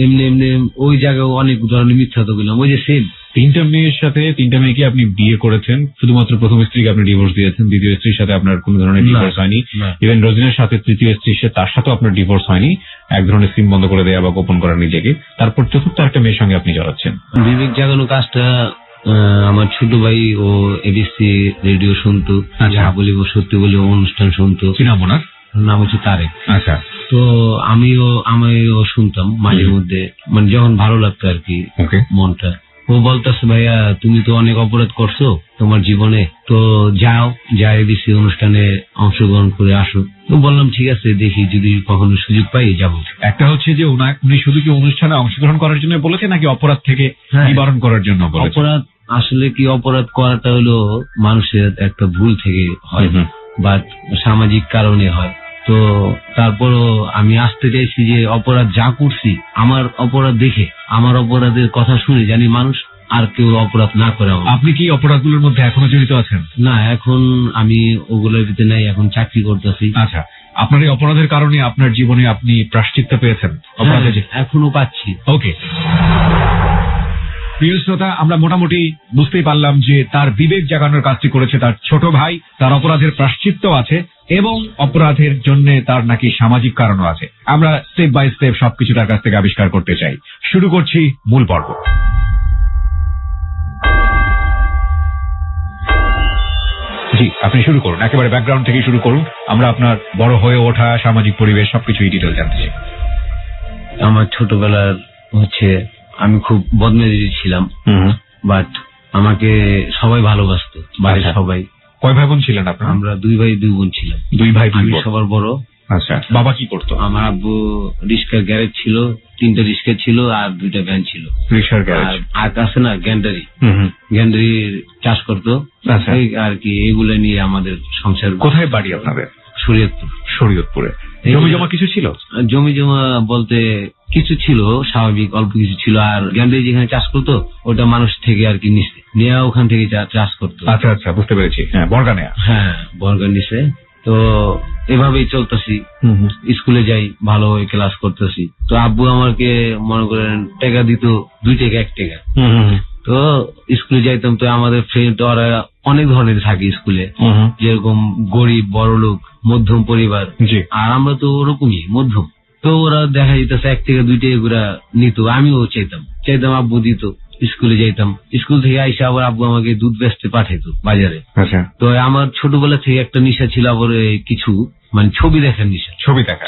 এমনি এমনি ওই জায়গায় অনেক ধরনের মিথ্যা তো বললাম, ওই যে সেম। 3টা মেয়ের সাথে 3টা মেয়েকে আপনি বিয়ে করেছেন, শুধুমাত্র প্রথম স্ত্রীকে আপনি ডিভোর্স দিয়েছেন, দ্বিতীয় স্ত্রীর সাথে আপনার কোন ধরনের ডিভোর্স হয়নি, ইভেন রোজিনার সাথে তৃতীয় স্ত্রীর সাথে তার সাথেও আপনার ডিভোর্স হয়নি, এক ধরনের সিম বন্ধ করে দেওয়া বা গোপন করা নিজেকে, তারপর চতুর্থ একটা মেয়ের সঙ্গে আপনি জড়াচ্ছেন। বিবেক জাগানো কাজটা আমার ছোট ভাই ও এবিসি রেডিও শুনতো, যা বলিব সত্যি বলিব অনুষ্ঠান শুনতো। কি নাম ওনার? নাম হচ্ছে তারেক। আচ্ছা। তো আমিও শুনতাম মাঝে মধ্যে, মানে যখন ভালো লাগতো আর কি মনটা। ও বলতেছে ভাইয়া তুমি তো অনেক অপরাধ করছো তোমার জীবনে, তো যাও এবিসি অনুষ্ঠানে অংশগ্রহণ করে আসো। তো বললাম ঠিক আছে, দেখি যদি কখনো সুযোগ পাই যাবো। একটা হচ্ছে যে উনি শুধু কি অনুষ্ঠানে অংশগ্রহণ করার জন্য বলেছে নাকি অপরাধ থেকে নিবারণ করার জন্য বলেছে? অপরাধ আসলে কি, অপরাধ করাটা হলো মানুষের একটা ভুল থেকে হয় বা সামাজিক কারণে হয়। তো তারপরও আমি আসতে চাইছি যে অপরাধ যা করছি, আমার অপরাধ দেখে, আমার অপরাধের কথা শুনে জানি মানুষ আর কেউ অপরাধ না করে। আপনি কি অপরাধগুলোর মধ্যে এখনো জড়িত আছেন? না, এখন আমি ওগুলোর ভিতরে নাই, এখন চাকরি করতেছি। আচ্ছা, আপনার এই অপরাধের কারণে আপনার জীবনে আপনি প্রায়শ্চিত্ত পেয়েছেন? এখনো পাচ্ছি। ওকে, প্রিয় শ্রোতা, আমরা মোটামুটি বুঝতেই পারলাম যে তার বিবেক জাগানোর কাজটি করেছে তার ছোট ভাই, তার অপরাধের প্রায়শ্চিত্ত আছে এবং অপরাধের জন্য তার নাকি সামাজিক কারণও আছে। আমরা স্টেপ বাই স্টেপ সবকিছু তার কাছ থেকে আবিষ্কার করতে চাই। শুরু করছি মূল পর্ব। জি, আপনি শুরু করুন, একেবারে ব্যাকগ্রাউন্ড থেকে শুরু করুন। আমরা আপনার বড় হয়ে ওঠা, সামাজিক পরিবেশ সবকিছু ডিটেল জানতে চাই। আমার ছোটবেলার হচ্ছে আমি খুব বদমেজাজি ছিলাম, বাট আমাকে সবাই ভালোবাসতো, বাড়ির সবাই। কয় ভাই বোন ছিলেন আপনার? আমরা 2 ভাই 2 বোন ছিলাম। 2 ভাই, আমি সবার বড়। আচ্ছা, বাবা কি করতো? আমার আব্বু রিক্সার গ্যারেজ ছিল, 3টা রিক্সা ছিল আর 2টা ভ্যান ছিল। রিক্সার গ্যারেজ আর আছে না গ্যান্ডারির চাষ করতো আর কি। এগুলো নিয়ে আমাদের সংসার। কোথায় বাড়ি আপনাদের? শরীয়তপুরে। জমি জমা কিছু ছিল? জমি জমা বলতে কিছু ছিল, স্বাভাবিক অল্প কিছু ছিল। আর গ্যান্ডারি যেখানে চাষ করতো ওটা মানুষ থেকে আর কি নিয়ে ওখান থেকে চাষ করতো। আচ্ছা আচ্ছা, বুঝতে পেরেছি। বর্গা নেয়া। হ্যাঁ, বর্গা নিছে। তো এভাবেই চলতেছি, স্কুলে যাই, ভালো ক্লাস করতেছি। তো আব্বু আমাকে মনে করেন টাকা দিত, 2 টাকা 1 টাকা। তো স্কুলে যাইতাম, তো আমাদের ফ্রেন্ড ওরা অনেক ধরনের থাকে স্কুলে, যেরকম গরিব, বড় লোক, মধ্যম পরিবার। আর আমরা তো ওরকমই মধ্যম। তো ওরা দেখা যেতেছে 1 টাকা 2 টাকা করে নিত, আমিও চাইতাম, আব্বু দিত। স্কুলে যাইতাম, স্কুল থেকে আইসা আবার আব্বু আমাকে দুধ বেচতে পাঠাইতো বাজারে। তো আমার ছোটবেলা থেকে একটা নেশা ছিল আবার কিছু, মানে ছবি দেখার নেশা।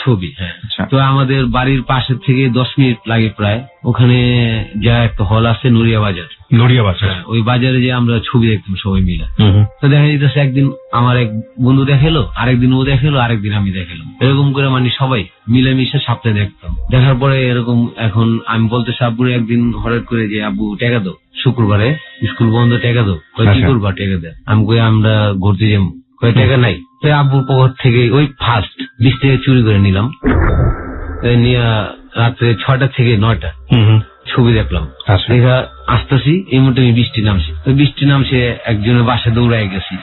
ছবি, হ্যাঁ। তো আমাদের বাড়ির পাশে থেকে 10 মিনিট লাগে প্রায়, ওখানে যা একটা হল আছে, নড়িয়া বাজার। ওই বাজারে যে আমরা ছবি দেখতাম সবাই মিলে। তো দেখা যেতেছে একদিন আমার এক বন্ধু দেখালো, আরেকদিন ও দেখালো, আরেকদিন আমি দেখালাম। এরকম করে মানে সবাই মিলেমিশে সপ্তাহে দেখতাম। দেখার পরে এরকম এখন আমি বলতে আব্বুরে একদিন হঠাৎ করে যে আব্বু টাকা দাও, শুক্রবারে স্কুল বন্ধ, টাকা দাও। কি করবা টাকা দেয়? আমি কই আমরা ঘুরতে যাবো। কয় টাকা নাই। তো আব্বুর পকেট থেকে ওই ফার্স্ট 20 টাকা চুরি করে নিলাম, নিয়ে রাত্রে 6টা থেকে 9টা ছবি দেখলাম। দেখা আসতেছি, এই মুহূর্তে বৃষ্টি নামছে, একজনের বাসায় দৌড়ায় গেছি।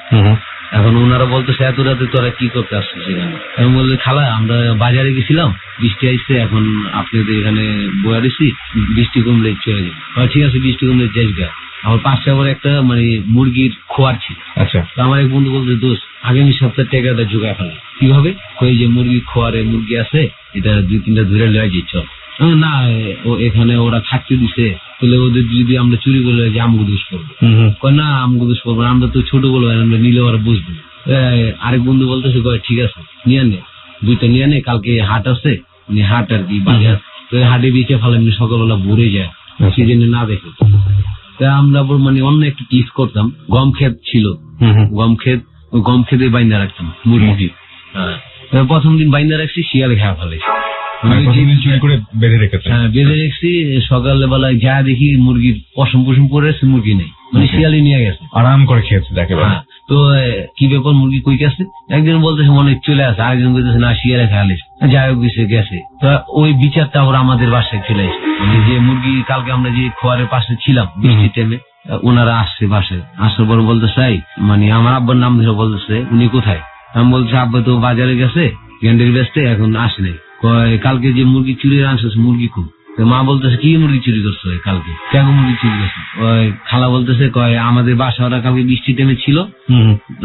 এখন ওনারা বলতেছে এত রাতে তোরা কি করতে আসছিস এখানে? আমি বললাম খালা আমরা বাজারে গেছিলাম, বৃষ্টি আসছে, এখন আপনাদের এখানে বয়া দিছি, বৃষ্টি কমলে চলে যাবে। ঠিক আছে, বৃষ্টি কমলে যাইস গা। আমার পাশে আবার একটা মানে মুরগির খোয়ার ছিল। আচ্ছা, আমার এক বন্ধু বলতে দোষ আগামী সপ্তাহে টাকাটা জোগায় ফেলে। কিভাবে? ওই যে মুরগির খোয়ারে মুরগি আছে, এটা 2-3টা ধরে লয়ে যাই, চল। না, এখানে ওরা থাকতে দিছে, তাহলে ওদের যদি আমরা চুরি করলে যে আমগো দোষ করবো। না, আমগো দোষ করবো, আমরা তো ছোট বলবো, আমরা নিলে ওরা বুঝবো। আরেক বন্ধু বলতেছে ঠিক আছে নিয়ে নে, 2টা নিয়ে নে, কালকে হাট আছে, হাট আর কি বাজার। তো হাটে বিচে ফেলে সকালবেলা ভরে যায়, সেদিন না দেখে। তা আমরা মানে অন্য একটা টিস করতাম, গম ক্ষেত ছিল, গম ক্ষেতে বাইন্দা রাখতাম মুরগি। হ্যাঁ, প্রথম দিন বাইন্দা রাখছি, শিয়ালে খেয়া ফেলেছি। বেঁধে রেখেছি। সকালবেলায় যা দেখি মুরগির পশম পরে আছে, মুরগি নেই, মানে শিয়ালি নিয়ে গেছে, আরাম করে খেয়েছে। তো কি ব্যাপার, মুরগি কই গেছে? একজন বলতেছে মনে চলে আসে, আরেকজন বলতেছে না শিয়ালে খেয়ালে যাই হোক গেছে। তো ওই বিচারটা ওরা আমাদের বাসায় চলে আসে, মানে যে মুরগি কালকে আমরা যে খোয়ারের পাশে ছিলাম বৃষ্টির টাইমে, ওনারা আসছে বাসায়। আসার পর বলতে চাই, মানে আমার আব্বার নাম ধরে বলতেছে উনি কোথায়? আমি বলছি আব্বা তো বাজারে গেছে গ্যান্ডারি বেচতে, এখন আসে নাই। কালকে যে মুরগি চুরি আনছে মুরগি খুব তো মা বলতেছে কি মুরগি চুরি করছো কালকে, কেন মুরগি চুরি করছো? ওই খালা বলতেছে কয় আমাদের বাসা ওরা কালকে বৃষ্টি টাইমে ছিল,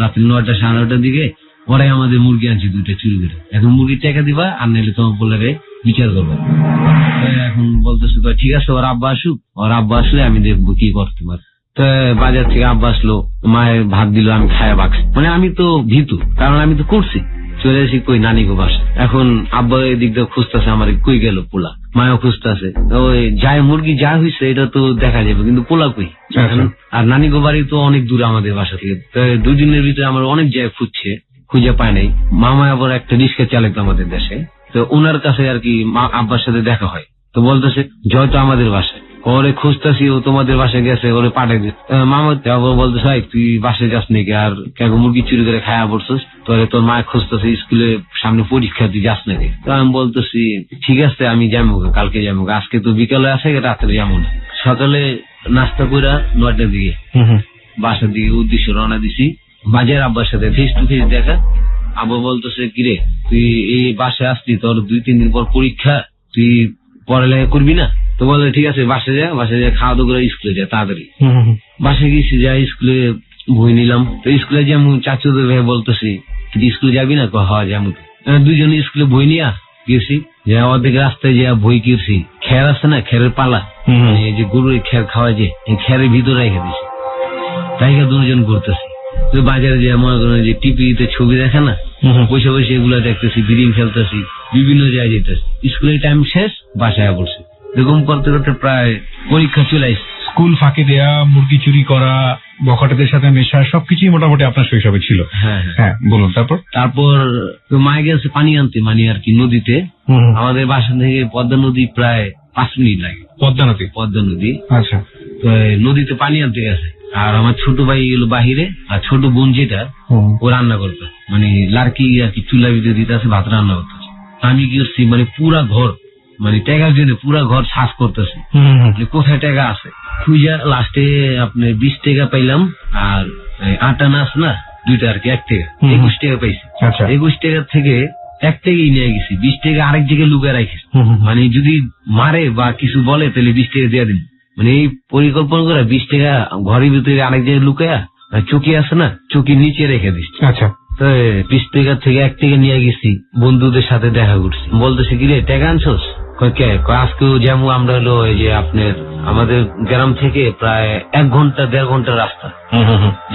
রাত্রি 9টা 9:30টার দিকে ওরাই আমাদের মুরগি আনছে 2টা চুরি করে, এখন মুরগির টাকা দিবা আর নাহলে তোমার বলে বিচার করবো। এখন বলতেছে ঠিক আছে ওর আব্বা আসলে আমি দেখবো কি করতে পারি। তো বাজার থেকে আব্বা আসলো, মায়ের ভাত দিল, আমি খায়া বাকছি, মানে আমি তো ভীতু, কারণ আমি তো করছি। চলে আসি কই নানি গো বাসা, এখন আব্বা এদিক দিয়ে খুঁজতেছে আমার কই গেল পোলা, মায়ও খুঁজতেছে, ওই যায় মুরগি যা হয়েছে এটা তো দেখা যাবে কিন্তু পোলা কই। আর নানি গো বাড়ি তো অনেক দূরে আমাদের বাসা থেকে, 2 দিনের ভিতরে আমার অনেক জায়গায় খুঁজে পায় নাই। মামা আবার একটা রিক্সা চালাতো আমাদের দেশে, তো ওনার কাছে আর কি আব্বার সাথে দেখা হয়, তো বলতেছে জয় তো আমাদের বাসায়, ওরে খুঁজতেছি, ও তোমাদের বাসায় গেছে, ওরে পাঠাই দিচ্ছে। মামা বলতেছে তুই বাসায় যাস নাকি, আর কেন মুরগি চুরি করে খায়া পড়ছিস, তোর মা খুঁজতেছে স্কুলে সামনে পরীক্ষা, তুই যাস নাকি? তো আমি বলতেছি ঠিক আছে আমি যাবো, কালকে যাবো, আজকে তো বিকালে আছে, রাত্রে যাবো না। সকালে নাস্তা করে 9টার দিকে বাসার দিকে উদ্দেশ্য রওনা দিছি। বাজার আব্বার সাথে ফেস টু ফেস দেখা। আব্বা বলতেছে কিরে তুই এই বাসায় আসলি, তোর 2-3 দিন পর পরীক্ষা, তুই পড়ালেখা করবি না? তো বলে ঠিক আছে বাসায় যা খাওয়া দাওয়া করে স্কুলে যা তাড়াতাড়ি। বাসায় গেছি, যাই স্কুলে বই নিলাম, তো স্কুলে যেমন চাচুদের ভাই বলতেছি তুই স্কুলে যাবি না? হওয়া যেমন দুইজনে স্কুলে বই নিয়ে গেছি, যে অর্ধেক রাস্তায় যে বই কিনছি, খের আছে না, খেরের পালা, এই যে গরুর খের খাওয়া, যে এই খেরের ভিতরে রেখে দিছি, তাই 2জন ঘুরতেছি। তো বাজারে যে মনে করেন যে টিভিতে ছবি দেখে না, বসে বসে এগুলো দেখতেছি, বিরিং খেলতেছি, বিভিন্ন জায়গায় যেতেছি। স্কুলের টাইম শেষ, বাসায় পড়ছি, এরকম করতে করতে প্রায় পরীক্ষা চলে আসছে। স্কুল ফাঁকি দেয়া, মুরগি চুরি করা, বখাটেদের সাথে মেশা, সবকিছুই মোটামুটি আপনার শৈশবে ছিল। হ্যাঁ বলুন। তারপর মায়ে গেছে পানি আনতে, মানে আর কি নদীতে, আমাদের বাসা থেকে পদ্মা নদী প্রায় 5 মিনিট লাগে। পদ্মা নদী, আচ্ছা। তো নদীতে পানি আনতে গেছে, আর আমার ছোট ভাই গেল বাহিরে, আর ছোট বোন যেটা ও রান্না করতো, মানে লাড়কি আর কি চুলা ভিতরে দিতে আছে, ভাত রান্না করতেছে। আমি কি করছি, মানে পুরা ঘর, মানে টাকার জন্য পুরা ঘর সাফ করতেছি, কোথায় টাকা আছে খুঁজা। লাস্টে আপনি 20 টাকা পাইলাম, আর আটা নাচ না 2টা আর কি 1 টাকা, 21 টাকা পাইছি। 21 টাকা থেকে 1 টাকাই নিয়ে গেছি, 20 টাকা আরেক জায়গায় লুকায় রাখিস, মানে যদি মারে বা কিছু বলে তাহলে 20 টাকা দিয়ে দিন, মানে এই পরিকল্পনা করে 20 টাকা ঘরের ভিতরে আরেক জায়গায় লুকায়া, চকি আছে না, চকির নিচে রেখে দিস। আচ্ছা। তো 20 টাকা থেকে 1 টাকা নিয়ে গেছি, বন্ধুদের সাথে দেখা করছি, বলতেছে কি রে টাকা আনছোস? আজকেও যেমন আমরা হলো এই যে আপনার আমাদের গ্রাম থেকে প্রায় 1-1.5 ঘন্টা রাস্তা,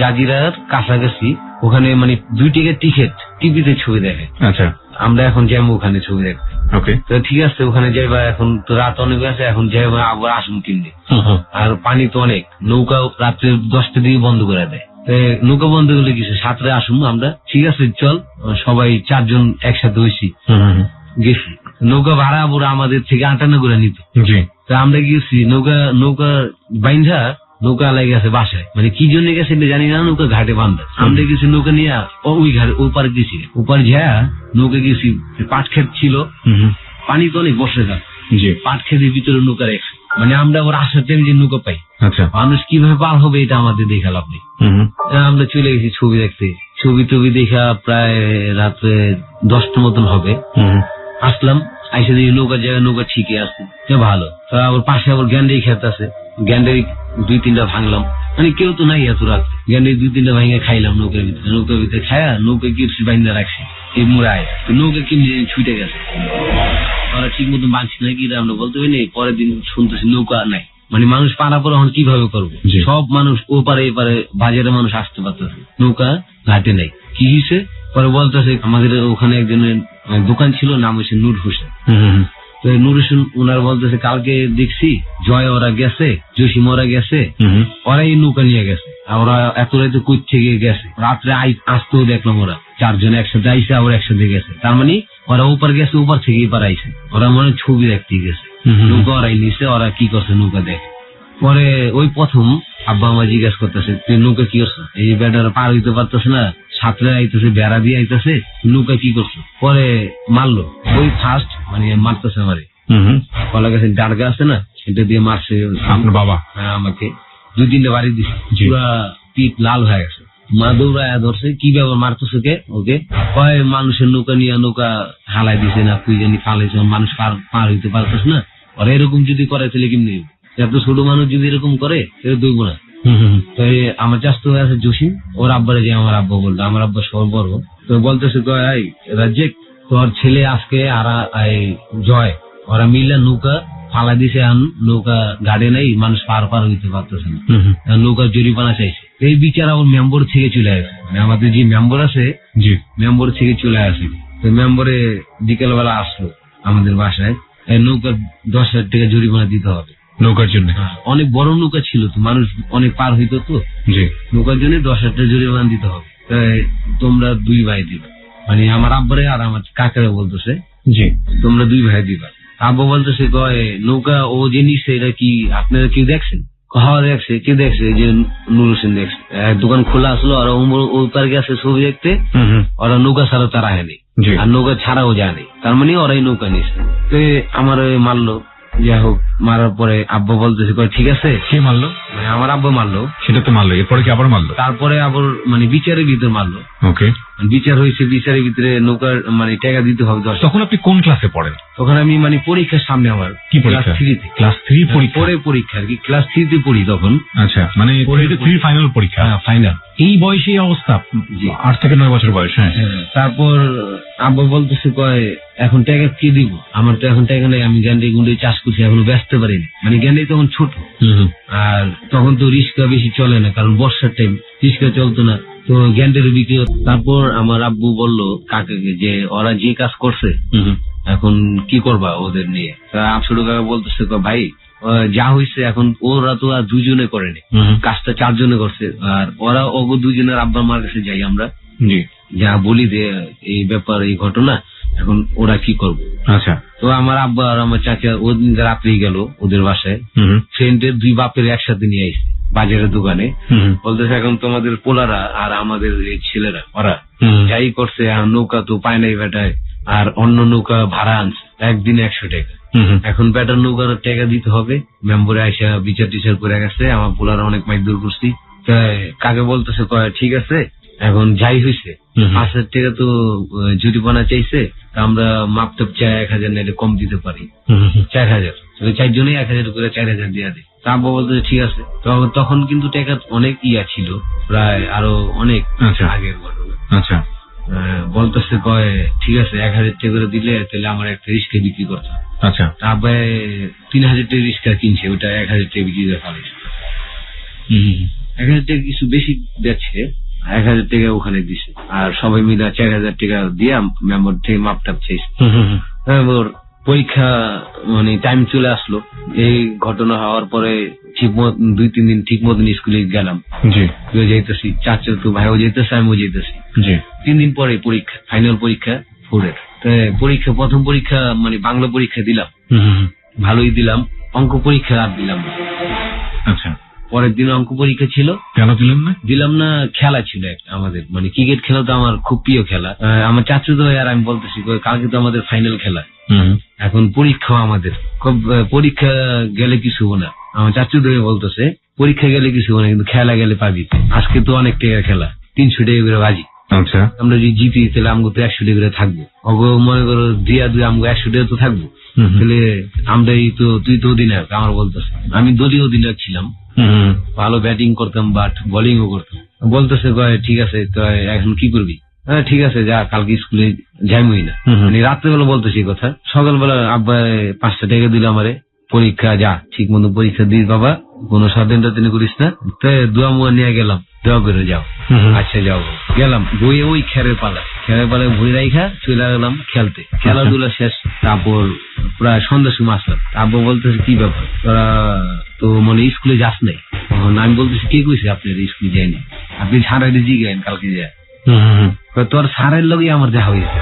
জাজিরার কাছাকাছি, ওখানে মানে 2 টাকার টিকিট, টিভিতে ছবি দেখে। আচ্ছা। আমরা এখন যাবো ওখানে ছবি দেখতে। ওকে, তো ঠিক আছে ওখানে যাইবা, এখন তো রাত অনেক আছে, এখন যাইবা আবার আসুন কিনলে, আর পানি তো অনেক, নৌকা রাত্রে 10টার দিকে বন্ধ করে দেয়, নৌকা বন্ধ করলে কিছু 7টায় আসুন আমরা, ঠিক আছে চল, সবাই 4 জন একসাথে হয়েছি, গেছি। নৌকা ভাড়া পুরো আমাদের থেকে 58 করে নিত, তো আমরা গেছি নৌকা বাইন্ধা, নৌকা লাগে গেছে বাসায়, মানে কি জন্য গেছে জানি না, নৌকা ঘাটে বান্ধা, আমরা গেছি নৌকা নিয়ে ওই ঘাটে ওপারে গেছি, ওপার যা নৌকা গেছি, পাট ক্ষেত ছিল, পানি তো অনেক বর্ষাকাল, পাট ক্ষেতের ভিতরে নৌকা রেখে, মানে আমরা ওর আসার টাইম যে নৌকা পাই, মানুষ কিভাবে পার হবে এটা আমাদের দেখা লাভ নেই। আমরা চলে গেছি ছবি দেখতে, ছবি দেখা প্রায় রাত্রে 10টার মতন হবে, আসলাম, আইসা দিয়ে নৌকা জায়গায় নৌকা ঠিকই আছে, ভালো। আবার পাশে আবার গ্যান্ডারি ক্ষেত আছে, গ্যান্ডারি 2-3টা ভাঙলাম, মানে কেউ তো নাই এত রাত, গ্যান্ডারি 2-3টা ভাঙে খাইলাম নৌকার ভিতরে খায়া, নৌকা গিয়ে বাইন্দা রাখছি এই মুড়ায়, নৌকা কিনে ছুটে গেছে, ওরা ঠিক মতো বাঁধছি নাকি আমরা বলতে পারি। পরের দিন শুনতেছি নৌকা নাই, মানে মানুষ পারাপার এখন কিভাবে করবো, সব মানুষ ও পারে এপারে, বাজারে মানুষ আসতে পারতেছে, নৌকা ঘাটে নাই, কি হয়েছে পরে বলতেছে। আমাদের ওখানে একজনের দোকান ছিল, নাম হচ্ছে নূর হোসেন, তো নূর হোসেন ওনার বলতেছে কালকে দেখছি জয় ওরা গেছে, জসিম ওরা গেছে, ওরাই নৌকা নিয়ে গেছে, আর ওরা এত রাতে কই থেকে গেছে, রাত্রে আসতেও দেখলাম ওরা 4 জন একসাথে আইসে, আবার একসাথে গেছে, তার মানে ওরা ওপার গেছে, ওপার থেকে এপার আইসে, ওরা মনে ছবি দেখতে গেছে, নৌকা ওরাই নিছে, ওরা কি করছে নৌকা দেখে। পরে ওই প্রথম আব্বা আমার জিজ্ঞাসা করতেছে তুই নৌকা কি করছো, এই বেটারা পার হইতে পারতেছে না, 7টা আইতেছে, বেড়া দিয়ে আইতেছে, নৌকা কি করছো? পরে মারলো, ওই ফার্স্ট মানে মারতেছে আমারে, কলা গাছের ডাড়গা আছে না, সেটা দিয়ে মারছে আপনার বাবা, হ্যাঁ আমাকে 2-3টা বাড়ি দিচ্ছে, পুরা পিঠ লাল হয়ে গেছে। মা দৌড়ায় ধরছে, কি ব্যাপার মারতেছে কে? ওকে কয় মানুষের নৌকা নিয়ে নৌকা হালাই দিছে না, তুই জানি ফালাইছে, মানুষ পার হইতে পারতেছে না, ওরা এরকম যদি করে তাহলে কেমনি হইব? এত ছোট মানুষ যদি এরকম করে তাহলে দইব না। তো আমার চাচাতো ভাই আছে জসিম, ওর আব্বারে যে আমার আব্বা বলতো, আমার আব্বা সবার বড়, তো বলতেছে রাজ্যে তোর ছেলে আজকে আর এই জয় ওরা মিলে নৌকা ফালা দিছে, নৌকা গাড়ি নাই, মানুষ পার হইতে পারতেছে না, নৌকা জরিমানা চাইছে। এই বিচার আমার মেম্বর থেকে চলে আসে, মানে আমাদের যে মেম্বর আছে মেম্বর থেকে চলে আসে। তো মেম্বরে বিকেলবেলা আসলো আমাদের বাসায়, নৌকা 10,000 টাকা জরিমানা দিতে হবে নৌকার জন্য। অনেক বড় নৌকা ছিল তো, মানুষ অনেক পার হইতো, তো নৌকার জন্য 10,000 টাকা জরিমানা দিতে হবে। তোমরা 2 ভাই দিবা, মানে আমার আব্বারে আর আমার কাকারে বলতেছে তোমরা 2 ভাই দিবা। আব্বা বলতেছে নৌকা ও যে নিচ্ছে এটা কি আপনারা কেউ দেখছেন? হওয়া দেখছে, কে দেখছে? যে নুর হোসেন দেখছে, দোকান খোলা আসলো, আর ওই পার গেছে ছবি দেখতে, ওরা নৌকা ছাড়া তারা হয়নি, আর নৌকা ছাড়াও যায়নি, তার মানে ওরাই নৌকা নিচ্ছে। তো আমার মারলো, যাই হোক মারার পরে আব্বা বলতেছে ঠিক আছে। কে মারলো? মানে আমার আব্বা মারলো। সেটা তো মারলো, এরপরে কি আবার মারলো? তারপরে আবার মানে বিচারের ভিতরে মারলো। ওকে, বিচার হয়েছে, বিচারের ভিতরে নৌকার মানে টাকা দিতে হবে 10। তখন আপনি কোন ক্লাসে পড়েন? তখন আমি মানে পরীক্ষার সামনে আমার কি পরীক্ষা? ক্লাস 3 পরীক্ষা। পরে পরীক্ষা আর কি, ক্লাস 3 তে পড়ি তখন। আচ্ছা, মানে 3 ফাইনাল পরীক্ষা। হ্যাঁ, ফাইনাল। এই বয়সে অবস্থা, 8 থেকে 9 বছর বয়স। হ্যাঁ, তারপর আব্বা বলতেছে এখন টাকা কি দিব? আমার তো এখন টাকা নেই, আমি গ্যান্ডি গুন্ডি চাষ করছি, এখনো বেচতে পারিনি, মানে গ্যান্ডি তখন ছোট, আর তখন তো রিক্সা বেশি চলে না, কারণ বর্ষার টাইম রিক্সা চলতো না, তো গ্যান্ডের বিক্রি। তারপর আমার আব্বু বললো কাকাকে যে ওরা যে কাজ করছে এখন কি করবা ওদের নিয়ে? আফসুর কাকা বলতেছে ভাই যা হয়েছে এখন ওরা তো আর 2 জনে করেনি, কাজটা 4 জনে করছে, আর ওরা ওগো 2 জনের আব্বা মার কাছে যাই আমরা, যা বলি যে এই ব্যাপার এই ঘটনা, এখন ওরা কি করবো? আচ্ছা, তো আমার আব্বা আর আমার চাচা ওদিন রাত্রেই গেল ওদের বাসায়, ফ্রেন্ডের 2 বাপের একসাথে নিয়ে আসছে বাজারের দোকানে, বলতেছে এখন তোমাদের পোলারা আর আমাদের এই ছেলেরা ওরা যাই করছে, নৌকা তো পায় নাই বেটায়, আর অন্য নৌকা ভাড়া আনছে একদিন 100 টাকা, এখন বেটার নৌকার টাকা দিতে হবে। মেম্বরে আইসা বিচার টিচার করে গেছে, আমার পোলারা অনেক মাইদুর করছি। কাকে বলতেছে ঠিক আছে, এখন যাই হয়েছে 5,000 টাকা তো জরিমানা চাইছে, আমরা মাপটাপ চাই 1,000 নাইলে কম দিতে পারি, 4,000, 4 জনে 1,000 করে 4,000 দিয়ে দেয়। তা আব্বা বলতেছে ঠিক আছে। তখন কিন্তু টাকা অনেক ছিল, প্রায় আরো অনেক আগের ঘটনা। আচ্ছা, বলতেছে ঠিক আছে 1,000 টাকা করে দিলে তাহলে আমার একটা রিক্সা বিক্রি করতে। আচ্ছা, তারপরে 3,000 টাকা রিক্সা কিনছে, ওটা 1,000 টাকা বিক্রি করে ফেলেছে। 1,000 টাকা কিছু বেশি দিচ্ছে, 1,000 টাকা ওখানে দিছে, আর সবাই মিলে 4,000 টাকা দিয়ে মেম্বার থেকে মাপটাপ চাইছে। পরীক্ষা মানে টাইম চলে আসলো, এই ঘটনা হওয়ার পরে ঠিক 2-3 দিন ঠিক মতন স্কুলে গেলাম, যাইতেছি, চাচা ভাইও যেতেছে, আমিও যেতেছি। 3 দিন পরে পরীক্ষা, ফাইনাল পরীক্ষা 4-এর। পরীক্ষা প্রথম পরীক্ষা মানে বাংলা পরীক্ষা দিলাম, ভালোই দিলাম, অঙ্ক পরীক্ষা আর দিলাম না। আচ্ছা, পরের দিন অঙ্ক পরীক্ষা ছিল, কেন দিলাম না? খেলা ছিল একটা আমাদের, মানে ক্রিকেট খেলা তো আমার খুব প্রিয় খেলা। আমার চাচুতো আর আমি বলতেছি কালকে তো আমাদের ফাইনাল খেলা, এখন পরীক্ষা আমাদের, পরীক্ষা গেলে কিছু হবো না। আমার চাচুতো বলতেছে পরীক্ষা গেলে কিছু হবো না, কিন্তু খেলা গেলে পাবি। আজকে তো অনেক টাকা খেলা, 300 টাকা করে বাজি। আচ্ছা, আমরা যদি জিতি তাহলে আমগো তো 100 টাকা করে থাকবো, অগো মনে করো দিয়া আমগো 100 টাকা তো থাকবো, তাহলে আমরা তুই তো অধিনায়ক। আমার বলতেছে আমি দলীয় অধিনায়ক ছিলাম, ভালো ব্যাটিং করতাম বাট বোলিং ও করতাম। বলতেছে ঠিক আছে তো এখন কি করবি? হ্যাঁ ঠিক আছে যা, কালকে স্কুলে যাইমই না। মানে রাত্রেবেলা বলতেছি কথা, সকালবেলা আব্বা 500 টাকা দিল আমারে, পরীক্ষা যা ঠিক মতো পরীক্ষা দিস বাবা, কোনো স্বাধীনতা তিনি করিস না। তো দোয়া মুয়া নিয়ে গেলাম, দোয়া করে যাও। আচ্ছা যাও, গেলাম বইয়ে ওই খেরের পালায় বই রাইখা চলে গেলাম খেলতে। খেলাধুলা শেষ, তারপর প্রায় সন্ধ্যার সময় আসলাম। আব্বা বলতেছে কি ব্যাপার তোরা তো মানে স্কুলে যাস নাই? আমি বলতেছি কে কইছে আপনি স্কুলে যায়নি? আপনি ছাড়াই জিগেন কালকে যায়। তোর স্যারের লগে আমার দেখা হয়েছে।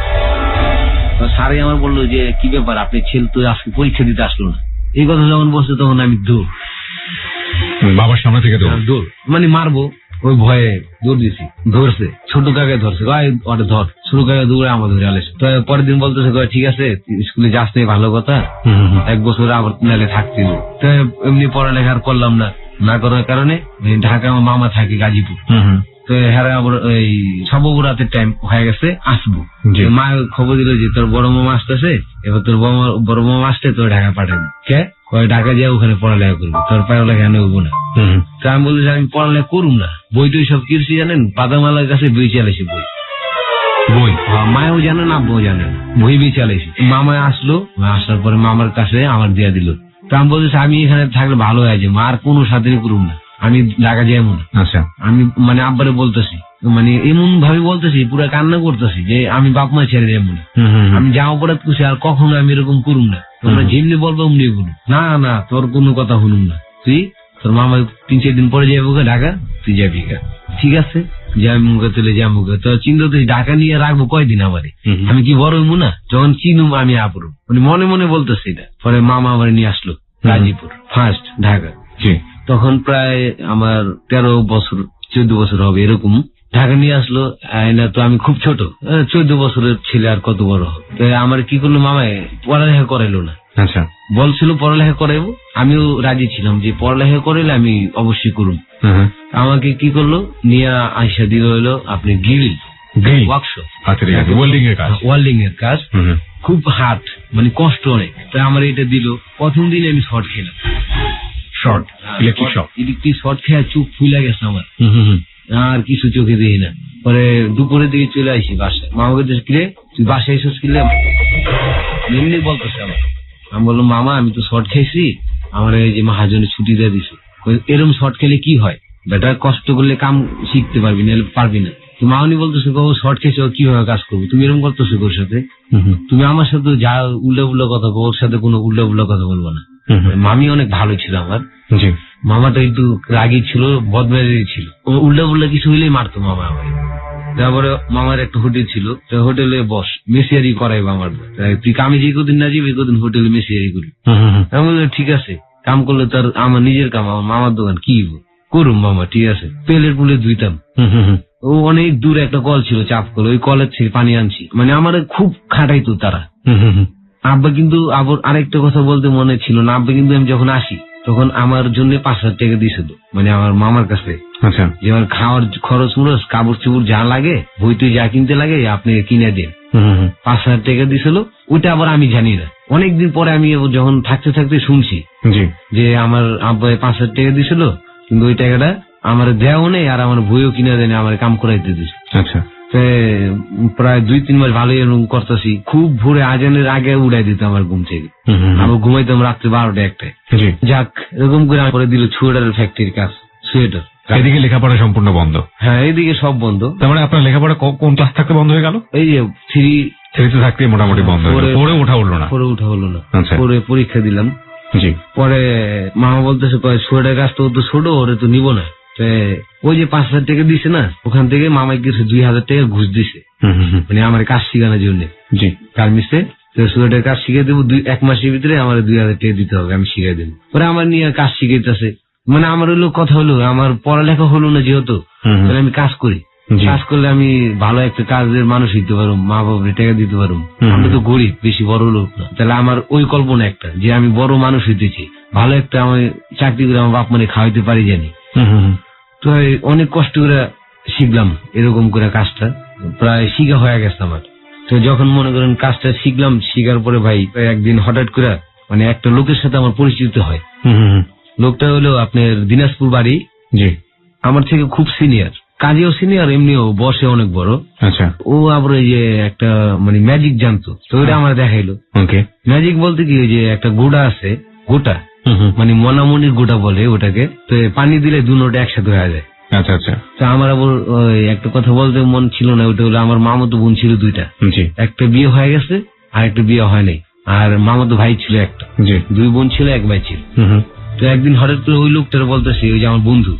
স্যারে আমার বললো যে কি ব্যাপার আপনি ছেলে তো আজকে পরীক্ষা দিতে আসলো না। এই কথা যখন বলছে তখন আমি দৌড়, বাবার সামনে থেকে দৌড় মানে মারবো ওই ভয়ে দৌড় দিছি। ধরছে ছোট কাকে ধরছে, ওটা ধর, ছোট কাকে দৌড়ে আমার ধরে আলেছে। তো পরের দিন বলতেছে ঠিক আছে স্কুলে যাস নেই ভালো কথা, 1 বছর আবার নালে থাকতে। তো এমনি পড়ালেখা করলাম না করার কারণে ঢাকা আমার মামা থাকে গাজীপুর। তো হ্যাঁ আবার এই সবরাতের টাইম হয়ে গেছে, আসবো। মা খবর দিল যে তোর বড় মামা আসতেছে, এবার তোর বড় মামা আসতে তোর ঢাকা পাঠাবো। কে কয় ঢাকা যায় ওখানে পড়ালেখা করবো, তোর পড়ালেখা নেবো না। তো আমি বলছি আমি পড়ালেখা করুম না, বই টই সব কিনছি জানেন, বাদামালার কাছে বই চালাইছি বই। মায়ও জানেন আব্বুও জানেন, বই বই চালাইছি। মামা আসলো, আসার পরে মামার কাছে আমার দিয়া দিল। তো আমি বলতেছি আমি এখানে থাকলে ভালো হয়েছে, মা আর কোনো সাথে করুম না, আমি ঢাকা যাইব না। আচ্ছা, আমি মানে আব্বারে বলতেছি, মানে এমন ভাবে বলতেছি, পুরো কান্না করতেছি যে আমি বাপ মা ছেড়ে যাবো না, আমি যা অপরাধ করছি আর কখনো আমি এরকম করুম না, তোমরা যেমনি বলবো অমনি বলুন। না না তোর কোনো কথা শুনুম না, তুই তোর মামা 3-4 দিন পরে যাবো ঢাকা, তুই যাবি। ঠিক আছে যাই মুখে তুলে যা মুখে, তো চিন্তা তুই ঢাকা নিয়ে রাখবো কয়দিন আমারে, আমি কি বড় হইবো না? যখন চিনুম আমি আপুরো, মানে মনে মনে বলতেছি এটা। পরে মামা আমার নিয়ে আসলো গাজীপুর, ফার্স্ট ঢাকা। তখন প্রায় আমার 13 বছর 14 বছর হবে এরকম। ঢাকা নিয়ে আসলো, না তো আমি খুব ছোট, 14 বছরের ছেলে আর কত বড় হবে। তো আমার কি করলো মামায়, পড়ালেখা করাইলো না। আচ্ছা, বলছিল পড়ালেখা করাইবো, আমিও রাজি ছিলাম যে পড়ালেখা করাইলে আমি অবশ্যই করুন। আমাকে কি করলো, নিয়ে আইসা দিল হলো আপনি গ্রিল ওয়ার্কশপ, ওয়েল্ডিং এর কাজ, খুব হার্ড, মানে কষ্ট অনেক। তাই আমার এটা দিল। প্রথম দিন আমি শর্ট খেলাম, ইলেকট্রিক শর্ট খেয়ে চোখ ফুলে গেছে আমার, আর কিছু চোখে দেখি না। পরে দুপুরের দিকে চলে আসি বাসায়, মামাকে কিরে তুই বাসায় এসেছিস কিলে, এমনি বলতেছে আমার। আমি বললাম মামা আমি তো শর্ট খেয়েছি, আমার এই যে মহাজনে ছুটি দিয়ে দিছে। এরকম শর্ট খেলে কি হয়, বেটা কষ্ট করলে কাম শিখতে পারবি না, পারবি না। তো মাউনি বলতেছে শর্ট খেয়েছে কিভাবে কাজ করবো, তুমি এরকম করতেছো ওর সাথে, তুমি আমার সাথে যা উল্টা উল্টা কথা বল, ওর সাথে কোনো উল্টা উল্টা কথা বলবো না। মামি অনেক ভালো ছিল আমার, মামাটা একটু রাগী ছিল, বদমেজাজি ছিল, ও উল্টা উল্টা কিছু হইলেই মারতো মামা আমার। তারপরে মামার একটা হোটেল ছিল, হোটেলে বস মেসিয়ারি করাইবো আমার, তুই কামে যে কদিন না যাবি কদিন হোটেলে মেসিয়ারি করি। আমি বললাম ঠিক আছে, কাম করলে তার আমার নিজের কাম, আমার মামার দোকান কি করুম মামা, ঠিক আছে। পেলের পুলে ধুইতাম, ও অনেক দূরে একটা কল ছিল চাপ কল, ওই কলের থেকে পানি আনছি, মানে আমার খুব খাটাইতো তারা। আব্বা কিন্তু আবার আরেকটা কথা বলতে মনে ছিল না, আব্বা কিন্তু আমি যখন আসি তখন আমার জন্য 5,000 টাকা দিয়েছিল, মানে আমার মামার কাছে। আচ্ছা, যে আমার খাওয়ার খরচ মুরস কাপড় চুপড় যা লাগে, বইতে যা কিনতে লাগে আপনি কিনে দেন, 5,000 টাকা দিয়েছিল। ওইটা আবার আমি জানি না, অনেকদিন পরে আমি যখন থাকতে থাকতে শুনছি যে আমার আব্বা 5,000 টাকা দিয়েছিল, কিন্তু ওই টাকাটা আমার দেওয়াও নেই আর আমার বইও কিনে দেয়, আমার কাম করাইতে দিয়েছে। আচ্ছা, প্রায় 2-3 মাস ভালোই এরকম করতেছি, খুব ভোরে আজানের আগে উড়াই দিত আমার ঘুম থেকে, আমি ঘুমাইতাম রাত্রে 12টা-1টায়। যাক এরকম করে পরে দিল সোয়েটারের ফ্যাক্টরির কাজ, সোয়েটার। এদিকে লেখাপড়া সম্পূর্ণ বন্ধ? হ্যাঁ এদিকে সব বন্ধ। তার মানে আপনার লেখাপড়া কোন ক্লাস থাকতে বন্ধ হয়ে গেল? এই যে 3 থাকতে মোটামুটি বন্ধ, পরে ওঠা হলো না। পরে পরীক্ষা দিলাম। পরে মামা বলতেছে সোয়েটার কাজ তো ছোট, ওরে তো নিব না। ওই যে 5,000 টাকা দিছে না, ওখান থেকে মামাই কিছু 2,000 টাকা ঘুষ দিছে, মানে আমার কাজ শিখানোর জন্য। গার্মেন্টসে সোয়েটার কাজ শিখে দেবো, 1 মাসের ভিতরে আমার 2,000 টাকা দিতে হবে, আমি শিখাই দেবো। পরে আমার নিয়ে কাজ শিখাইতেছে, মানে আমার হলো কথা হলো আমার পড়ালেখা হলো না যেহেতু, তাহলে আমি কাজ করি, কাজ করলে আমি ভালো একটা কাজের মানুষ হইতে পারবো, মা বাবা টাকা দিতে পারবো। আমি তো গরিব, বেশি বড় লোক না। তাহলে আমার ওই কল্পনা একটা যে আমি বড় মানুষ হইতেছি, ভালো একটা আমি চাকরি করে আমার বাপ মানে খাওয়াইতে পারি জানি। তো অনেক কষ্ট করে শিখলাম এরকম করে কাজটা, প্রায় শিখা হয়ে গেছে আমার। তো যখন মনে করেন কাজটা শিখলাম, শিখার পরে ভাই একদিন হঠাৎ করে মানে একটা লোকের সাথে আমার পরিচিত হয়। লোকটা হলো আপনার দিনাজপুর বাড়ি, আমার থেকে খুব সিনিয়র, কাজেও সিনিয়র, এমনিও বসে অনেক বড়। আচ্ছা, ও আবার এই যে একটা মানে ম্যাজিক জানতো, তো ওইটা আমার দেখাইলো। ম্যাজিক বলতে কি, ওই যে একটা গোটা আছে, গোটা মানে মনামনির গোটা বলে ওটাকে, তো পানি দিলে দুটোটা একসাথে হয়ে যায়। আচ্ছা আচ্ছা, তো আমার আবার একটা কথা বলতে মন ছিল না, ওটা হলো আমার মামাতো বোন ছিল 2টা, একটা বিয়ে হয়ে গেছে আর একটা বিয়ে হয় নাই, আর মামাতো ভাই ছিল একটা, 2 বোন ছিল 1 ভাই ছিল। তো একদিন হঠাৎ করে ওই লোকটার বলতেছি, ওই যে আমার বন্ধু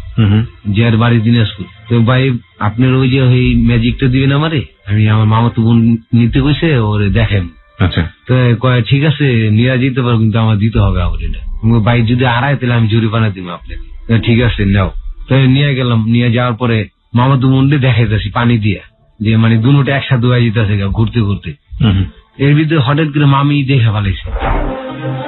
যার বাড়ি দিনাজপুর, তো ভাই আপনার ওই যে ওই ম্যাজিকটা দিবেন আমারে, আমি আমার মামাতো বোন নিতে কইছে, ওরে দেখেন। আচ্ছা, তো কয় ঠিক আছে নিয়ে যেতে পারবো, কিন্তু আমার দিতে হবে আমার এটা, ভাই যদি হারায় তাহলে আমি জরিমানা দিব আপনাকে। ঠিক আছে নাও। তো নিয়ে গেলাম, নিয়ে যাওয়ার পরে মামাতো বোনকে দেখাইতেছি পানি দিয়া, যে মানে দুটোটা একসাথে হয়ে যেতেছে ঘুরতে ঘুরতে। এর ভিতরে হঠাৎ করে মামি দেখে ফেলাইছে,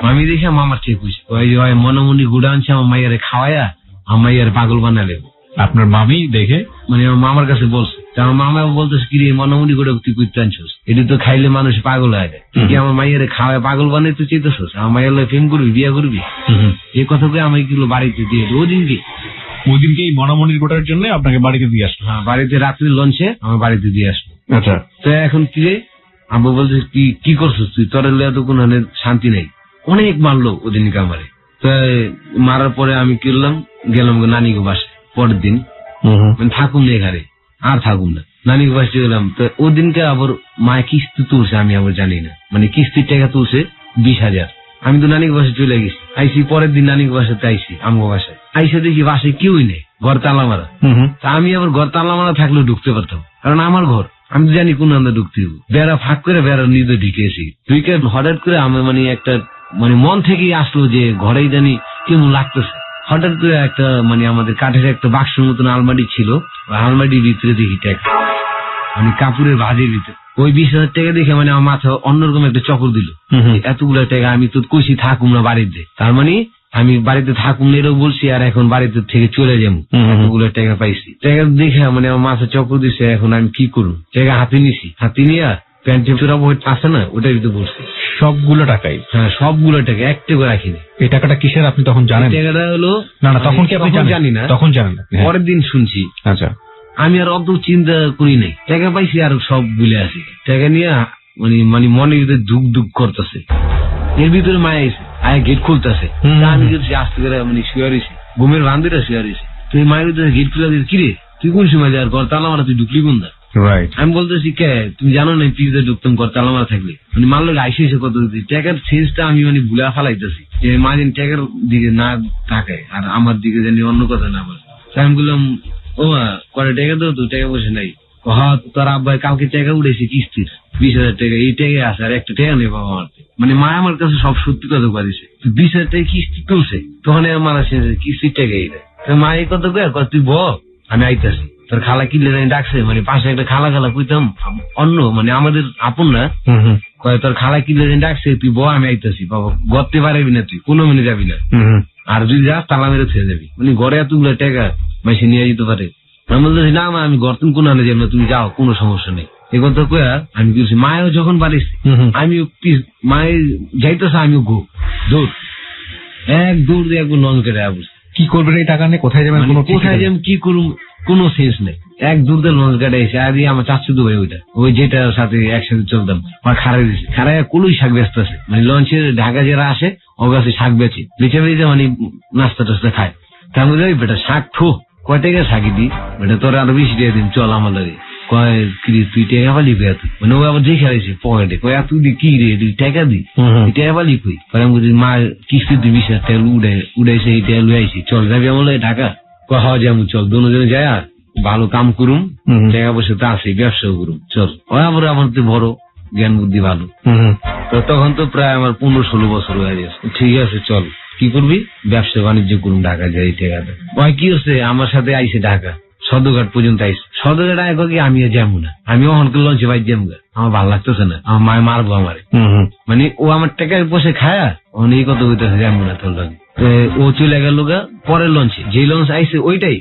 মামি দেখে মামার ঠিক বুঝছে, ওই যে মনমনি গুড়া আনছে আমার মাইয়ারে খাওয়াইয়া আমার মাইয়ারে পাগল বানালে। আপনার মামি দেখে মানে আমার মামার কাছে বলছে, তা আমার মামা বলতেছে কি রে মনামুনি করে তুই করতে আনছিস, এটা তো খাইলে মানুষ পাগল হয়ে যায়, তুই কি আমার মাইয়ের খাওয়ায় পাগল বানাইতে চেয়েছিস, আমার মাইয়ের প্রেম করবি বিয়ে করবি, এই কথা করে আমি কিগুলো বাড়িতে দিয়ে ওদিনকে এই মনামনির গোটার জন্য আপনাকে বাড়িতে দিয়ে আসলো? হ্যাঁ, বাড়িতে রাত্রি লঞ্চে আমার বাড়িতে দিয়ে আসলো। আচ্ছা, তো এখন কি রে আব্বু বলছে কি করছিস তুই, তোর তো কোনো শান্তি নেই, অনেক মারলো ওদিনকে আমারে। তো মারার পরে আমি কি করলাম, গেলাম নানিকে বাসে পরের দিন, মানে থাকুম না এখানে, আর থাকুম না, নানিকে বাসে গেলাম। তো ওদিনকে আবার মায় কিস্তি তুলছে, আমি আবার জানি না, মানে কিস্তির টাকা তুলছে 20,000। আমি তো নানিকে বাসে চলে গেছি, আইসি পরের দিন নানিকে বাসাতে আইসি, আমগো বাসায় আইসে দেখি বাসায় কেউই নেই, ঘর তালা মারা। তা আমি আবার ঘর তালা মারা থাকলেও ঢুকতে পারতাম, কারণ আমার ঘর, আমি তো জানি কোন আন্দা ঢুকতে হবো, বেড়া ফাঁক করে বেড়া নিজে ঢুকেছি। ঢুকে হঠাৎ করে আমি মানে একটা মানে মন থেকেই আসলো যে ঘরেই জানি কেমন লাগতেছে। হঠাৎ করে একটা মানে আমাদের কাঠের একটা বাক্সের মতন আলমারি ছিল, আলমারির ভিতরে দেখি টাকা, মানে কাপড়ের ভাজের ভিতরে। ওই 20,000 টাকা দেখে মানে আমার মাথা অন্যরকম একটা চক্কর দিল, এতগুলো টাকা আমি তো কইছি থাকুম না বাড়িতে, তার মানে আমি বাড়িতে থাকুম না এটাও বলছি, আর এখন বাড়িতে থেকে চলে যাবো, এতগুলো টাকা পাইছি। টাকা দেখে মানে আমার মাথা চক্কর দিছে, এখন আমি কি করবো, টাকা হাতে নিছি, হাতে নিয়ে প্যান্টের আছে না ওটার ভিতরে বলছি সবগুলো টাকাই। হ্যাঁ, সবগুলো টাকা, এক টাকা রাখিনি। এই টাকাটা কিসের আপনি তখন জানেন? টাকাটা হলো না তখন কি আপনি জানি না? তখন জানেন না, পরের দিন শুনছি। আচ্ছা, আমি আর অত চিন্তা করি নাই, টাকা পাইছি আর সব ভুলে আছি। টাকা নিয়ে মানে মনের ভিতরে দুঃখ দুঃখ করতেছে, এর ভিতরে মায়া এসে আয়া গেট খুলতেছে, আমি যদি আসতে করে মানে শুয়ে রয়েছি, ঘুমের ভান্দিরা শুয়ে রয়েছি, তুই মায়ের ভিতরে গেট খুলে দিস, কিরে তুই কোন সময় যার ঘর তালা মারা, তুই ঢুকলি কোন দা? আমি বলতেছি কে তুমি জানো না পিজা ঢুকতাম ঘর তালা মারা থাকলে, মানে মানলো আইসে এসে কত টাকার সেন্সটা আমি মানে ভুলে ফেলাইতেছি, যে মাঝে টাকার দিকে না তাকায় আর আমার দিকে জানি অন্য কথা না বলে। আমি বললাম ও মা কয় টাকা তো, তুই টাকা পয়সা নাই? তোর আব্বাই কালকে টাকা উঠেছে কিস্তির 20,000 টাকা, এই টাকা আছে আর একটা টাকা নেই বাবা আমার। মানে মা আমার কাছে সব সত্যি কথা পারিছে, 20,000 টাকা কিস্তি তুলছে, তখন আমার কিস্তির টাকা এইটা। মা এই কথা কয় তুই ব আমি আইতাছি, তোর খালা কিনলে জানি ডাকছে, মানে পাশে একটা খালা কইতাম অন্য মানে আমাদের আপন না, কয় তোর খালা কিনলে জানি ডাকছে, তুই ব আমি আইতাছি। বাবা গড়তে পারবি না, তুই কোনো মিনে যাবি না, আর যদি যাস তালা মেরে ছেড়ে যাবি, মানে ঘরে এতগুলো টাকা মাইসে নিয়ে যেতে পারে। আমি বলতেছি না মা আমি গর্তন কোন আনে যাবো না, তুমি যাও কোনো সমস্যা নেই। এ কথা কয়া আমি বলছি মায়েও যখন বাড়িস আমি মায়ের যাইতেছে, আমিও দৌড় দিয়ে একবার লঞ্চ কেটে আসবো। কি করবেন এই টাকা নিয়ে, কোথায় যাবেন? কোথায় যাবেন কি করুন কোনো সেন্স নেই, এক দূর দিয়ে লঞ্চ গাড়ি এসে আর আমার চাচুদু ভাই ওইটা ওই যেটার সাথে একসাথে চলতাম, আমার খারাই দিচ্ছে, খারাই কুলুই শাক ব্যস্ত আছে, মানে লঞ্চের ঢাকা যারা আসে ওর কাছে শাক বেচে বেচে বেচে মানে নাস্তা টাস্তা খায়। তার মধ্যে ওই বেটা শাক ঠো কয় টাকা শাকি দি, বেটা তোর আরো বেশি টাকা দিন চল আমার লাগে, কয় তুই টাকা পালি কই এত, মানে ও আবার দেখে আসে পকেটে, কয় তুই দি কি রে তুই টাকা দি টাকা পালি কই, আমি বলছি মা কিস্তি তুই 20,000 টাকা উড়াইছে এই টাকা লুই আইছি, চল যাবি আমার ঢাকা? কয় যেমন চল দুজনে যায় আর ভালো কাম করুম, টাকা পয়সা তো আছে, ব্যবসাও করুম, চল। আমার তো বড় জ্ঞান বুদ্ধি ভালো, তো তখন তো প্রায় আমার 15-16 বছর হয়ে গেছে। ঠিক আছে চল কি করবি, ব্যবসা বাণিজ্য করুম, ঢাকা যাই টাকা দেয়। কি হচ্ছে আমার সাথে আইসে ঢাকা সদরঘাট পর্যন্ত আইসে, সদরঘাট আয় কি আমিও যাবো না, আমিও অনকে লঞ্চে বাইর যাবো, আমার ভালো লাগতেছে না, আমার মায় মারবো আমারে, মানে ও আমার টাকায় বসে খায়া অনেক কত হইতেছে যাবো না তোর লাগে। ও চলে গেল গা পরের লঞ্চে, যে লঞ্চ আইসে ওইটাই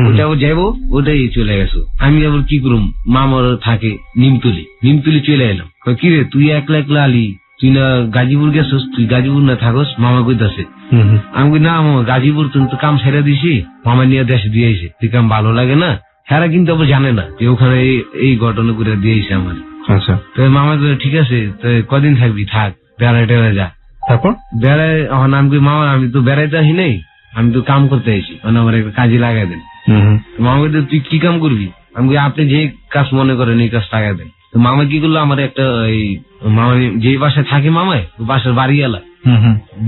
ওটাও যাবো, ওটাই চলে গেছো। আমি আবার কি করুম, মামার থাকে নিমতুলি চলে এলাম। কি রে তুই একলা একলা আলি, তুই না গাজীপুর গেছস, তুই গাজীপুর না থাকস? মামা কইতাছে। আমি না মামা গাজীপুর তুমি তো কাম ছেড়ে দিছি, মামা নিয়ে দেশে দিয়েছে, তুই কাম ভালো লাগে না, হ্যাঁ কিন্তু আবার জানে না যে ওখানে এই ঘটনা করে দিয়েছে আমার। আচ্ছা তো মামা ঠিক আছে কদিন থাকবি, থাক বেড়াইতে যা। তারপর বেড়াই আমি মামা আমি তো বেড়াইতে আসি নাই, আমি তো কাম করতে আইছি, মানে আমার একটা কাজে লাগাই দেন। মামা তুই কি কাম করবি? আমি আপনি যে কাজ মনে করেন এই কাজ লাগাই দেন। তো মামা কি করলো, আমার একটা এই মামা যে বাসায় থাকে মামায় বাসার বাড়ি এলা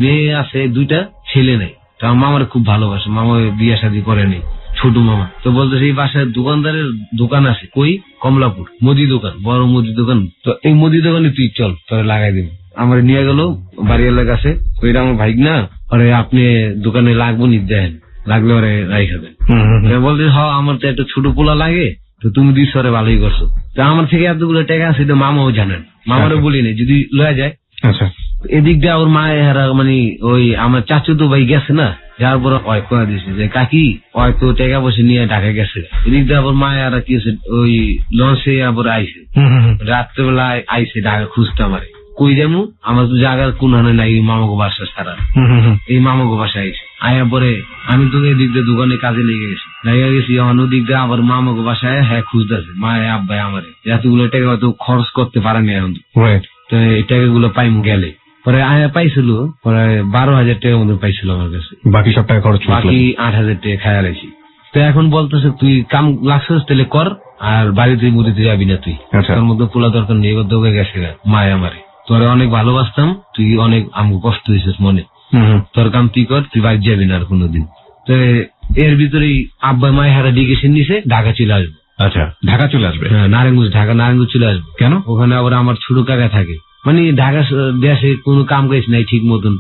মেয়ে আছে, 2টা ছেলে নেই, তো আমার মামার খুব ভালোবাসে, মামা বিয়ে শাদী করে নেই, ছোট মামা। তো বলতেছে এই বাসায় দোকানদারের দোকান আছে, কই কমলাপুর মুদি দোকান, বড় মুদি দোকান, তো এই মুদি দোকানে তুই চল তোরা লাগাই দিবি। আমার নিয়ে গেল বাড়িওয়ালার কাছে, ওইটা আমার ভাই না, আরে আপনি দোকানে লাগবো নি দেন, লাগলে ওরে রাইখা দেন। বলতে আমার তো একটা ছোট পোলা লাগে, তো তুমি দিস ওরে ভালোই করছো। তো আমার থেকে এতগুলো টাকা আছে, তো মামাও জানেন, মামারও বলি না যদি লয়া যায়। আচ্ছা এদিক দিয়ে ওর মায়েরা মানে ওই আমার চাচু তো ভাই গেছে না, যার পর ওই কয়ে দিছে যে কাকি ওই তো টাকা পয়সা নিয়ে ঢাকা গেছে। এদিক দিয়ে আবার মায়েরা কি হচ্ছে ওই লঞ্চে আবার আইসে, রাত্রেবেলা আইসে ঢাকা খুঁজতে আমারে। কই যাবো, আমার তো জায়গার কোন নাই, মামাকে বাসা ছাড়া এই মামাকে বাসা আইসে। আয়া পরে আমি তো এদিক দিয়ে দোকানে কাজে লেগে গেছি অন্যদিক দিয়ে আবার মামাকে বাসায় হ্যাঁ খুঁজতেছে মায়ের আব্বাই আমারে। এতগুলো টাকা হয়তো খরচ করতে পারেনি এখন, তো এই টাকাগুলো পাইমু গেলে। পরে আয়া পাইছিল প্রায় 12,000 টাকার মতো পাইছিল আমার কাছে, বাকি সব টাকা খরচ, বাকি 8,000 টাকা খায়া লাইছি। তো এখন বলতেছে তুই কাম লাগছিস তাহলে কর, আর বাড়িতে মুড়িতে যাবি না তুই, তোর মধ্যে পোলা দরকার নেই, এবার দোকে গেছে মায় আমারে। তোরে অনেক ভালোবাসতাম, তুই অনেক আমাকে কষ্ট দিয়েছিস মনে, তোর কাম তুই কর, তুই বাড়ি যাবি না আর কোনোদিন। তো এর ভিতরেই আব্বা মায় হারা ডিকেশন নিছে ঢাকা চলে আসবো। আচ্ছা, ঢাকা চলে আসবে? হ্যাঁ, নারায়ণগঞ্জ চলে আসবো। কেন? ওখানে আবার আমার ছোট কাকা থাকে, মানে ঢাকা দেশে কোনো কাম কাজ নাই ঠিক মতন,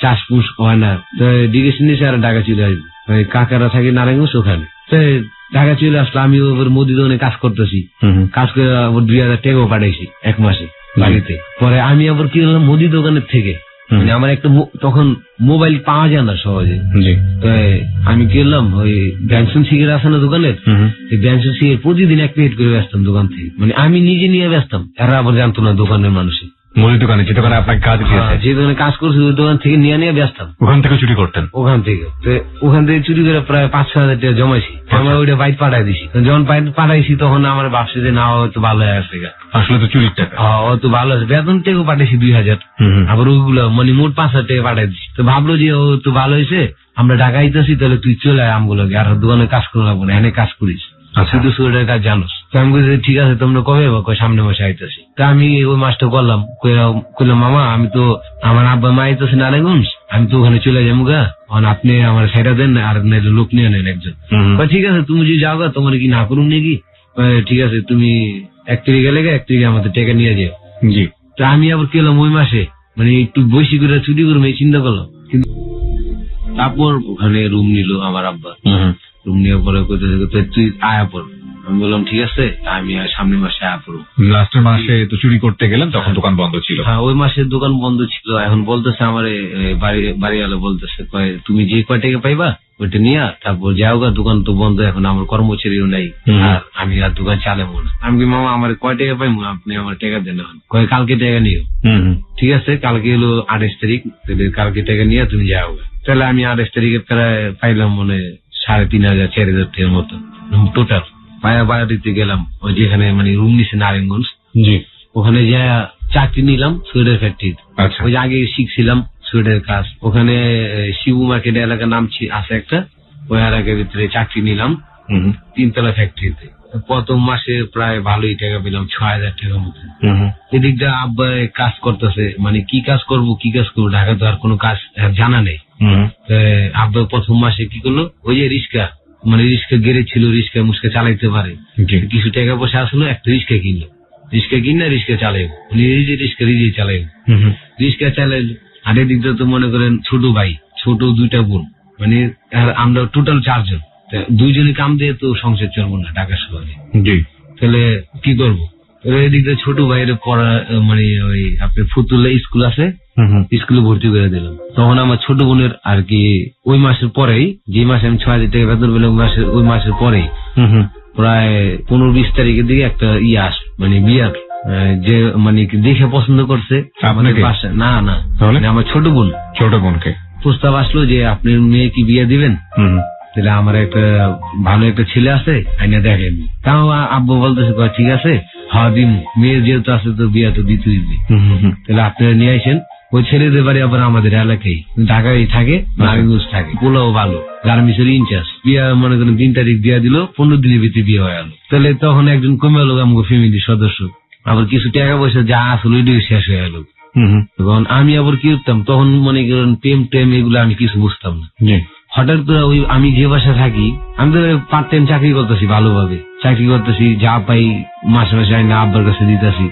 চাষ পুষ হয় না। তো ডিকেশন নিছে আর ঢাকা চলে আসবো, কাকারা থাকে নারায়ণগঞ্জ ওখানে। তো ঢাকা চলে আসলো, আমি ওর মোদি দোকানে কাজ করতেছি, কাজ করে 2,000 টাকাও পাঠাইছি এক মাসে বাড়িতে। পরে আমি আবার কি করলাম, মোদি দোকানের থেকে মানে আমার একটা তখন মোবাইল পাওয়া যায় না সহজে, তো আমি কি করলাম ওই ব্যাংসন সিগের আছে না দোকানের, ব্যাংসন সিগের প্রতিদিন 1 প্লেট করে বেচতাম দোকান থেকে, মানে আমি নিজে নিয়ে বেচতাম, এরা আবার জানতো না দোকানের মানুষে। মুদি দোকানে যে দোকানে আপনাকে কাজ দিয়েছে, যে দোকানে কাজ করছি ওই দোকান থেকে নিয়ে বেচতাম, ওখান থেকে চুরি করতেন? ওখান থেকে। তো ওখান থেকে চুরি করে প্রায় 5-6 হাজার টাকা জমাইছি, আমরা ওইটা বাইট পাঠাই দিছি। যখন বাইট পাঠাইছি তখন আমার ভাবছি যে না হয়তো ভালো হয়ে গেছে, আসলে তো চুরির টাকা। হয়তো ভালো আছে, বেতন থেকে পাঠাইছি 2,000, আবার ওইগুলো মানে মোট 5,000 টাকা পাঠাই দিছি। তো ভাবলো যে ও তো ভালো হয়েছে, আমরা ঢাকা আইতেছি, তাহলে তুই চলে আয় আমগুলোকে, আর দোকানে কাজ করে লাগবো না, এনে কাজ করিস, শুধু সুরের কাজ জানোস। তো আমি বলছি ঠিক আছে, তোমরা কবে সামনে মাসে আইতেছি। তা আমি ওই মাসটা করলাম, কইলাম মামা আমি তো আমার আব্বা মা আইতেছে নারায়ণগঞ্জ, আমি তো ওখানে চলে যাবো গা, আপনি আমার সাইডা দেন আর লোক নিয়ে নেন একজন। ঠিক আছে তুমি যদি যাও গা, তোমার কি না করুন নাকি? ঠিক আছে তুমি 1 তারিখ গেলে 1 তারিখে আমাদের টাকা নিয়ে যাও। জি। তো আমি আবার কি হলাম ওই মাসে মানে একটু বসি করে ছুটি করে চিন্তা করলাম, কিন্তু তারপর ওখানে রুম নিল আমার আব্বা, রুম নিয়ে পরে তুই আয়া পড়। আমি বললাম ঠিক আছে, আমি সামনের মাসে আয়া পড়ব। লাস্টের মাসে তো চুরি করতে গেলেন, তখন দোকান বন্ধ ছিল? হ্যাঁ, ওই মাসে দোকান বন্ধ ছিল। এখন বলতেছে আমার বাড়িওয়ালা বলতেছে তুমি যে কয় টাকা পাইবা ওইটা নিয়ে তারপর যাও গা, দোকান তো বন্ধ, এখন আমার কর্মচারীও নাই, আর আমি আর দোকান চালাবো না। আমি কি মামা আমার কয় টাকা পাইবো, আপনি আমার টাকা দেন, কালকে টাকা নিও। ঠিক আছে, কালকে হলো 28 তারিখ, কালকে টাকা নিয়ে তুমি যাও গা। তাহলে আমি 28 তারিখে প্রায় পাইলাম মনে 3,500-4,000 টাকার মতো টোটাল। বাড়িতে গেলাম, ওই যেখানে মানে রুম নিছে নারায়ণগঞ্জ, ওখানে যা চাকরি নিলাম সোয়েটার ফ্যাক্টরিতে। ওই যে আগে শিখছিলাম সোয়েটার কাজ, ওখানে শিবু মার্কেট এলাকার নাম আছে একটা, ওই এলাকার ভিতরে চাকরি নিলাম 3 তলা ফ্যাক্টরিতে। প্রথম মাসে প্রায় ভালোই টাকা পেলাম, 6,000 টাকার মতো। এদিক দিয়ে আব্বা কাজ করতেছে, মানে কি কাজ করবো ঢাকা তো আর কোনো কাজ জানা নেই। আব্বা প্রথম মাসে কি করলো, ওই যে রিক্সা মানে রিক্সা গেড়ে ছিল, রিক্সা মুস্কা চালাইতে পারে, কিছু টাকা পয়সা আসলো, একটা রিক্সা কিনলো, রিক্সা চালাইবো, নিজে রিক্সা নিজেই চালাইবো, রিক্সা চালাইলো। আর এদিক দিয়ে তো মনে করেন ছোট ভাই, ছোট 2টা বোন, মানে আমরা টোটাল 4 জন, 2 জনে কাম দিয়ে তো সংসার চলবো না ঢাকা শহরে, তাহলে কি করবো? এদিক দিয়ে ছোট ভাইয়ের পড়া মানে ওই আপনার ফুতুল্লা স্কুল আছে, স্কুলে ভর্তি করে দিলাম। তখন আমার ছোট বোনের আর কি ওই মাসের পরেই, যে মাসে আমি 6,000 টাকা বেতন পেলাম, ওই মাসের পরেই প্রায় 15-20 তারিখের দিকে একটা আস মানে বিয়ার যে মানে দেখে পছন্দ করছে আমাদের বাসা। না আমার ছোট বোনকে প্রস্তাব আসলো যে আপনি মেয়ে কি বিয়ে দিবেন, তাহলে আমার একটা ভালো একটা ছেলে আছে আইনা দেখেন। তাও আব্বু বলতেছে ঠিক আছে, হ্যাঁ দিন, মেয়ের যেহেতু আছে তো বিয়ে তো দিতে দিবি, তাহলে আপনারা নিয়ে আসেন। ওই ছেলেদের বাড়ি আবার আমাদের এলাকায়, ঢাকায় থাকে, নারায়ণগঞ্জ থাকে, পোলাও ভালো, গার্মেন্টসের ইনচার্জ। বিয়ে মনে করেন 3 তারিখ বিয়ে দিল, 15 দিনের ভিতরে বিয়ে হয়ে গেল। তাহলে তখন একজন কমে গেল আমাকে ফ্যামিলির সদস্য, আবার কিছু টাকা পয়সা যা আসলো ওইটাই শেষ হয়ে গেল। তখন আমি আবার কি করতাম, তখন মনে করেন প্রেম এগুলো আমি কিছু বুঝতাম না। হঠাৎ করে ওই আমি যে বাসা থাকি, আমি তো পার্ট টাইম চাকরি করতেছি, ভালোভাবে চাকরি করতেছি, যা পাই মাসে মাসে আমি আব্বার কাছে দিতেছি,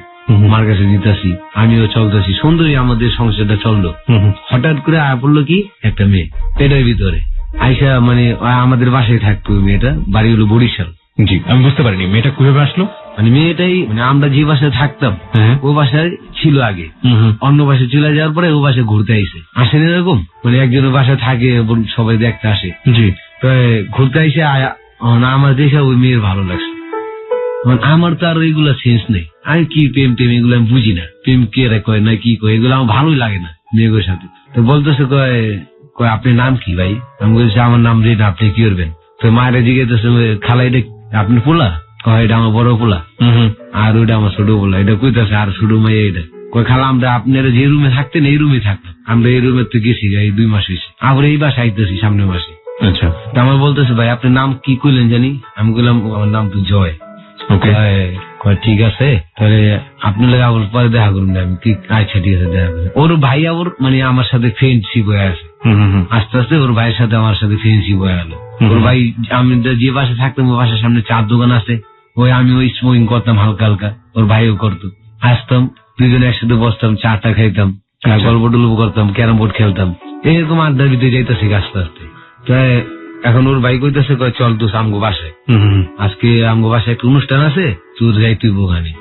মার কাছে দিতেছি, আমিও চলতেছি, সুন্দরী আমাদের সংসারটা চললো। হঠাৎ করে আয়া পড়লো কি একটা মেয়ে পেটের ভিতরে আইসা, মানে আমাদের বাসায় থাকতো মেয়েটা, বাড়ি হলো বরিশাল। জি, আমি বুঝতে পারিনি মেয়েটা কিভাবে আসলো। মানে মেয়েটাই মানে আমরা যে বাসায় থাকতাম ও বাসায় ছিল আগে, অন্য বাসায় চলে যাওয়ার পরে ও বাসায় ঘুরতে আইসে। আসেন এরকম মানে একজনের বাসায় থাকে এবং সবাই দেখতে আসে। জি, তো ঘুরতে আইসে আমার দেখে ওই মেয়ের ভালো লাগছে। আমার তো আর এইগুলা সেন্স নেই, আমি কি প্রেম টেম এগুলো আমি বুঝি না, প্রেম কে কয় না কি কয় এগুলো আমার ভালোই লাগে না মেয়েগুলোর সাথে। তো বলতেছে কয় আপনার নাম কি ভাই? আমি বলছি আমার নাম রেড, আপনি কি করবেন? তো মায়ের জিজ্ঞেস খালা এটা আপনি পোলা? কয় এটা আমার বড় পোলা, আর ওইটা আমার ছোট পোলা। এটা কইতেছে আর ছোট মাইয়া এটা। কয় খালা আমরা আপনারা যে রুমে থাকতেন এই রুমে থাকতাম, আমরা এই রুমে তো গেছি এই 2 মাস হয়েছে, আবার এই বাসা আইতেছি সামনের মাসে। আচ্ছা, আমার বলতেছে ভাই আপনার নাম কি কইলেন জানি? আমি বললাম আমার নাম তো জয়। ঠিক আছে তাহলে আপনার লাগে আবার পরে দেখা করুন। আমি কি আচ্ছা ঠিক আছে দেখা করুন। ওর ভাই আবার মানে আমার সাথে ফ্রেন্ডশিপ হয়ে আছে, আস্তে আস্তে ওর ভাইয়ের সাথে আমার সাথে ফ্রেন্ডশিপ হয়ে গেল। ওর ভাই আমি যে বাসায় থাকতাম ওই বাসার সামনে চার দোকান আছে, আমি ওই স্মোকিং করতাম হালকা হালকা, ওর ভাইও করতো। আসতাম দুজনে একসাথে বসতাম, চাটা খাইতাম, গল্প টল্প করতাম, ক্যারাম বোর্ড খেলতাম, এরকম আড্ডার ভিতরে যাইতেছি আস্তে আস্তে। তাই এখন ওর ভাই কইতেছে চল তুই আমগো বাসায়, আজকে আমগো বাসায় একটা অনুষ্ঠান আছে, তুই যাই তুই ওখানে।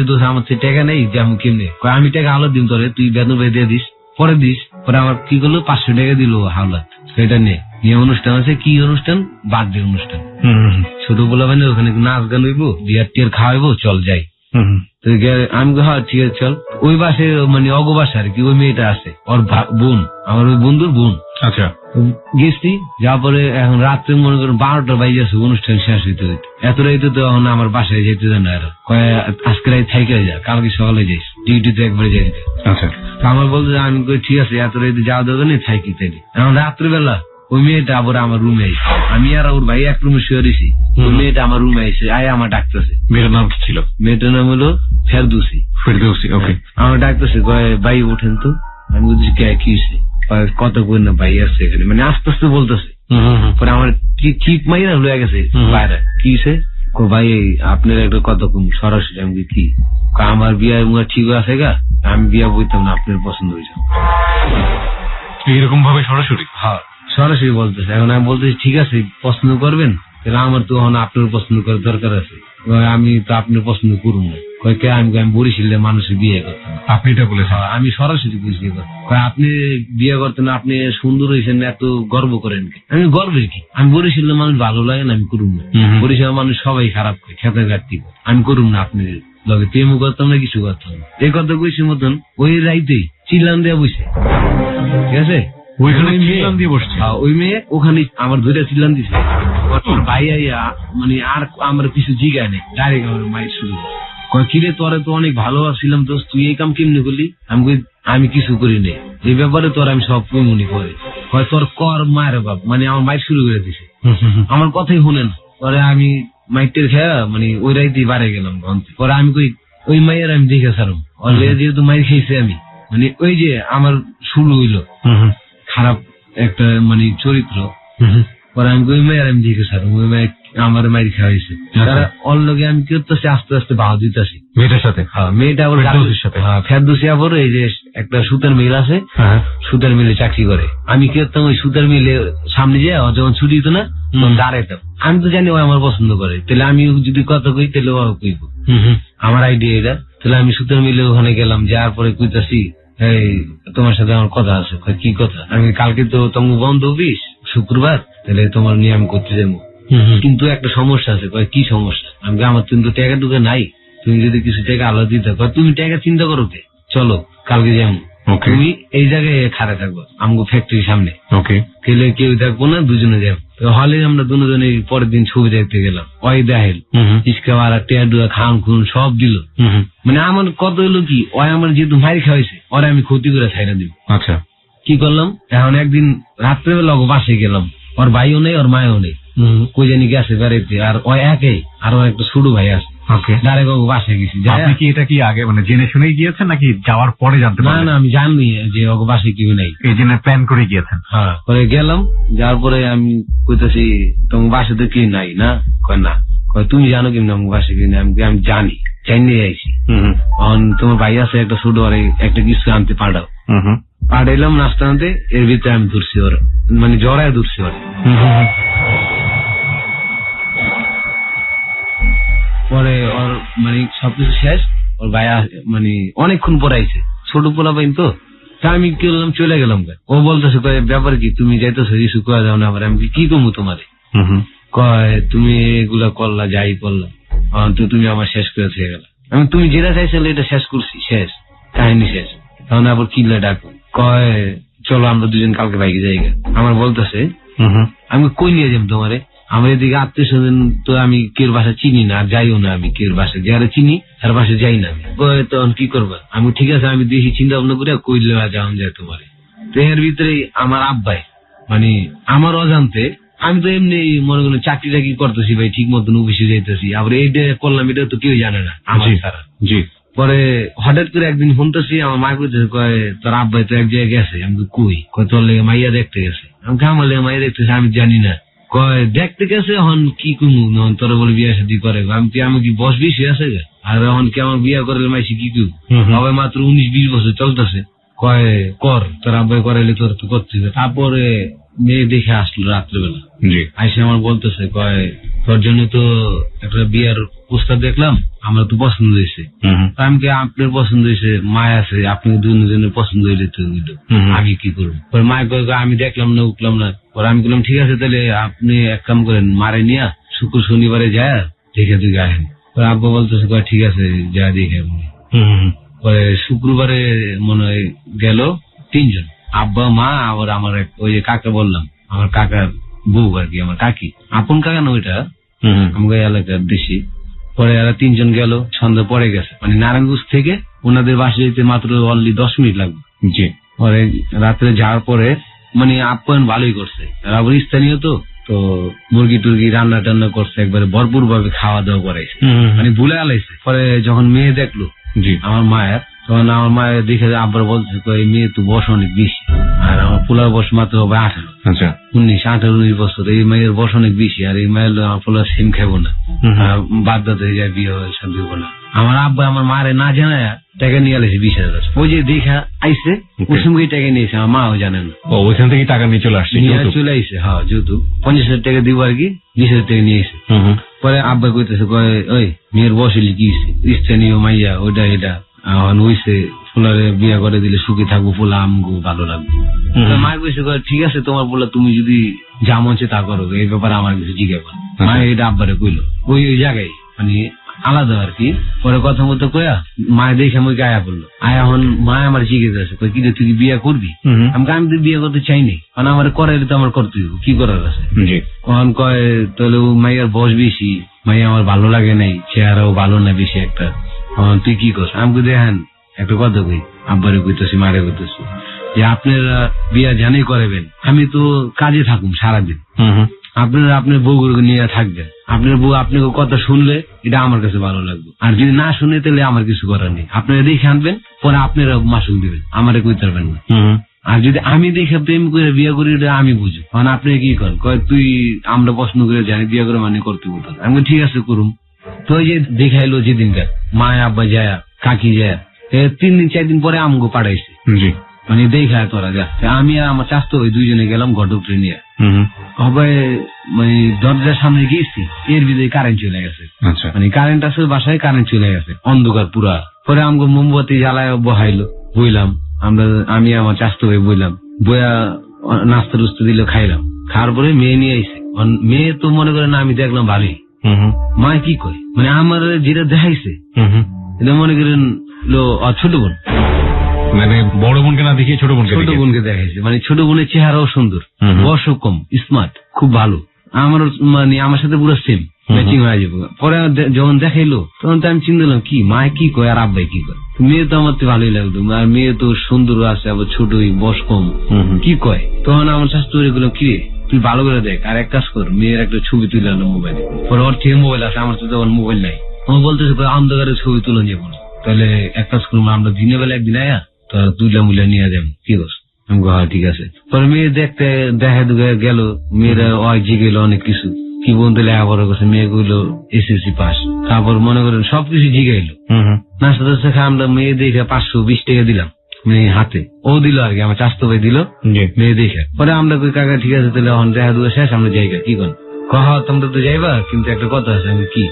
দোষ আমার টাকা নেই যে আমি কেমনে? আমি টাকা হাওলাত দিন তোরে, তুই বেতন ভাই দিয়ে দিস, পরে দিস। পরে আমার কি করলো 500 টাকা দিল হাওলাত, সেটা নিয়ে অনুষ্ঠান আছে। কি অনুষ্ঠান? বার্থডে অনুষ্ঠান। ছোট বলা মানে ওখানে নাচ গান হইবো, বিয়ার টিয়ার খাওয়াইবো, চল যাই। আমি হ্যাঁ ঠিক আছে চল। ওই বাসে মানে অগো বাসা আর কি, ওই মেয়েটা আছে, ওর বোন, আমার ওই বন্ধুর বোন। আচ্ছা, গেছি যাওয়ার পরে এখন রাত্রে মনে করেন 12টা বাজে আছে অনুষ্ঠান শেষ হইতে হইতে। এত রাইতে তো এখন আমার বাসায় যেতে দেয় না, কয় আজকে রাত থাইকে যা, কালকে সকালে যাইস, ডিউটিতে একবারে যাইতে। আচ্ছা, আমার বলতে আমি ঠিক আছে এত রাইতে যাওয়া দরকার নেই, থাকি তাই। এখন রাত্রিবেলা ওই মেয়েটা আবার আমার রুমে আইসে, আমি আর ওর ভাই এক রুমে শুয়ে রয়েছি, ওই মেয়েটা আমার রুমে আইসে, আমার ডাকতেছে। মেয়েটার নাম কি ছিল? মেয়েটার নাম হলো ফেরদৌসি। ওকে, আমার ডাকতেছে ভাই ওঠেন তো। আমি বলছি কি হয়েছে? কত করে না ভাই আসছে এখানে, মানে আস্তে আস্তে বলতেছে। পরে আমার ঠিক মাইরা লয়ে গেছে বাইরে, কি হয়েছে? ভাই আপনার একটা কত কম সরাসরি। আমি কি আমার বিয়া ঠিক আছে গা, আমি বিয়া বইতাম না, আপনার পছন্দ হয়েছে এইরকম ভাবে সরাসরি? হ্যাঁ সরাসরি বলতেছে। এখন আমি বলতেছি ঠিক আছে পছন্দ করবেন, তাহলে আমার তো এখন আপনার পছন্দ করার দরকার আছে, আমি তো আপনার পছন্দ করুন না। আমি বরিশালে মানুষের বিয়ে করতাম। আপনি এটা বলেছেন? আমি সরাসরি বুঝিয়ে আপনি বিয়ে করতেন, আপনি সুন্দর হয়েছেন, এত গর্ব করেন কি? আমি গর্বের কি? আমি বরিশালের মানুষ ভালো লাগে না, আমি করুন না। বরিশালের মানুষ সবাই খারাপ করে, খেতে ঘাটতি, আমি করুন না। আপনি লগে প্রেমও করতাম না, কিছু করতাম না। এই কথা কইছি মতন ওই রাইতেই চিল্লান দেওয়া বসে, ঠিক আছে? ওই মেয়ে ওখানে আমার ধরে চিল্লান দিছে, ভাই মানে আর আমার কিছু জিগায় নেই, ডাইরেক্ট আমার মায়ের শুরু কিরে তোরা তো অনেক ভালো ছিলাম দোস্ত, তুই এই কাম কেমনি করলি? আমি কিছু করি নাই, এই ব্যাপারে তোর আমি সব মনে করে তোর কর মায়ের বাপ, মানে আমার মায়ের শুরু করে দিছে। আমার কথাই শুনে না। পরে আমি মাইটের খেয়া মানে ওই রাইতেই বাড়ে গেলাম। পরে আমি কই ওই মাইয়ের আমি দেখে সারম, যেহেতু মাইর খেয়েছি আমি, মানে ওই যে আমার শুরু হইলো খারাপ একটা মানে চরিত্র। পরে আমি ওই মায়ের আমি দেখে সারম, ওই মায়ের আমার মাইর খাওয়া হয়েছে। তারা ওর লগে আমি কি করতেছি আস্তে আস্তে ভাও দিতেছি মেয়েটার সাথে। হ্যাঁ মেয়েটা আবার ফেরদৌসি আবার এই যে একটা সুতার মিল আছে, সুতার মিলে চাকরি করে। আমি কি করতাম ওই সুতার মিলে সামনে যে যখন ছুটি দিত না তখন দাঁড়াইতাম। আমি তো জানি ও আমার পছন্দ করে, তাহলে আমি যদি কথা কই তাহলে ও কইব, আমার আইডিয়া এটা। তাহলে আমি সুতার মিলে ওখানে গেলাম, যাওয়ার পরে কইতাছি এই তোমার সাথে আমার কথা আছে। কি কথা? আমি কালকে তো তোমার বন্ধ অফিস শুক্রবার, তাহলে তোমার নিয়ে আমি করতে যাবো, কিন্তু একটা সমস্যা আছে। কি সমস্যা? আমি আমার কিন্তু টাকা টুকা নাই, তুমি যদি কিছু টাকা আলাদা দিতে। তুমি টাকা চিন্তা করো, চলো কালকে যাবো, তুমি এই জায়গায় খাড়া থাকবো আমগো ফ্যাক্টরির সামনে, গেলে কেউ থাকবো না, দুজনে যাবো। হলে আমরা দুজনে পরের দিন ছবি দেখতে গেলাম। ওই দেখেন ইস্কাওয়ালা টেয়াডুয়া খান খুন সব দিল। মানে আমার কত হলো কি, ওই আমার যেহেতু মারি খাওয়াইছে ওরা আমি ক্ষতি করে ছাইড়া দিব। আচ্ছা কি করলাম, এখন একদিন রাত্রেবেলা বাসে গেলাম, ওর ভাইও নেই ওর মায়ও নেই, কই জানি গেছে বেড়াইতে। আর ওই একে আর একটা ছোট ভাই আছে, বাসে গেছি। আপনি কি এটা কি আগে মানে জেনে শুনেই গিয়েছেন নাকি যাওয়ার পরে জানতে? না না আমি জানি যে ওকে বাসে কেউ নেই, এই জন্য প্ল্যান করে গিয়েছেন। হ্যাঁ পরে গেলাম, যাওয়ার পরে আমি কইতেছি তোমার বাসে তো কেউ নাই না? কয় না। কয় তুমি জানো কেমন আমার বাসে কেউ নেই? আমি জানি, চাইনি আইছি। তোমার ভাই আছে একটা ছোট, আর একটা কিছু আনতে পাঠাও। পাঠাইলাম নাস্তা আনতে, এর ভিতরে আমি ধরছি ওরা, মানে জড়ায় ধরছি ওরা। পরে ওর মানে সবকিছু শেষ, ওর ভাই মানে অনেকক্ষণ পরে আইছে, ছোট পোলা পাইন তো, তা আমি কি করলাম, চলে গেলাম। ও বলতেছে ব্যাপার কি, তুমি যাইতেছো কিছু কয়া যাও না, আবার আমি কি কমু তোমারে, কয় তুমি এগুলা করলা, যাই করলা, তো তুমি আমার শেষ করে থেকে গেলা। আমি তুমি যেটা চাইছিলে এটা শেষ করছি, শেষ কাহিনী শেষ। তখন আবার কিনলে ডাকো, কয় চলো আমরা দুজন কালকে বাইকে যাই। আমার বলতেছে আমি কই নিয়ে যাবো তোমারে, আমার এদিকে আত্মীয় স্বজন তো আমি কেউ বাসা চিনি না, আর যাইও না আমি কেউ বাসা, যারা চিনি তার বাসা যাই না আমি। তখন কি করবা, আমি ঠিক আছে আমি দেখি চিন্তা ভাবনা করে কইলে যাওয়া যায় তোমারে। তো এর ভিতরে আমার আব্বাই মানে আমার অজান্তে, আমি তো এমনি মনে করেন চাকরি টাকরি করতেছি ভাই, ঠিক মতন অফিসে যাইতেছি, আবার এইটা করলাম, এটা তো কেউ জানে না আমার ছাড়া। পরে হঠাৎ করে একদিন শুনতেছি আমার মা কইতেছে, কয় তোর আব্বাই তো এক জায়গায় গেছে। আমি তো কই, কয় তোর লেগে মাইয়া দেখতে গেছে। আমি আমার লেগে মাইয়া দেখতেছে, আমি জানি না। কয় দেখতে গেছে, এখন কি কমু, তোর বলে বিয়ে শাদী করে, আমি কি বস বেশি আছে গে, আর এখন কি আমার বিয়ে করে মাইছি কি কমু, সবাই মাত্র 19-20 বছর চলতেছে। কয় কর, তোর আব্বাই করাইলে তোর তো করতে হবে। তারপরে মেয়ে দেখে আসলো রাত্রেবেলা, আইসে আমার বলতেছে, কয় তোর জন্য তো একটা বিয়ার প্রস্তাব দেখলাম, আমার তো পছন্দ হয়েছে। আমি কি আপনার পছন্দ হয়েছে, মায় আছে, আপনি দুজনের পছন্দ হইলে তো আমি কি করবো। মায় কয় আমি দেখলাম না, উঠলাম না। পরে আমি বললাম ঠিক আছে, তাহলে আপনি এক কাম করেন, মারে নিয়া শুক্র শনিবারে যায় দেখে দেখে আসেন। আব্বা বলতেছে, কয় ঠিক আছে যা দেখে। পরে শুক্রবারে মনে হয় গেল 3 জন, আব্বা, মা, আবার আমার ওই যে কাকা বললাম, আমার কাকার বউ আর কি, আমার কাকি, আপন কাকা না ওইটা, আমাকে এলাকার দেশি। পরে এরা 3 জন গেল, সন্ধ্যা পরে গেছে, মানে নারায়ণগঞ্জ থেকে ওনাদের বাসা যেতে মাত্র অনলি 10 মিনিট লাগবে। পরে রাত্রে যাওয়ার পরে মানে আপ্যায়ন ভালোই করছে, আর আবার স্থানীয় তো মুরগি টুরগি রান্না টান্না করছে, একবারে ভরপুর ভাবে খাওয়া দাওয়া করাইছে, মানে ভুলে আলাইছে। পরে যখন মেয়ে দেখলো আমার মায়ের, তখন আমার মায়ের দেখে আব্বার বলছে, এই মেয়ে তো বয়স অনেক বেশি, আর আমার পোলার বয়স মাত্র হবে 18-19 বছর, এই মেয়ের বয়স অনেক বেশি, আর এই মায়ের আমার পোলার সিম খাবো না, বাদ হয়ে যায়, বিয়ে শান্তি হবো না। আমার আব্বা আমার মারে না জানায় টাকা নিয়ে আলেছে 20,000, ওই যে দেখা আইসে ওই সঙ্গে টাকা নিয়েছে, আমার মাও জানে না, ওইখান থেকে টাকা নিয়ে চলে আসছে, চলে আইসে। হ্যাঁ, যেহেতু 50,000 টাকা দিব আর কি, 20,000 টাকা নিয়ে এসে। পরে আব্বা কইতেছে, ওই মেয়ের বয়স হইলে কি স্থানীয় মাইয়া, ওইটা এটা হইছে, ফুলারে বিয়ে করে দিলে সুখী থাকবো, ফুলা আমগো ভালো লাগবে। মা কইছে, ঠিক আছে তোমার বলে তুমি যদি যা মঞ্চে তা করো, এই ব্যাপারে আমার কিছু জিজ্ঞাসা। মা এটা আব্বারে কইলো ওই জায়গায়, মানে আলাদা আর কি। পরে কথা মতো কয়া মায়ের দেখে আমাকে আয়া বললো, আয়া এখন মায় আমার জিজ্ঞেস আছে, কি রে তুই কি বিয়ে করবি? আমি তো বিয়ে করতে চাইনি, কারণ আমার করাইলে তো আমার করতে হবে, কি করার আছে। তখন কয় তাহলে মাইয়ার বয়স বেশি, মাইয়া আমার ভালো লাগে নাই, চেহারাও ভালো না বেশি একটা, তুই কি করছ? আমি দেখেন একটা কথা কই, আব্বারে কইতেছি, মারে কইতেছি, যে আপনারা বিয়া জানেই করাবেন, আমি তো কাজে থাকুন সারাদিন, আপনারা আপনার বউগুলোকে নিয়ে থাকবেন, আপনার বউ আপনাকে কথা শুনলে এটা আমার কাছে ভালো লাগবে, আর যদি না শুনে তাহলে আমার কিছু করার নেই, আপনারা দেখে আনবেন, পরে আপনারা মাসুল দিবেন, আমারে কইতে পারবেন না। আর যদি আমি দেখে প্রেম করে বিয়ে করি, এটা আমি বুঝি, কারণ আপনি কি করেন, কয় তুই আমরা পছন্দ করে জানি বিয়ে করে মানে করতে বলতে, আমি ঠিক আছে করুম। তো ওই যে দেখাইলো যেদিনকার মায় আব্বা যায়, কাকি যায়, 3-4 দিন পরে আমগো পাঠাইছে, মানে দেখায় তোরা যা। আমি আর আমার চাস্তো ওই 2 জনে গেলাম ঘটক নিয়ে, হবে মানে দরজার সামনে গিয়েছি, এর ভিতরে কারেন্ট চলে গেছে, মানে কারেন্ট আছে বাসায়, কারেন্ট চলে গেছে, অন্ধকার পুরা। পরে আমগো মোমবাতি জ্বালায় বহাইলো, বইলাম আমি আমার চাস্তো হয়ে বইলাম, বইয়া নাস্তা টুস্তা দিলে খাইলাম, খাওয়ার পরে মেয়ে নিয়ে আইসে। মেয়ে তো মনে করে না আমি দেখলাম ভালোই, মা কি কয় মানে আমার যেটা দেখাইছে এটা মনে করেন ছোট বোন, মানে বড় বোনকে না দেখিয়ে ছোট বোনকে দেখাইছে, মানে ছোট বোনের চেহারাও সুন্দর, বয়সও কম, স্মার্ট, খুব ভালো, আমার মানে আমার সাথে পুরো সেম ম্যাচিং হয়ে যাবো। পরে যখন দেখাইলো তখন তো আমি চিন্তা করলাম কি মায় কি কয় আর আব্বাই কি কয়, মেয়ে তো আমার তো ভালোই লাগতো, আর মেয়ে তো সুন্দর আছে, আবার ছোটই, বয়স কম, কি কয়। তখন আমার শাস্তি গেলাম, কি তুই ভালো করে দেখ, আর এক কাজ কর, মেয়ের একটা ছবি তুলে আনো মোবাইলে। পরে ওর থেকে মোবাইল আছে, আমার তো তখন মোবাইল নাই, আমার বলতেছে অন্ধকারে ছবি তুলে যাবো না, তাহলে এক কাজ করবো আমরা দিনের বেলা একদিন আয়া তো তুইলা মুলা নিয়ে যাবো, কি করছ? আমি ঠিক আছে। পরে মেয়ে দেখতে দেখা গেল, মেয়েরা জিগেল অনেক কিছু, কি বলতে লেখাপড়া করছে, মেয়েগুলো SSC পাস, তারপর মনে করেন সবকিছু জিগাইলো, নাস্তা টাস্তা খা, আমরা মেয়ে দেখে 520 টাকা দিলাম মেয়ে হাতে, ও দিল আর কি, আমার চাস্তো ভাই দিল মেয়ে দেখে। পরে আমরা কই কাকা ঠিক আছে তাহলে এখন দেখা দুটো শেষ, আমরা যাইগা, কি করেন? তোমরা তো যাইবা, কিন্তু একটা কথা আছে। আমি কি?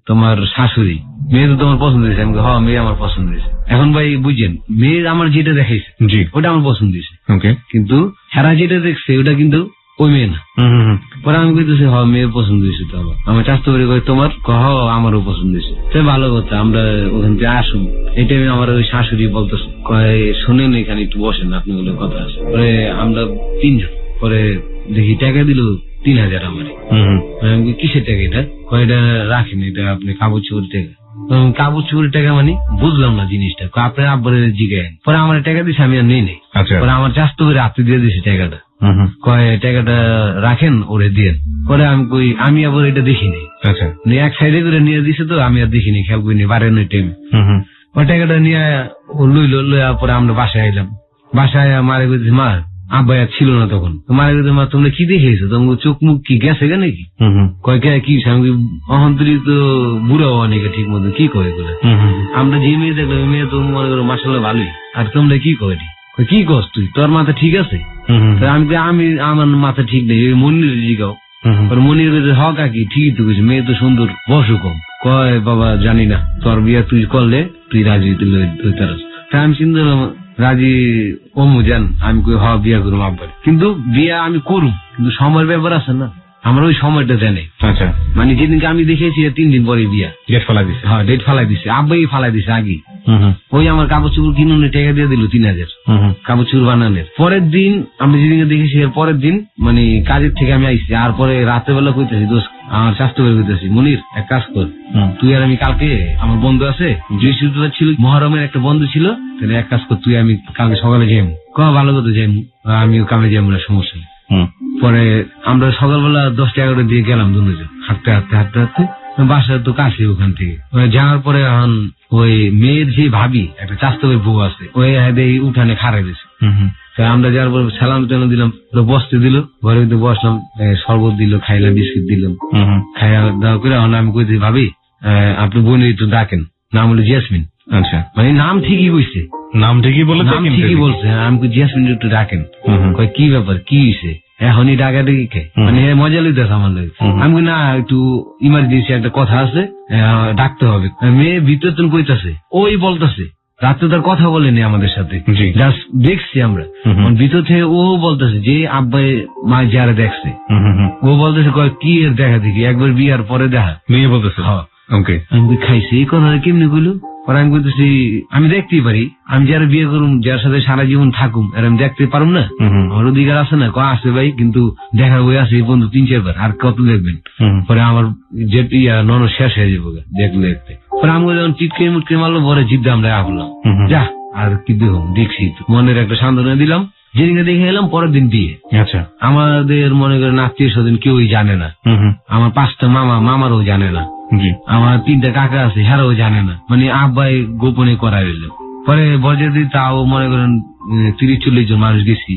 তোমার শাশুড়ি মেয়ে তো তোমার পছন্দ হয়েছে। আমি হ্যাঁ মেয়ে আমার পছন্দ হয়েছে। এখন ভাই বুঝছেন, মেয়ে আমার যেটা দেখাইছে জি ওটা আমার পছন্দ হয়েছে, ওকে, কিন্তু হেরা যেটা দেখছে ওটা কিন্তু ওই মেয়ে না। পরে আমি কইতেছি হ মেয়ের পছন্দ হয়েছে। তো আমার চাষতে করে কই তোমার কহ আমারও পছন্দ হয়েছে। তাই ভালো কথা, আমরা ওখান থেকে আসুন। এই টাইমে আমার ওই শাশুড়ি বলতেছে কয় শোনেন এখানে একটু বসেন, আপনি বলে কথা আছে। পরে আমরা 3 জন পরে দেখি টাকা দিল 3000 আমার। আমি কিসের টাকা এটা? কয়টা রাখেন, এটা আপনি কাপড় চোপড় টাকা। কাপড় চোপড় টাকা মানে বুঝলাম না জিনিসটা। আপনার আব্বার জিগায় পরে আমার টাকা দিচ্ছে, আমি আর নেই নেই। পরে আমার চাষতে করে হাতে দিয়ে দিয়েছে টাকাটা। কয় টাকাটা রাখেন ওরে দিয়ে। পরে আমি কই আমি আবার এটা দেখিনি। এক সাইডে করে নিয়ে দিছে, তো আমি আর দেখিনি, খেয়াল করিনি বারেন ওই টাইমে। ওই টাকাটা নিয়ে লইল, লইয়া পরে আমরা বাসায় আইলাম। বাসায় মারে কইছি মা আব্বা ছিল না তখন। মারে কইছি মা তোমরা কি দেখেছো, তোমার চোখ মুখ কি গেছে গে নাকি? কয় কে কি অহন্তরি তো বুড়া অনেকে ঠিক মতো কি কয় এগুলো। আমরা যে মেয়ে দেখলাম ওই মেয়ে তো মনে করো মাসাল্লাহ ভালোই, আর তোমরা কি করি? কি কস তুই, তোর মাথা ঠিক আছে? আমি আমার মাথা ঠিক নেই, মনির জিগাও। মনির কাছে হ কাকি ঠিকই তো কইছে, মেয়ে তো সুন্দর বসু কম। কয় বাবা জানি না, তোর বিয়া তুই করলে তুই রাজি হইতারস। আমি চিন্তা রাজি ওমু জান। আমি কই হ বিয়া করুম আব্বার, কিন্তু বিয়া আমি করুম, কিন্তু সময়ের ব্যাপার আছে না, আমার ওই সময়টা দেয় নাই। আচ্ছা, মানে যেদিনকে আমি দেখেছি 3 দিন পরে বিয়া ডেট ফালাই দিছে। হ্যাঁ ডেট ফালাই দিছে, আব্বাই ফালাই দিছে আগে। ওই আমার কাপড় চোপড় কিনুনে টাকা দিয়ে দিল 3000 কাপড় চোপড় বানানোর। পরের দিন আমি যেদিনকে দেখেছি এর পরের দিন মানে কাজের থেকে আমি আইসি, আর পরে রাতের বেলা কইতেছি দোস্ত আমার স্বাস্থ্য করে কইতেছি মনির এক কাজ কর, তুই আর আমি কালকে আমার বন্ধু আছে বৃহস্পতিবার ছিল মহরমের একটা বন্ধু ছিল, তাহলে এক কাজ কর তুই আমি কালকে সকালে যাইম। ভালো কথা যাইম, আমিও কামে যাইম না, সমস্যা নেই। পরে আমরা সকালবেলা 10-11 দিয়ে গেলাম দুজন, হাঁটতে হাঁটতে হাঁটতে হাঁটতে। বাসা তো কাছে ওখান থেকে। যাওয়ার পরে এখন ওই মেয়ের যে ভাবি একটা চাস্তবের বউ আছে, ওই উঠানে খাড়াই দিয়েছে। আমরা যাওয়ার পর সালাম টালাম দিলাম, বসতে দিল, ঘরে ভিতরে বসলাম, শরবত দিল, খাইলাম, বিস্কুট দিলাম, খাইয়া দাওয়া করে এখন আমি কইছি ভাবি আপনি বোনের একটু ডাকেন, নাম হলো জেসমিন। আচ্ছা, মানে নাম ঠিকই কইছে, নাম ঠিকই বলছে। আমি জেসমিন একটু ডাকেন। কয় কি ব্যাপার, কি হয়েছে এখনই ডাকা দেখি? মানে মজা লইতেছে আমার লাগে। আমি না একটু ইমার্জেন্সি একটা কথা আছে, ডাকতে হবে। মেয়ে ভিতর তুমি কইতাছে, ওই বলতেছে রাত্রে তার কথা বলেনি আমাদের সাথে, জাস্ট দেখছি আমরা ভিতর থেকে। ও বলতেছে যে আব্বাই মা যারা দেখছে, ও বলতেছে কয় কি এর দেখা দেখি, একবার বিয়ার পরে দেখা। মেয়ে বলতেছে আমি খাইছি, এই কথা কেমনি কইলো? পরে আমি বলতেছি আমি দেখতেই পারি, আমি যারা বিয়ে করুম, যার সাথে সারা জীবন থাকুম, আর আমি দেখতে পারুম না? আমার অধিকার আছে না? আছে ভাই, কিন্তু দেখার বই আছে এই বন্ধু 3-4 বার, আর কত দেখবেন? পরে আমার যে নন শেষ হয়ে যাবো দেখতে দেখতে। পরে আমি যখন চিটকে মুটকে মারলো, পরে জিদ্দা আমরা আহলাম, যা আর কি দেখুন, দেখছি মনের একটা সান্ত্বনা দিলাম। যেদিনকে দেখে এলাম পরের দিন বিয়ে। আচ্ছা, আমাদের মনে করেন আত্মীয় স্বজন কেউই জানে না, আমার 5টা মামারও জানে না, আমার 3টা কাকা আছে হেরাও জানে না, মানে আব্বাই গোপনে করা হইল। পরে বরযাত্রী তাও মনে করেন 30-40 জন মানুষ গেছি।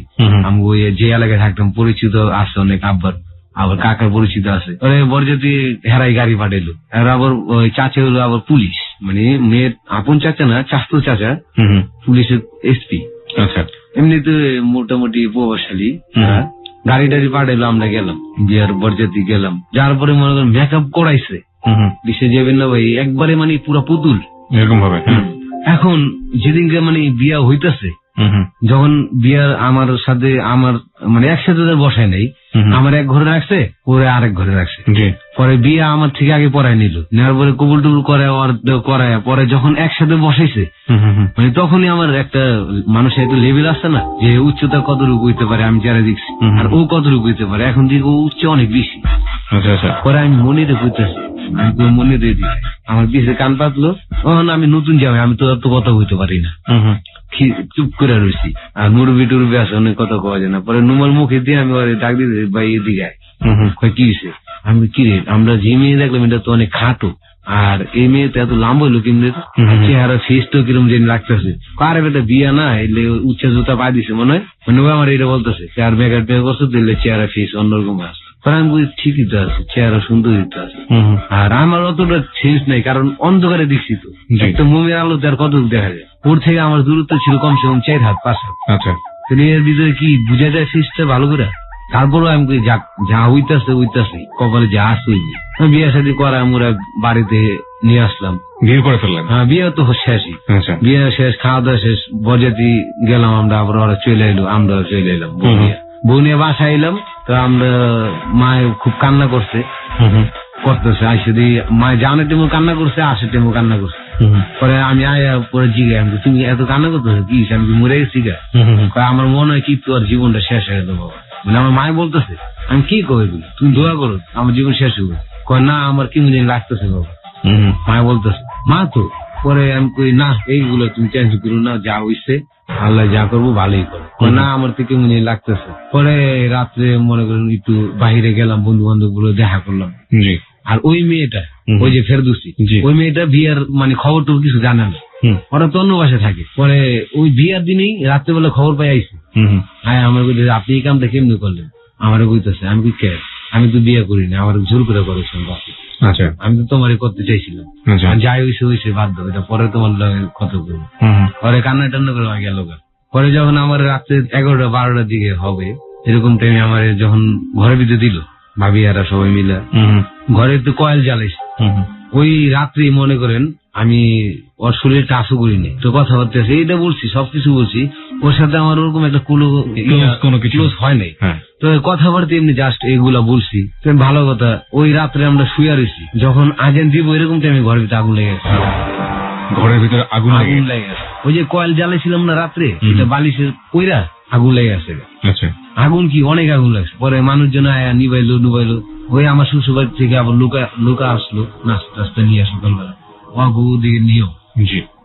আমি ওই যে এলাকায় থাকতাম পরিচিত আছে অনেক, আবার কাকার পরিচিত আছে। পরে বরযাত্রী হেরাই গাড়ি পাঠাইলো, আর আবার ওই চাচা হলো আবার পুলিশ, মানে মেয়ের আপন চাচা না, চাচতো চাচা পুলিশের এসপি। আচ্ছা, এমনিতে মোটামুটি প্রভাবশালী। গাড়ি টাড়ি পাঠাইলো, আমরা গেলাম বিয়ার বরযাত্রী গেলাম। যার পরে মনে করেন মেকআপ করাইছে, বিশ্বে যাবেন না ভাই, একবারে মানে পুরা পুতুল এরকম ভাবে। এখন যেদিনকে মানে বিয়া হইতেছে, যখন বিয়ার আমার সাথে আমার মানে একসাথে বসায় নাই, আমার এক ঘরে রাখছে, ওরে আরেক ঘরে রাখছে। পরে বিয়া আমার থেকে আগে পড়ায় নিল, নেওয়ার পরে কবুল টুবুল করায় পরে যখন একসাথে বসাইছে, মানে তখনই আমার একটা মানুষের একটা লেভেল আছে না, যে উচ্চতা কতটুকু হইতে পারে আমি যারা দেখছি, আর ও কতটুকু হইতে পারে, এখন দিকে ও উচ্চ অনেক বেশি। পরে আমি মনিরে বুঝতেছি, আমি তো মনে দিয়ে দিই, আমার পিছে কান পাতলো। আমি নতুন যাবে, আমি তো এত কথা বলতে পারি না, চুপ করে রয়েছি। আর মুরব্বি টুরবি আছে, অনেক কথা কওয়া যায় না। পরে নুমার মুখে দিয়ে আমি ডাক দিতে ভাই এদিকে কি হয়েছে? আমি কি রে, আমরা যে মেয়ে দেখলাম এটা তো অনেক খাটো, আর এই মেয়ে তো এত লাম্ব হইলো কিন্তু চেহারা ফেস তো কিরম যেন লাগতেছে। কারে বেটা বিয়া না এলে উচ্চা জুতা পা দিছে মনে হয়, মানে আমার এটা বলতেছে আর বেকার বেকার করছে, দিলে চেহারা ফেস অন্যরকম আছে। আমি বলি ঠিকই তো আছে, চেহারা সুন্দরই তো আছে। আর আমার অতটা সেন্স নাই, কারণ অন্ধকারে দেখছি তো, একটা মোমের আলো তার কতটুকু দেখা যায়। ওর থেকে আমার দূরত্ব ছিল কমসে কম 4 হাত 5 হাত। আচ্ছা, তাহলে এর ভিতরে কি বুঝা যায় ফেসটা ভালো করে? তারপরেও আমি কই যাক, যা হইতাছে কপালে যা আসইনি। বিয়ে শাদী করা আমরা বাড়িতে নিয়ে আসলাম, বিয়ে করে ফেললেন? হ্যাঁ, বিয়ে তো শেষই। আচ্ছা। বিয়ে শেষ, খাওয়া দাওয়া শেষ, বরযাত্রী গেলাম আমরা, আবার ওরা চলে এলো, আমরা চলে এলাম বউ নিয়ে বাসায় এলাম। তো আমরা মায়ে খুব কান্না করতেছে, আইসে দিয়ে মায়ে জানে টেমো কান্না করছে, আসে টেমো কান্না করছে। পরে আমি আয়া পরে জিজ্ঞাসা, আমি তুমি এত কান্না করতেছো কি, আমি কি মরে গেছি গা? আমার মনে হয় কি তোর জীবনটা শেষ হয়ে গেল বাবা। মানে আমার মায়ে বলতেছে, আমি কি করি, তুমি দোয়া করো আমার জীবন শেষ হবে। কয় না, আমার কি মনে লাগতেছে বাবা। মায়ে বলতেছে মা তো। পরে আমি কই না, এইগুলো তুমি চেঞ্জ করো না, যা হইছে আল্লাহ যা করবো ভালোই করো। না, আমার থেকে মনে লাগতেছে। পরে রাত্রে মনে করেন একটু বাহিরে গেলাম, বন্ধু বান্ধব গুলো দেখা করলাম। আর ওই মেয়েটা, ওই যে ফেরদৌসী, ওই মেয়েটা বিয়ের মানে খবর তো কিছু জানে না, ওরা তো অন্য বাসায় থাকে। পরে ওই বিয়ের দিনেই রাত্রেবেলা খবর পাই আইসি। হ্যাঁ, আমার কইতেছে আপনি এই কামটা কেমনি করলেন? আমার কইতেছে, আমি কি কে, আমি তো বিয়ে করি না, আমার জোর করে করেছেন বাকি। আচ্ছা, আমি তো তোমারই করতে চাইছিলাম, যাই হয়েছে বাধ্য, এটা পরে তোমার কথা করবো। পরে কান্না টান্না করে গেল। পরে যখন আমার রাত্রে 11টা 12টার দিকে হবে এরকম টাইমে আমার যখন ঘরের ভিতরে দিল ভাবি আর সবাই মিলে, ঘরে একটু কয়েল জ্বালাইছে। ওই রাত্রি মনে করেন আমি ওর শরীরে টাচও করিনি, তো কথাবার্তা আছে এইটা বলছি, সবকিছু বলছি, ওর সাথে আমার ওরকম একটা কোনো কিছু হয় নাই। তো কথাবার্তা এমনি জাস্ট এইগুলা বলছি। ভালো কথা, ওই রাত্রে আমরা শুয়ে রয়েছি, যখন আজান দিব এরকম টাইমে ঘরের ভিতরে আগুন লেগে গেছে। ঘরের ভিতরে আগুন লেগে গেছে, ওই যে কয়েল জ্বালাইছিলাম না রাত্রে, এটা বালিশের কইরা আগুন লেগে গেছে। আচ্ছা, আগুন কি অনেক আগুন লাগছে। পরে মানুষজন আয়া নিবাইলো। ওই আমার শ্বশুরবাড়ি থেকে আবার লোকা আসলো, নাস্তা নিয়ে সকালবেলা, অগু দিকে নিয়েও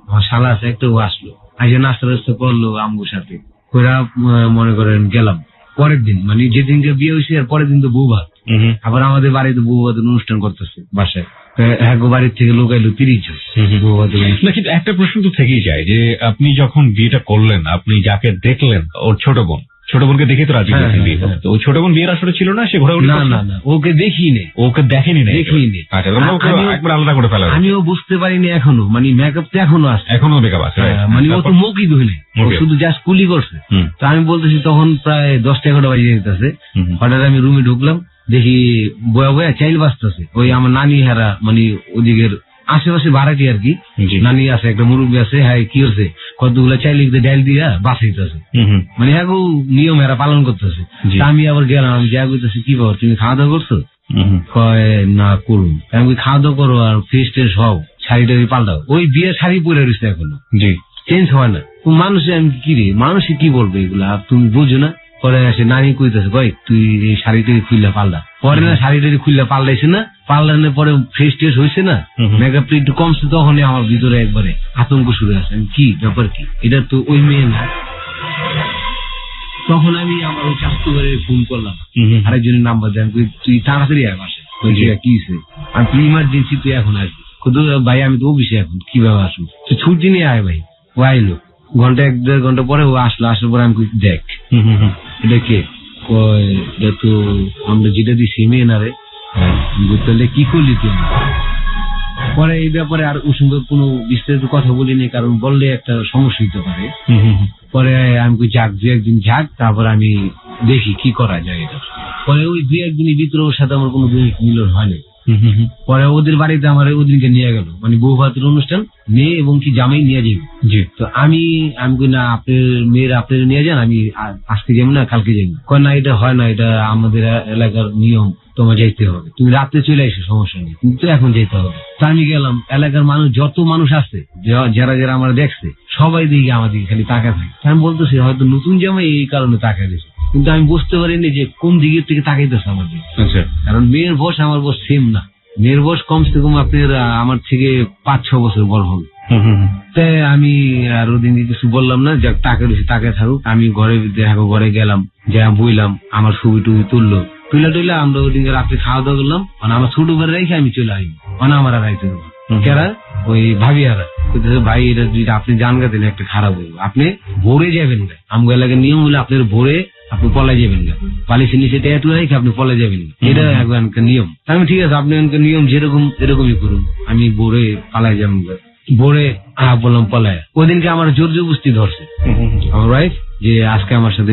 আমার শালা আছে একটা, ও আসলো, আইসে নাস্তা করলো আমগুর সাথে। ওরা মনে করেন গেলাম পরের দিন, মানে যেদিনকে বিয়ে হয়েছে আর পরের দিন তো বউ ভাত। আবার আমাদের বাড়িতে বউ ভাতের অনুষ্ঠান করতেছে বাসায়, বাড়ির থেকে লোক এলো 30 জন বউ ভাত। কিন্তু একটা প্রশ্ন তো থেকেই যায় যে আপনি যখন বিয়েটা করলেন, আপনি যাকে দেখলেন ওর ছোট বোনকে দেখে তো রাজি হয়েছেন বিয়ে করতে। ওই ছোট বোন বিয়ের আসরে ছিল না, সে ঘোরাঘুরি না, ওকে দেখিনি। একবার আলাদা করে ফেলা। আমিও বুঝতে পারিনি এখনো, মানে মেকআপ তো এখনো আছে, এখনো মেকআপ আছে, মানে ও তো মুখই ধুলে, শুধু জাস্ট কুলি করছে। তো আমি বলতেছি তখন প্রায় 10-11টা বাজে যেতেছে। হঠাৎ আমি রুমে ঢুকলাম, দেখি বয়া চাইল বাজতেছে। ওই আমার নানি হারা, মানে ওদিকের আশেপাশে ভাড়াটি আর কি, নানি আছে, একটা মুরব্বী আছে। হ্যাঁ, কি হচ্ছে, কতগুলো চাইলে ডাইল দিয়া বাঁচাইতেছে, মানে হ্যাঁ নিয়ম এরা পালন করতেছে। আমি আবার গেলাম, আমি যা করতেছি, কি বাবা তুমি খাওয়া দাওয়া করছো? কয় না করুন। আমি খাওয়া দাওয়া করো আর ফ্রেশ ট্রেশ হও, শাড়িটা পাল্টাও। ওই বিয়ের শাড়ি পরে রয়েছে এখনো, চেঞ্জ হয় না। মানুষে আমি কি রে, মানুষে কি বলবে এগুলা, তুমি বুঝো না। পরে আসে নানি কইতেছে, ভাই তুই এই শাড়িটাকে খুললে পাল্টা। পরে না শাড়িটাকে খুললে পাল্টাইছে না, পাল্টানোর পরে ফ্রেশ ট্রেশ হয়েছে না, মেকআপটা একটু কমছে, তখনই আমার ভিতরে একবারে আতঙ্ক শুরু আছে। কি ব্যাপার, কি এটা তো ওই মেয়ে না। তখন আমি আমার ওই চাকরি ফোন করলাম, আরেকজনের নাম্বার দেন, তুই তাড়াতাড়ি আয় বাসে। কি হয়েছে? আমি ইমার্জেন্সি, তুই এখন আসবি। ভাই আমি তো অফিসে এখন, কিভাবে আসবো? তুই ছুটি নিয়ে আয় ভাই। ও আইলো, ঘন্টা 1-1.5 ঘন্টা পরে ও আসলো। আসার পরে আমি দেখ এটা কে, এটা তো আমরা যেটা দিচ্ছি মেয়ে না রে। তাহলে কি করলি তুই? পরে এই ব্যাপারে আর ওর সঙ্গে কোনো বিস্তারিত কথা বলিনি, কারণ বললে একটা সমস্যা হতে পারে। পরে আমি যাক 2-1 দিন যাক, তারপর আমি দেখি কি করা যায় এটা। পরে ওই 2-1 দিনের ভিতরে ওর সাথে আমার কোনো মিলন হয়নি। পরে ওদের বাড়িতে আমার ওদিনকে নিয়ে গেল, মানে বউ ভাতের অনুষ্ঠান, মেয়ে এবং কি জামাই নিয়ে যাবে। তো আমি না, আপনার মেয়ের আপনার নিয়ে যান, আমি আজকে যাবো না কালকে যাবো। না এটা হয় না, এটা আমাদের এলাকার নিয়ম, তোমার যাইতে হবে, তুমি রাত্রে চলে এসো, সমস্যা নেই, কিন্তু এখন যেতে হবে। তো আমি গেলাম, এলাকার মানুষ যত মানুষ আছে, যারা আমরা দেখছে, সবাই দিকে আমাদের খালি তাকা থাকে। আমি বলতেছি হয়তো নতুন জামাই এই কারণে তাকা দিয়েছে, কিন্তু আমি বুঝতে পারিনি যে কোন দিকের থেকে তাকাইতেছে আমার দিকে। কারণ মেয়ের বয়স আমার বয়স সেম না, মেয়ের বয়স কমসে কম আপনার আমার থেকে 5-6 বছর বড় হবে। তাই আমি আর ওদিন কিছু বললাম না, যাক তাকে থাকুক। আমি ঘরে গেলাম, যা বইলাম, আমার ছবি টুবি তুললা আমরা ওদিনকে রাত্রে খাওয়া দাওয়া করলাম। মানে আমার ছোট করে রেখে আমি চলে আসি, মানে আমার আর আইতে দেবো কেরা ওই ভাবি হারা। ভাই এটা যদি আপনি জান গা দিলে একটা খারাপ হইব, আপনি ভোরে যাবেন না, আমগো এলাকার নিয়ম হলে আপনার ভোরে আপনি পলাই যাবেন না, বালিশের নিচে ট্যাটু রেখে আপনি পলাই যাবেন না, এটা একবার নিয়ম। আমি ঠিক আছে, আপনি নিয়ম যেরকম এরকমই করুন, আমি ভোরে পালাই যাবেন। ভোরে বললাম পলায়। ওদিনকে আমার জোর জবরদস্তি ধরছে আমার ওয়াইফ, যে আজকে আমার সাথে।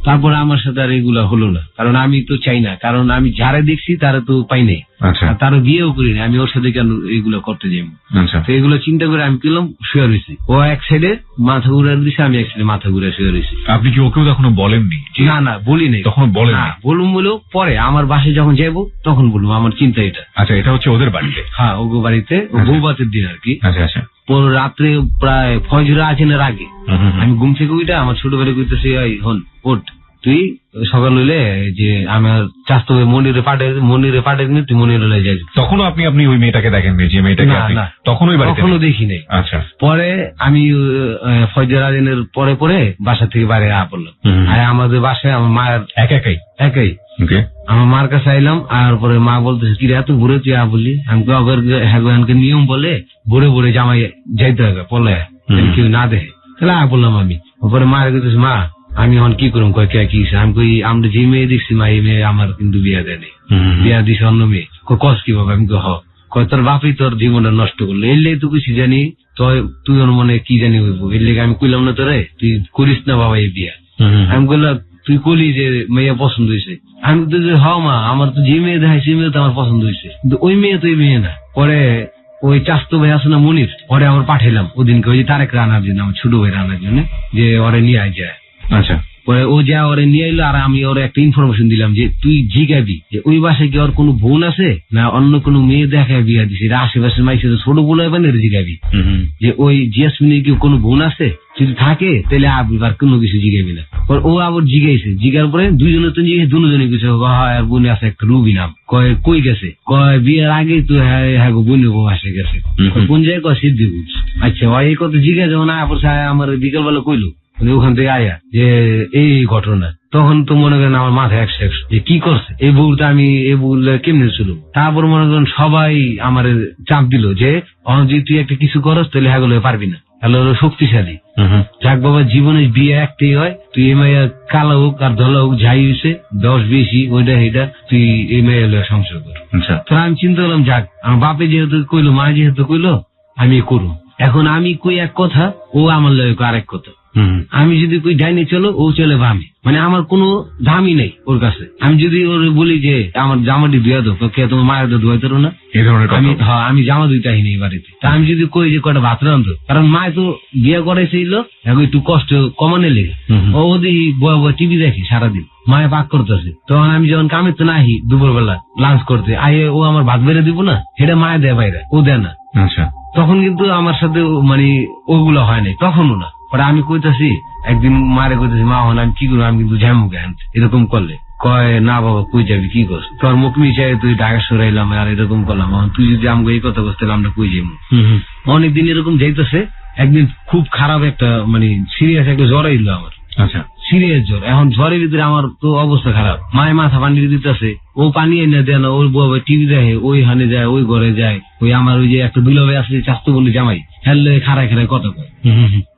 তারপরে আমার সাথে আর এগুলা হলো না, কারণ আমি তো চাই না, কারণ আমি যারা দেখছি তারা তো পাই নাই, আচ্ছা তারা বিয়েও করি না, আমি ওর সাথে কেন এগুলো করতে যাবো। আচ্ছা তো এগুলো চিন্তা করে আমি পেলাম শুয়ে রয়েছি, ও এক সাইডে মাথা ঘুরে দিছে, আমি এক সাইডে মাথা ঘুরে শুয়ে রয়েছি। আপনি কি ওকেও তখনও বলেননি? না না বলি নাই, তখন বলেন না? বলুম বলেও পরে আমার বাসায় যখন যাবো তখন বলবো, আমার চিন্তা এটা। আচ্ছা, এটা হচ্ছে ওদের বাড়িতে? হ্যাঁ, ওগো বাড়িতে, বৌবাতের দিন আর কি। আচ্ছা আচ্ছা। পরে রাত্রে প্রায় ফজর আজানের আগে আমি ঘুম থেকে উঠে আমার ছোট ভাই কইতেছি, হন ওঠ, তুই সকাল হইলে যে আমার চাস্তো মনিরে পাঠে নিয়ে তুই মনিরে যাই। তখনও আপনি ওই মেয়েটাকে দেখেননি? যে মেয়েটাকে তখন ওই বাড়িতে কখনো দেখি নাই। আচ্ছা। পরে আমি ফজর আজানের পরে পরে বাসা থেকে বাইরে পড়লাম, আর আমাদের বাসায় আমার মায়ের একাই আমার মার কাছে আইলাম, আর পরে মা বলতেছে কি রে এত ঘুরে তুই বললি, আমি হ্যাঁ নিয়ম বলে ভোরে ভোরে জামাই যাইতে হবে পলে কেউ না দেখে, তাহলে বললাম আমি। পরে মায়ের কাছে, মা আমি এখন কি করুম, কয় কে কি, আমি কই আমরা যে মেয়ে দেখছি মা এই মেয়ে আমার কিন্তু বিয়া দেয়নি, বিয়া দিছে অন্য মেয়ে। কস কি বাবা, আমি কয় তোর বাপই তোর জীবনটা নষ্ট করলো, এলে তো কিছু জানি তুই ওর মনে কি জানি হইব, এর লেগে আমি কইলাম না তোরে তুই করিস না বাবা এই বিয়া। আমি কইলাম তুই কলি যে মেয়ে পছন্দ হয়েছে, আমি তো মা আমার তো যে মেয়ে দেখাই সেই মেয়ে তো আমার পছন্দ হয়েছে, কিন্তু ওই মেয়ে তো এই মেয়ে না। পরে ওই চাস্তো ভাই আছে না মনির, ওরে আমার পাঠাইলাম ওদিনকে, ওই যে তারেক রানার জন্য, আমার ছোট ভাই রানার জন্য, যে ওরে নিয়ে আয় যায়। আচ্ছা। পরে ও যা ওরে নিয়ে এলো, আর আমি ওর একটা ইনফরমেশন দিলাম যে তুই জিগাবি যে ওই বাসায় কি ওর কোনো বোন আছে না অন্য কোনো মেয়ে দেখায় বিয়া দিছে, আশেপাশের মাইসে ছোট বোন হয় না, জিগাবি যে ওই জিয়াসমিনের কি কোনো বোন আছে, যদি থাকে তাহলে আর কোনো কিছু জিগাবি না। ও আবার জিগাইছে, জিগার পরে দুইজনে তো জিগাইছে, দুজনে কিছু আর বোনে আছে একটা রুবি নাম, কয় কই গেছে, কয় বিয়ের আগেই তো হ্যাঁ বোনে বাসে গেছে, কোন জায়গায় কয় সিদ্ধিপুর। আচ্ছা, এই কত জিজ্ঞাসা যখন আমার বিকেল বেলা কইলো ওখান থেকে আয়া যে এই ঘটনা, তখন তো মনে করেন আমার মাথায় 100 যে কি করছে এই বউটা, আমি এই বউ কেমনে ছিল। তারপর মনে করেন সবাই আমার চাপ দিল যে যদি তুই একটা কিছু করস তাহলে হ্যাঁ পারবি না, তাহলে হলো শক্তিশালী। যাক বাবা, জীবনে বিয়ে একটাই হয়, তুই এই মেয়ে কালো হোক আর ধলা হোক যাই হয়েছে 10 বেশি ওইটা এইটা, তুই এই মেয়ে সংসার কর। তো আমি চিন্তা করলাম যাক আমার বাপে যেহেতু কইলো, মা যেহেতু কইলো, আমি করুন। এখন আমি কই এক কথা, ও আমার লয় আরেক কথা। আমি যদি কই ডাইনে চলো, ও চলে বামে, মানে আমার কোনো দামই নেই ওর কাছে। আমি যদি ওর বলি যে আমার জামাটি ধুয়া দো, কে তোমার মায়ের তো ধুয়াইতে না, এই ধরনের আমি জামা ধুইতাই নেই বাড়িতে। তা আমি যদি কই যে কটা ভাত রান্ধো, কারণ মায় তো বিয়ে করেছিল একটু কষ্ট কমানে লেগে, ও ওদি বয় বয় টিভি দেখি সারাদিন, মায়ে পাক করতেছে, তখন আমি যখন কামে তো নাহি দুপুরবেলা লাঞ্চ করতে আয়ে, ও আমার ভাত বেড়ে দিব না, সেটা মায়ে দেয় বাইরে, ও দেয় না। আচ্ছা, তখন কিন্তু আমার সাথে মানে ওগুলো হয় নাই, তখনও না। পরে আমি কইতাছি একদিন মারে কইতাছি, মা হন আমি কি করবো, আমি কিন্তু ঝামু জ্ঞান এরকম করলে, কয় না বাবা কই যাবি কি করছ, তোর মুখ মিশাই তুই ঢাকা সরাইলাম আর এরকম করলাম, তুই যদি আমাকে এই কথা বলতে আমরা কই যাবো। অনেকদিন এরকম যাইতেছে, একদিন খুব খারাপ একটা মানে সিরিয়াস একটা জ্বর এলো আমার। আচ্ছা, সিরিয়াস জ্বর। এখন জ্বরের ভিতরে আমার তো অবস্থা খারাপ, মায়ের মাথা পানি দিতেছে, ও পানি এনে দেয় না, ওর বউ টিভি দেখে, ওই হানে যায়, ওই ঘরে যায়, ওই আমার ওই যে একটা দুলাভাই আছে চাস্তো বলি জামাই, হ্যালে খারায় খারায় কথা কয়।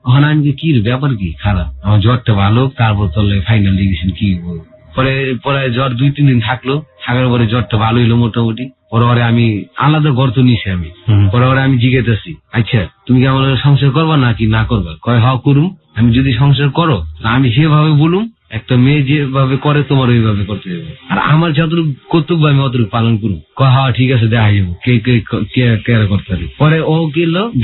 ওখানে আমি কি ব্যাপার কি খারাপ, আমার জ্বরটা ভালো, তারপর চলে ফাইনাল ডিভিশন কি বলবো। পরে জ্বর 2-3 দিন থাকলো, থাকার পরে জ্বরটা ভালো হইলো মোটামুটি। পরে আমি আলাদা ঘর তো নিছি আমি। পরে আমি জিজ্ঞেসি, আচ্ছা তুমি কি আমার সংসার করবা নাকি না করবা, কয় হ্যাঁ করুম। আমি যদি সংসার করো আমি সেভাবে বলুম, একটা মেয়ে যেভাবে করে তোমার ওইভাবে করতে হবে, আর আমার যতটুকু কর্তব্য আমি অতটুকু পালন করুম। কয় হ্যাঁ ঠিক আছে দেখা যাবো কে করতে পারি। পরে ও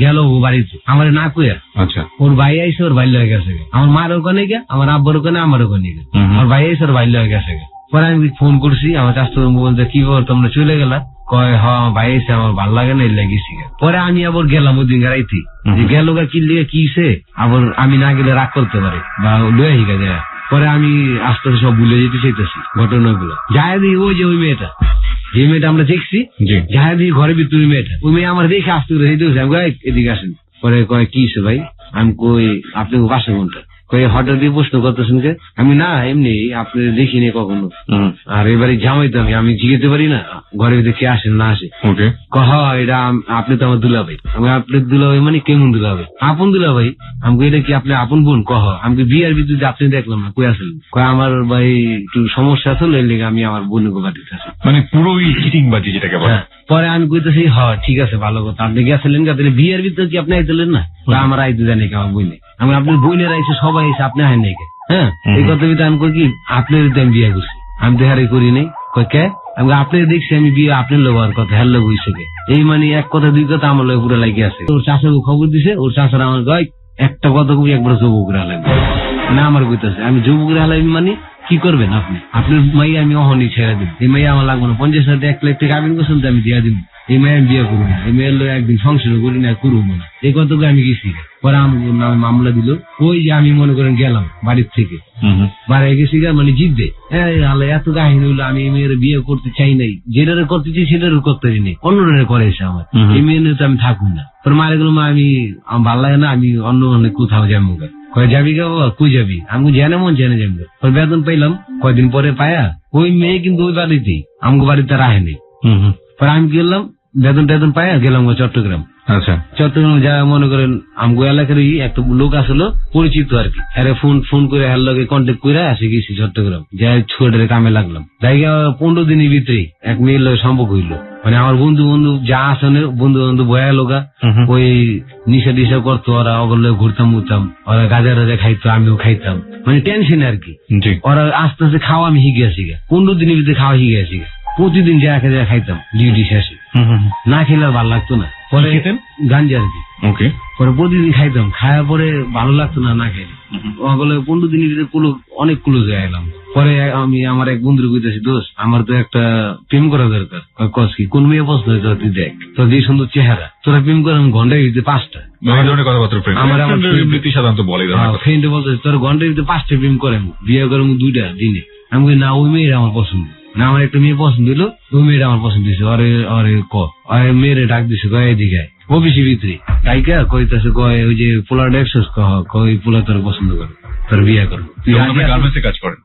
গেল ও বাড়িতে আমার না কইয়া। আচ্ছা, ওর ভাই আইসে, ওর ভাই লয়ে গেছে, আমার মার ওখানে গিয়া, আমার আব্বার ওখানে, আমার ওখানে গিয়া, আমার ভাই আইসে, ওর ভাই লয়ে গেছে। পরে আমি ফোন করছি আমার চাস্তো বলতে, কি বল তোমরা চলে গেলা, কয় হ্যাঁ আমার ভাই এসে, আমার ভালো লাগে না এর লেগেছি। পরে আমি আবার গেলাম ওই দিন রাইতে, গেল কি লিগে কিছে, আবার আমি না গেলে রাগ করতে পারে বা লয়ে হিগা যায়। পরে আমি আস্তে আস্তে সব ভুলে যেতে চাইতেছি ঘটনাগুলো। যাই দিই ওই যে ওই মেয়েটা, যে মেয়েটা আমরা দেখছি, যাই দিই ঘরের ভিতরে মেয়েটা, ওই মেয়ে আমার দেখে আসতে এদিকে আসেন। পরে কয় কি ভাই, আমি কই আপনি বাসা কোনটা, হঠাৎ দিয়ে প্রশ্ন করতেছেন কে, আমি না এমনি আপনি দেখিনি কখনো, আর এবারে জামাই তো আমি জিজ্ঞেতে পারি না ঘরের ভিতরে কে আসেন না আসে। এটা আপনি তো আমার দুলাভাই। আমি আপনার দুলাভাই মানে কেমন দুলাভাই, আপন দুলাভাই। আমি এটা কি আপনি আপন বোন, আমি বিয়ের ভিতরে আপনি দেখলাম না, কই আসেন, আমার ভাই একটু সমস্যা আছে, এর লেগে আমি আমার বোনের বাড়িতে আছি। মানে পুরোই চিটিংবাজি যেটাকে বলে। পরে আমি কইতেছি হ্যাঁ ঠিক আছে ভালো কথা, আপনি গেছিলেন তাহলে বিয়ের ভিতরে কি আপনি আইতেলেন না, আমার আইতে জানি আমার বই নেই, আমি আপনার বইনের আইসে সবাই এসে আপনি আইন নেই, হ্যাঁ, এই কথা ভিতরে আমি কই কি আপনার আমি বিয়ে করছি, আমি তো হারে করি নাই। কয় কে? আমি আপনি দেখছি আমি বিয়ে আপনার লোক আর কথা হ্যার লোক হয়েছে। এই মানে এক কথা দুই কথা আমার লোক পুরো লাগিয়ে আছে। ওর চাষাকে খবর দিছে, ওর চাষারা আমার কয় একটা কথা কবি একবার যুবক করে হালাইবে না, আমার কইতেছে আমি যুবক করে হালাইবি মানে কি করবেন আপনি? আপনার মাইয়া আমি অহনি ছেড়ে দিব, এই মাইয়া আমার লাগবে না, 50,000 1 লাখ টাকা আবেদন করছেন তো আমি দিয়া দিব, এই মেয়ে আমি বিয়ে করবো না, এই মেয়ের লোক একদিন সংসার করি না, করবো না, এই কথাকে আমি গেছি। পরে আমার নামে মামলা দিল। ওই যে আমি মনে করেন গেলাম বাড়ির থেকে, বাড়ি গেছি মানে জিতবে এত কাহিনী হইলো, আমি এই মেয়ের বিয়ে করতে চাই নাই, যেটারে করতে চাই সেটারও করতে চাই নাই, অন্যরে করেছে আমার, এই মেয়ে নিয়ে তো আমি থাকুন না। তোর মারে গেল মা আমি ভাল লাগে না, আমি অন্য অনেক কোথাও যাবো। কয় যাবি গে বাবা? কই যাবি? আমি জেনে মন জেনে যাবো। বেতন পাইলাম কয়দিন পরে পায়া, ওই মেয়ে কিন্তু ওই বাড়িতেই আমাকে বাড়িতে রাখেনি। পরে আমি গেলাম বেতন টেতন পায়া গেলাম চট্টগ্রাম। আচ্ছা, চট্টগ্রাম যা মনে করেন আমগো এলাকারই একটা লোক আসলো পরিচিত আর কি, হ্যাঁ ফোন করে হ্যার লগে কন্ট্যাক্ট করে আসে গেছি চট্টগ্রাম, যাই ছোটের কামে লাগলাম। জায়গা 15 দিনের ভিতরে এক মেয়ের লগে সম্পর্ক হইলো। মানে আমার বন্ধু যা আসনে বন্ধু বয়া লোকা ওই নিশা টিশা করতো, ওরা ওগুলো ঘুরতাম উঠতাম, ওরা গাজা রাজা খাইতো, আমিও খাইতাম, মানে টেনশন আর কি। ওরা আস্তে আস্তে খাওয়া আমি শিখে আসি, 15 দিনের ভিতরে খাওয়া শিখে আসি। প্রতিদিন যা খাইতাম ডিউটি শেষে, না খেলে আর ভালো লাগতো না। পরে গাঞ্জা আর কি, পরে প্রতিদিন খাইতাম, খাওয়ার পরে ভালো লাগতো না না খাইলে। ওগুলো 15 দিনের ভিতরে অনেক ক্লোজ হয়ে গেলাম। পরে আমি আমার এক বন্ধুর কইতেছি, দোস্ত আমার তো একটা প্রেম করা দরকার। কস কি? কোন মেয়ে পছন্দ হয়েছে তুই দেখ, তোর যে সুন্দর চেহারা, তোরা প্রেম করে ঘন্টায় ভিতরে 5টা। সাধারণত বলে ফ্রেন্ডে বলতে তোর ঘন্টায় ভিতরে 5টা প্রেম করেন, বিয়ে করেন 2টা দিনে। আমি কই না, ওই মেয়েরা আমার পছন্দ না, আমার একটা মেয়ে পছন্দ হলো, ওই মেয়েটা আমার পছন্দ হয়েছে। মেয়েরে ডাক দিছে, কয় এদিকে অফিসের ভিতরে গায়িকা কইতেছে, কয় ওই যে পোলার দেখছস, কই পোলা তোর পছন্দ করে, তোর বিয়ে করবো,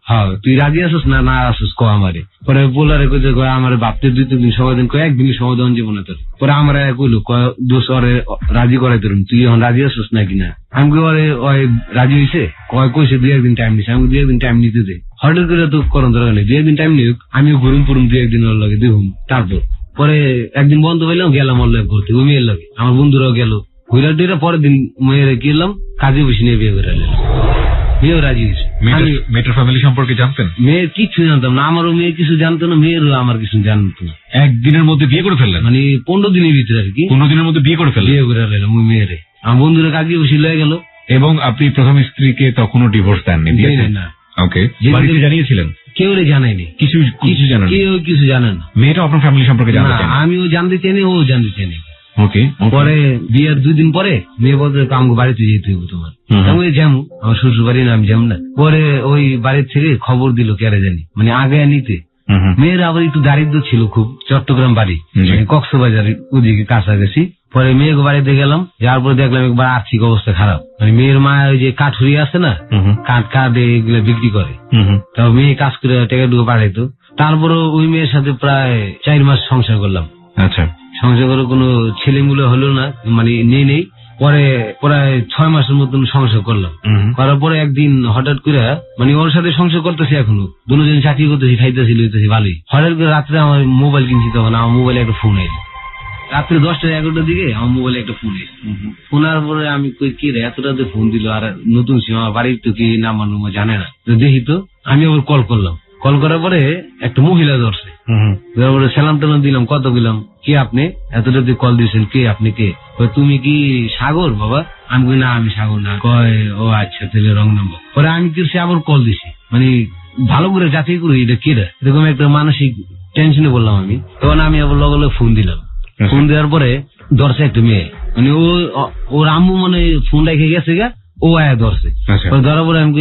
হ্যাঁ তুই রাজি আসস না না আসস ক আমারে। পরে পোলারে কইতে, কয় আমার ভাবতে 2-3 দিন সময় দেন, কয় একদিনই সময় দেওয়ান যাবো না তোর। পরে আমার কইলো, কয় দোষ ওরে রাজি করাই তোর, তুই এখন রাজি আসস নাকি না? আমি ওরে রাজি হয়েছে, কইছে 2-1 দিন টাইম নিছে। আমি 2-1 দিন টাইম নিতে দে, হঠাৎ করে তো করন দরকার নেই, 2-1 দিন টাইম নিক, আমিও ঘুরুম পুরুম 2-1 দিন ওর লগে দেখুম। তারপর পরে একদিন বন্ধ হইলাম, গেলাম ওর লগে ঘুরতে, ওই মেয়ের লগে, আমার বন্ধুরাও গেল ঘুরা টুরা। পরের দিন মেয়ের গেলাম কাজে বসে নিয়ে বিয়ে করে মেয়েও রাজি হয়েছে। মেয়েটার ফ্যামিলি সম্পর্কে জানতেন? মেয়ের কিছু জানতাম না, আমারও মেয়ে কিছু জানতো না, মেয়েরও আমার কিছু জানতো না। একদিনের মধ্যে বিয়ে করে ফেললেন? মানে 15 দিনের ভিতরে আর কি, 15 দিনের মধ্যে বিয়ে করে ফেললেন? বিয়ে করে ফেললাম ওই মেয়েরে। আমার বন্ধুরা কাজে বসে লয়ে গেল। এবং আপনি প্রথম স্ত্রীকে তখনও ডিভোর্স দেননি? না। ওকে, বাড়িতে জানিয়েছিলেন? কেউ জানায়নি, কিছু জানেন, কেউ কিছু জানে না। মেয়েটা আপনার ফ্যামিলি সম্পর্কে জানতে চান? আমিও জানতে চাইনি, ও জানতে চাইনি। ওকে, পরে বিয়ের 2 দিন পরে মেয়ে বলতে, আমাকে বাড়িতে যেতে হবে তোমার। আমি যাবো, আমার শ্বশুর বাড়ি না, আমি যাবো না। পরে ওই বাড়ির থেকে খবর দিল কেরে জানি, মানে আগে নিতে। মেয়ের আবার একটু দারিদ্র ছিল খুব, চট্টগ্রাম বাড়ি, কক্সবাজার ওদিকে কাছাকাছি। পরে মেয়েকে বাড়িতে গেলাম, যাওয়ার পরে দেখলাম একবার আর্থিক অবস্থা খারাপ। মানে মেয়ের মা ওই যে কাঠুরি আছে না, কাঠ এগুলো বিক্রি করে, তাও মেয়ে কাজ করে টাকা টুকু পাঠাইতো। তারপরে ওই মেয়ের সাথে প্রায় 4 মাস সংসার করলাম। আচ্ছা, সংসার করে কোনো ছেলেমুলে হলো না, মানে নেই। পরে প্রায় 6 মাসের মতন সংসার করলাম। করার পরে একদিন হঠাৎ করে, মানে ওর সাথে সংসার করতেছি, এখনো দুজন চাকরি করতেছি, খাইতেছি লইতেছি ভালোই। হঠাৎ করে রাত্রে আমার মোবাইল কিনছি, তখন আমার মোবাইলে একটা ফোন এলো। রাত্রে 10টা-11টার দিকে আমার মোবাইলে একটা ফোন এলো। ফোনার পরে আমি কই কি রে এত রাতে ফোন দিল, আর নতুন সিম, আমার বাড়ির তো কি নাম্বার জানে না, দেখি তো। আমি আবার কল করলাম, কল করার পরে একটা মহিলা ধরছে। সালাম টালাম দিলাম, কত দিলাম, কে আপনি এত রাতে কল দিয়েছেন, কে আপনি কে? তুমি কি সাগর বাবা? আমি কই না, আমি সাগর না। কয় ও আচ্ছা, তাহলে রং নাম্বার। পরে আমি কি আবার কল দিছি, মানে ভালো করে যাচাই করি এটা কেরা, এরকম একটা মানসিক টেনশনে বললাম আমি। তখন আমি আবার লগে ফোন দিলাম। ফোন দেওয়ার পরে ধরছে একটা মেয়ে, মানে ওর আম্মু মানে ফোন রেখে গেছে গা, ও আয়া ধরছে। ধরার পরে আমি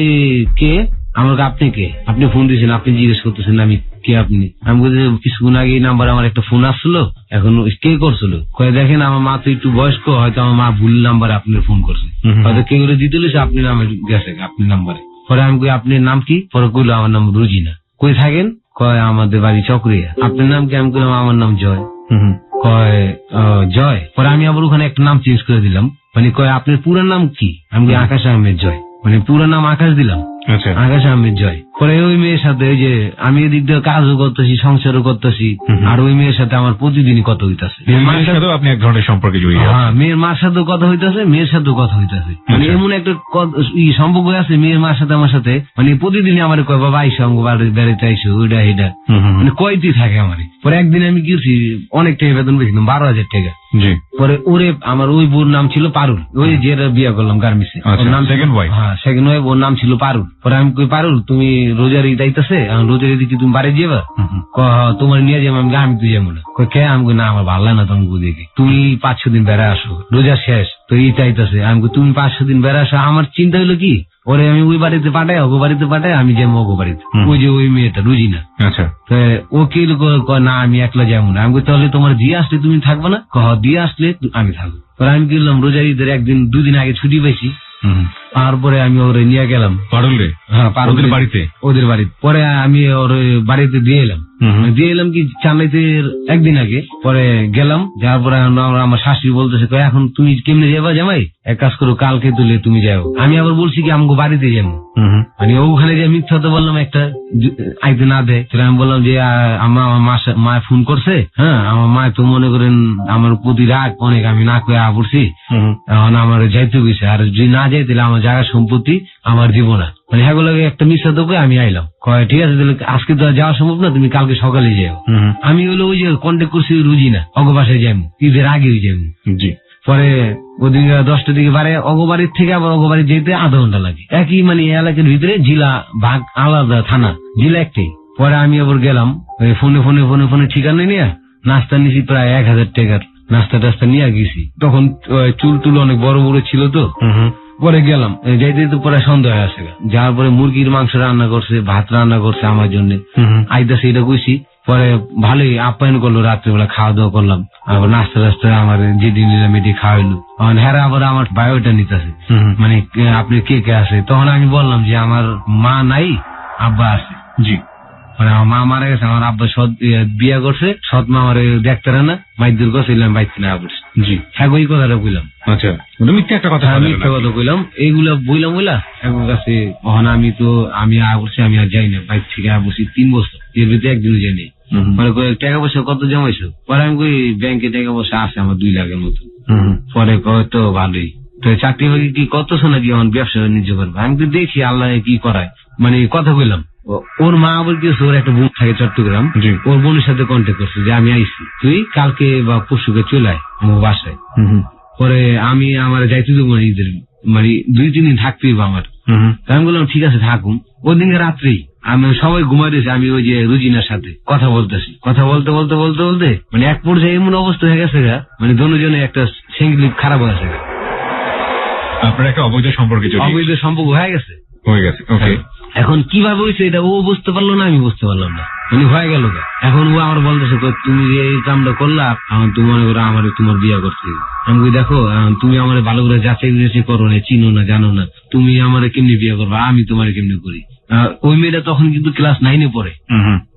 কে? আমাকে আপনি কে? আপনি ফোন দিয়েছেন, আপনি জিজ্ঞেস করতেছেন আমি কে আপনি? আমি বলছি কিছুক্ষণ আগে এই নাম্বার আমার একটা ফোন আসছিল, এখন কে করছিল? কয়ে দেখেন আমার মা তো একটু বয়স্ক, হয়তো আমার মা ভুল নাম্বারে আপনার ফোন করছে, হয়তো কে করে দিতে হলেছে আপনি নামে গেছে আপনি নাম্বারে। পরে আমি কই আপনার নাম কি? পরে কইলো আমার নাম রুজিনা। কই থাকেন? কয় আমাদের বাড়ি চকরিয়া। আপনার নাম কি? আমি কইলাম আমার নাম জয়। কয় জয়। পরে আমি আবার ওখানে একটা নাম চেঞ্জ করে দিলাম, মানে কয় আপনার পুরো নাম কি? আমি আকাশ আহমেদ জয়, মানে পুরো নাম আকাশ দিলাম। আচ্ছা, আকাশ আহমেদ জয়। পরে ওই মেয়ের সাথে ওই যে আমি এদিক দিয়ে কাজও করতেছি, সংসারও করতেছি, আর ওই মেয়ের সাথে আমার প্রতিদিনই কথা হইতাছে। মায়ের সাথেও আপনি এক ধরনের সম্পর্কে জড়িয়ে আছেন। হ্যাঁ, মেয়ের মার সাথেও কথা হইতাছে, মেয়ের সাথেও কথা হইতাছে। মানে এমন একটা সম্পর্ক আছে মেয়ের মার সাথে আমার সাথে, মানে প্রতিদিনই আমার কয় বাবা আইসো আমাকে বেড়াইতে আইসো, ওইটা এটা মানে কয়তেই থাকে আমার। পরে একদিন আমি কি করছি, অনেক টাকা বেতন পেয়েছিলাম, 12,000 টাকা। পরে ওরে আমার ওই বোর নাম ছিল পারুল, ওই যে বিয়ে করলাম গার্মেন্টসে, ওর নাম সেকেন্ড ওয়াইফ। হ্যাঁ, সেকেন্ড ওয়াইফ, ওর নাম ছিল পারুল। পরে আমি কই পারুল তুমি রোজার ঈদ আইতাছে, রোজার ঈদ কি তুমি বাড়ি যাবা? তোমার নিয়ে যাবো। আমি তুই যাবো না। কে? আমি না, আমার ভালো লাগে না তোমাকে দেখে, তুমি 5-6 দিন বেড়া আসো, রোজা শেষ তো ঈদ আইতাছে। আমি তুমি 5-6 দিন বেড়া আসো। আমার চিন্তা হলো কি, ওরে আমি ওই বাড়িতে পাঠাই, ওগো বাড়িতে পাঠাই, আমি যাবো ওগো বাড়িতে। ওই যে ওই মেয়েটা রুজিনা, আচ্ছা, ও কি না আমি একলা যাবো না। আমি তাহলে তোমার দিয়ে আসলে তুমি থাকবে না? দিয়ে আসলে আমি থাকবো। আমি গেলাম রোজার ঈদের 2 দিন আগে ছুটি পাইছি। তারপরে আমি ওরে নিয়ে গেলাম পারুলে। হ্যাঁ, ওদের বাড়িতে। পরে আমি ওর বাড়িতে দিয়ে এলাম কি চান্নাইতে 1 দিন আগে। পরে গেলাম, যাওয়ার পরে আমার শাশুড়ি বলতেছে এখন তুমি কেমনে যাবা জামাই, এক কাজ করো কালকে তুলে তুমি যাও। আমি আবার বলছি কি আমাকে বাড়িতে যাবো, মানে ওখানে যে মিথ্যা তো বললাম একটা আইতে না দেয়। আমি বললাম যে আমার মা ফোন করছে, হ্যাঁ আমার মা তো মনে করেন আমার প্রতি রাগ অনেক, আমি না করে পড়ছি, এখন আমার যাইতে গেছে, আর যদি না যাই তাহলে আমার জায়গা সম্পত্তি আমার দিব না। মানে হ্যাঁ একটা মিথ্যা তো আমি আইলাম। ঠিক আছে তাহলে আজকে তো যাওয়া সম্ভব না, তুমি কালকে সকালে যাও। আমি হলো ওই যে কন্ট্যাক্ট করছি রুজিনা, অগবাসায় যাবো, ঈদের আগে যাবো। পরে ওদিকে 10টার দিকে বাড়ে, অগবাড়ির থেকে আবার অগবাড়ি যেতে আধা ঘন্টা লাগে। একই মানে এলাকার ভিতরে জেলা ভাগ আলাদা, থানা জেলা একটাই। পরে আমি আবার গেলাম ফোনে ঠিকানা নিয়ে নাস্তা নিছি, প্রায় 1,000 টাকার নাস্তা টাস্তা নিয়ে গেছি। তখন চুল টুল অনেক বড় বড় ছিল তো। পরে গেলাম, যাইতে তো পরে সন্ধ্যা হয়ে আসে, যাওয়ার পরে মুরগির মাংস রান্না করছে, ভাত রান্না করছে আমার জন্য, আইতাছে এটা কইছি। পরে ভালোই আপ্যায়ন করলো, রাত্রিবেলা খাওয়া দাওয়া করলাম, আবার নাস্তা টাস্তা আমার যেদিন নিলাম এটি খাওয়াইলো। হেরা আবার আমার বায়োটা নিতেছে, মানে আপনি কে কে আছে। তখন আমি বললাম যে আমার মা নাই, আব্বা আছে। মানে আমার মা মারা গেছে, আমার আব্বা বিয়া করছে, সৎ মা আমার দেখতে না, মাইদুর করছে, বাইতে না পড়ছে। হ্যাঁ ওই কথাটা বললাম। আচ্ছা, মিথ্যা একটা কথা বললাম, এইগুলা বইলাম এখন কাছে। আমি করছি, আমি আর যাই না, বাইক থেকে বসি 3 বছর, এর ভিতরে একদিনও যাইনি। মানে টাকা পয়সা কত জমাইছো? পরে আমি কই ব্যাংকে টাকা পয়সা আছে আমার 2 লাখের মতো। পরে তো ভালোই, তো চাকরি বাকরি কি কত শোনা কি আমার ব্যবসা নিজে করবো। আমি তো দেখি আল্লাহ কি করায়, মানে কথা বললাম। ওর মা আবার কি, ওর একটা বোন থাকে চট্টগ্রাম, ওর বোনের সাথে কন্ট্যাক্ট করছে যে আমি আইসি, তুই কালকে বা পরশুকে চলে আয় আমার বাসায়। পরে আমি আমার যাইতে দেবো না ঈদের, মানে 2-3 দিন থাকতেই আমার। আমি বললাম ঠিক আছে থাকুন। ওই দিনকে রাত্রেই আমি সবাই ঘুমাই দিয়েছি, আমি ওই যে রুজিনার সাথে কথা বলতেছি, কথা বলতে মানে এক পর্যায়ে এমন অবস্থা হয়ে গেছে গা, মানে দুজনে একটা সেঙ্গলিপ খারাপ হয়ে গেছে। আপনার একটা অবৈধ সম্পর্ক হয়ে গেছে। ওকে, এখন কিভাবে হয়েছে এটা ও বুঝতে পারলো না, আমি বুঝতে পারলাম না, মানে হয়ে গেল। এখন ও আমার বলতেছে তুমি যে এই কামটা করলা, তুমি মনে করো আমার তোমার বিয়ে করতে। আমি দেখো তুমি আমার ভালো করে যাচাই করো না, চিনো না, জানো না, তুমি আমার কেমনি বিয়ে করবা, আমি তোমার কেমনি করি। ওই মেয়েটা তখন কিন্তু ক্লাস 9-এ পড়ে,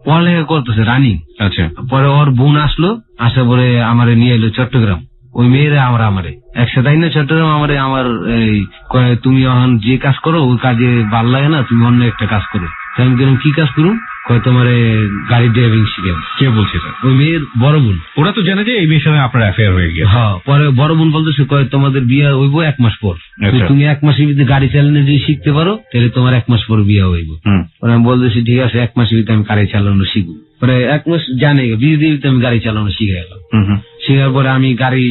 পড়ালেখা করতেছে রানিং। আচ্ছা, পরে ওর বোন আসলো, আসার পরে আমার নিয়ে এলো চট্টগ্রাম। ওই মেয়েরা আমারে একসাথে না চট্টগ্রাম আমার তুমি এখন যে কাজ করো ওই কাজে ভাল লাগে না, তুমি অন্য একটা কাজ করো। আমি বললাম কি কাজ করুন? তোমার গাড়ি ড্রাইভিং শিখে। কে বলছে? ওই মেয়ের বড় বোন। ওরা তো জানে যে এই মেয়ের সাথে আপনার অ্যাফেয়ার হয়ে গেছে। হ্যাঁ, পরে বড় বোন বলতেছে তোমাদের বিয়ে হইব 1 মাস পর, তুমি 1 মাসের ভিতরে গাড়ি চালানো যদি শিখতে পারো তাহলে তোমার 1 মাস পর বিয়ে হইব। পরে আমি বলতেছি ঠিক আছে 1 মাসের ভিতরে আমি গাড়ি চালানো শিখবো। পরে 1 মাস জানে বিয়ে দিয়ে আমি গাড়ি চালানো শিখে গেলাম। শেখার পরে আমি গাড়ি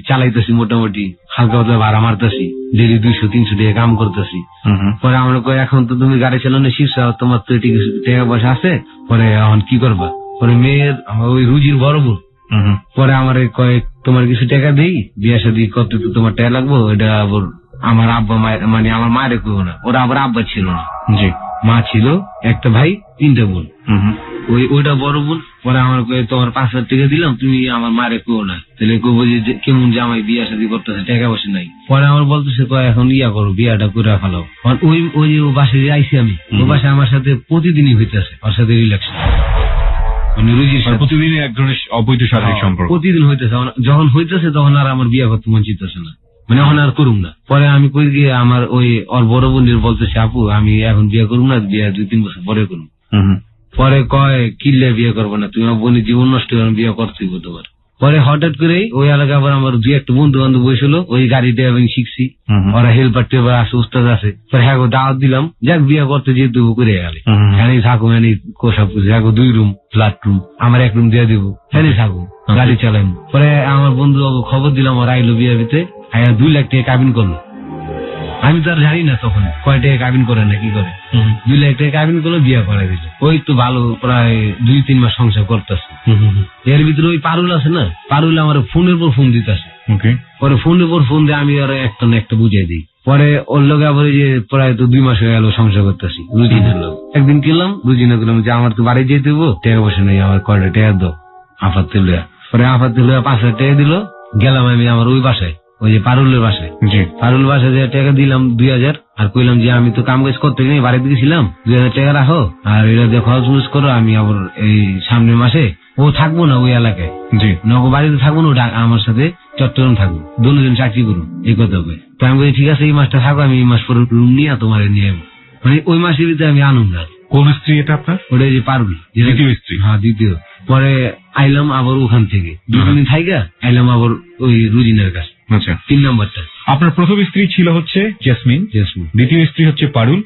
চালাইতেছি, মোটামুটি হালকা পাতলা ভাড়া মারতেছি, ডেলি 200-300 টাকা কাম করতেছি। পরে আমরা এখন তো তুমি গাড়ি চালানো শিখছো, তোমার তো টাকা পয়সা আছে, পরে এখন কি করবা? পরে মেয়ের ওই রুজির বড় বোন পরে আমার তোমার কিছু টাকা দিই, বিয়ে শাদী করতে তো তোমার টাকা লাগবো, এটা আবার আমার আব্বা মানে আমার মায়ের কেউ না, ওরা আবার আব্বা ছিল না, মা ছিল, একটা ভাই 3টা বোন। ওইটা বড় বোন। পরে আমার তোমার 5,000 টাকা দিলাম, তুমি আমার মারে কেউ না, তাহলে কবো যে কেমন জামাই বিয়ে শাদী করতেছে, টাকা পয়সা নাই। পরে আমার বলতেছে এখন করো, বিয়াটা করে ফেলাও। ওই যে বাসায় যে আইসি আমি, ও বাসায় আমার সাথে প্রতিদিনই হইতেছে, ওর সাথে রিলেকশন, মানে রুজির সাথে প্রতিদিনই এক ধরনের অবৈধ শারীরিক সম্পর্ক প্রতিদিন হইতেছে। যখন হইতেছে তখন আর আমার বিয়ে করতে মন চিতেছে না, মানে এখন আর করুম না। পরে আমি কই গিয়ে আমার ওই ওর বড় বোনের বলতেছে, আপু আমি এখন বিয়ে করুম না, বিয়ে 2-3 বছর পরে করুম। পরে কয় কিল্লে বিয়ে করবো না, তুমি আমার বোনের জীবন নষ্ট করে বিয়ে করতেই তোমার। পরে হঠাৎ করে ওই এলাকায় আবার আমার 2-1 বন্ধু বান্ধব বসছিল, ওই গাড়িতে আমি শিখছি, ওরা হেল্পার টেল্পার আছে, উস্তাদ আছে। পরে হ্যাঁ দাওয়াত দিলাম, যাক বিয়ে করতে যেহেতু করে গেলে হ্যাঁ থাকুন, হ্যাঁ সব কিছু, হ্যাঁ 2 রুম ফ্ল্যাট রুম, আমার 1 রুম দিয়ে দিব, হ্যাঁ থাকুন গাড়ি চালাম। পরে আমার বন্ধু খবর দিলাম, ওরা আইলো বিয়ে দিতে, 2 লাখ টাকা কাবিন করলো। আমি তো আর জানি না তখন কয় টাকা কাবিন করে না কি করে, 2 লাখ টাকা কাবিন করলো, বিয়ে করে দিল। ওই তো ভালো প্রায় 2-3 মাস সংসার করতেছে। এর ভিতরে ওই পারুল আছে না, পারুল আমার ফোনের পর ফোন দিতেছে। পরে ফোনের পর ফোন দিয়ে আমি আর একটা না একটা বুঝিয়ে দিই। পরে ওর লোক আবার যে প্রায় তো 2 মাস হয়ে গেল সংসার করতেছি রুজিনের লোক। একদিন কিনলাম রুজিনে গেলাম যে আমার তো বাড়ি যেতে দেবো, টাকা পয়সা নেই, আমার কয়টা টাকা দাও আফাত লইয়া। পরে আফাত লইয়া 5,000 টাকা দিল। গেলাম আমি আমার ওই বাসায়, ওই যে পারুলের বাসায়। পারুল বাসায় যে টাকা দিলাম 2,000, আর কইলাম যে আমি তো কাম কাজ করতে গিয়ে বাড়িতে গেছিলাম, 2,000 টাকা রাখো আর এটা দিয়ে খরচ মরচ করো, আমি আবার এই সামনের মাসে ও থাকবো না ওই এলাকায়, নগো বাড়িতে থাকবো না, আমার সাথে চট্টগ্রাম থাকবো, দুজন চাকরি করুন, এই কথা বলে। তো আমি বলি ঠিক আছে এই মাসটা থাকো, আমি এই মাস পরে রুম নিয়ে তোমার নিয়ে যাবো। মানে ওই মাসের ভিতরে আমি আনুম না। কোন স্ত্রী এটা আপনার? ওটা যে পারুল, দ্বিতীয় স্ত্রী। হ্যাঁ দ্বিতীয়। পরে আইলাম আবার ওখান থেকে 2 দিন থাইকা আইলাম আবার ওই রুজিনের কাছে। আচ্ছা, 3 নম্বরটা। আপনার প্রথম স্ত্রী ছিল হচ্ছে জেসমিন, দ্বিতীয় স্ত্রী হচ্ছে পারুল,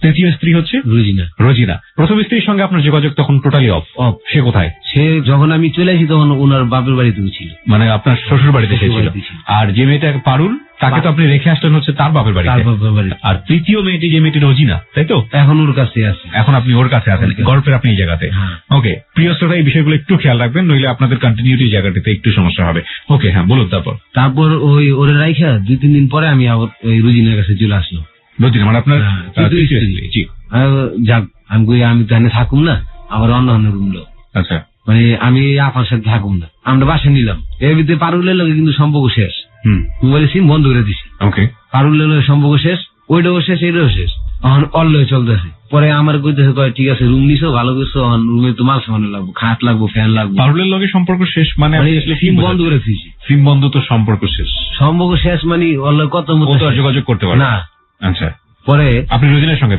তৃতীয় স্ত্রী হচ্ছে রোজিনা। প্রথম স্ত্রীর সঙ্গে আপনার যোগাযোগ তখন টোটালি অফ। সে কোথায়? সে যখন আমি চলে আসি তখন ওনার বাপের বাড়িতে ছিল, মানে আপনার শ্বশুর বাড়িতে ছিল। আর যে মেয়েটা পারুল তাকে তো আপনি রেখে আসলেন হচ্ছে তার বাপের বাড়িতে। আর তৃতীয় মেয়েটি যে মেয়েটি রোজিনা, তাই তো? এখন ওর কাছে আছে। এখন আপনি ওর কাছে আছেন, গল্পের আপনি এই জায়গাতে। ওকে, প্রিয় শ্রোতা এই বিষয়গুলো একটু খেয়াল রাখবেন, নইলে আপনাদের কন্টিনিউটি জায়গাটাতে একটু সমস্যা হবে। ওকে, হ্যাঁ বলুন। তারপর ওই ওরে রাইখা 2-3 দিন পরে আমি আবার ওই রুজিনের কাছে চলে আসলাম। রোজিনা মানে আপনার যাক, আমি তো এখানে থাকুম না, আবার অন্য রুম লো। আচ্ছা, মানে আমি আপনার সাথে থাকুম না, আমরা বাসা নিলাম। এর ভিতরে পারুলের লোক কিন্তু সম্পর্ক শেষ, মোবাইল সিম বন্ধ করে দিছি। ওকে, পারুলের লোক সম্পর্ক শেষ, ওইটাও শেষ, এইটাও শেষ, এখন অল্লয়ে চলতেছে। পরে আমার কইতেছে কয় ঠিক আছে রুম নিছো, ভালো করছো, রুমে তো মাল সামানো লাগবো, খাট লাগবো, ফ্যান লাগবো। পারুলের লগে সম্পর্ক শেষ মানে সিম বন্ধ করে দিয়েছি। সিম বন্ধ তো সম্পর্ক শেষ, সম্পর্ক শেষ মানে অল্লয়ে কত মতো যোগাযোগ করতে পারে না। আচ্ছা, পরে আপনি রুজিনের সঙ্গে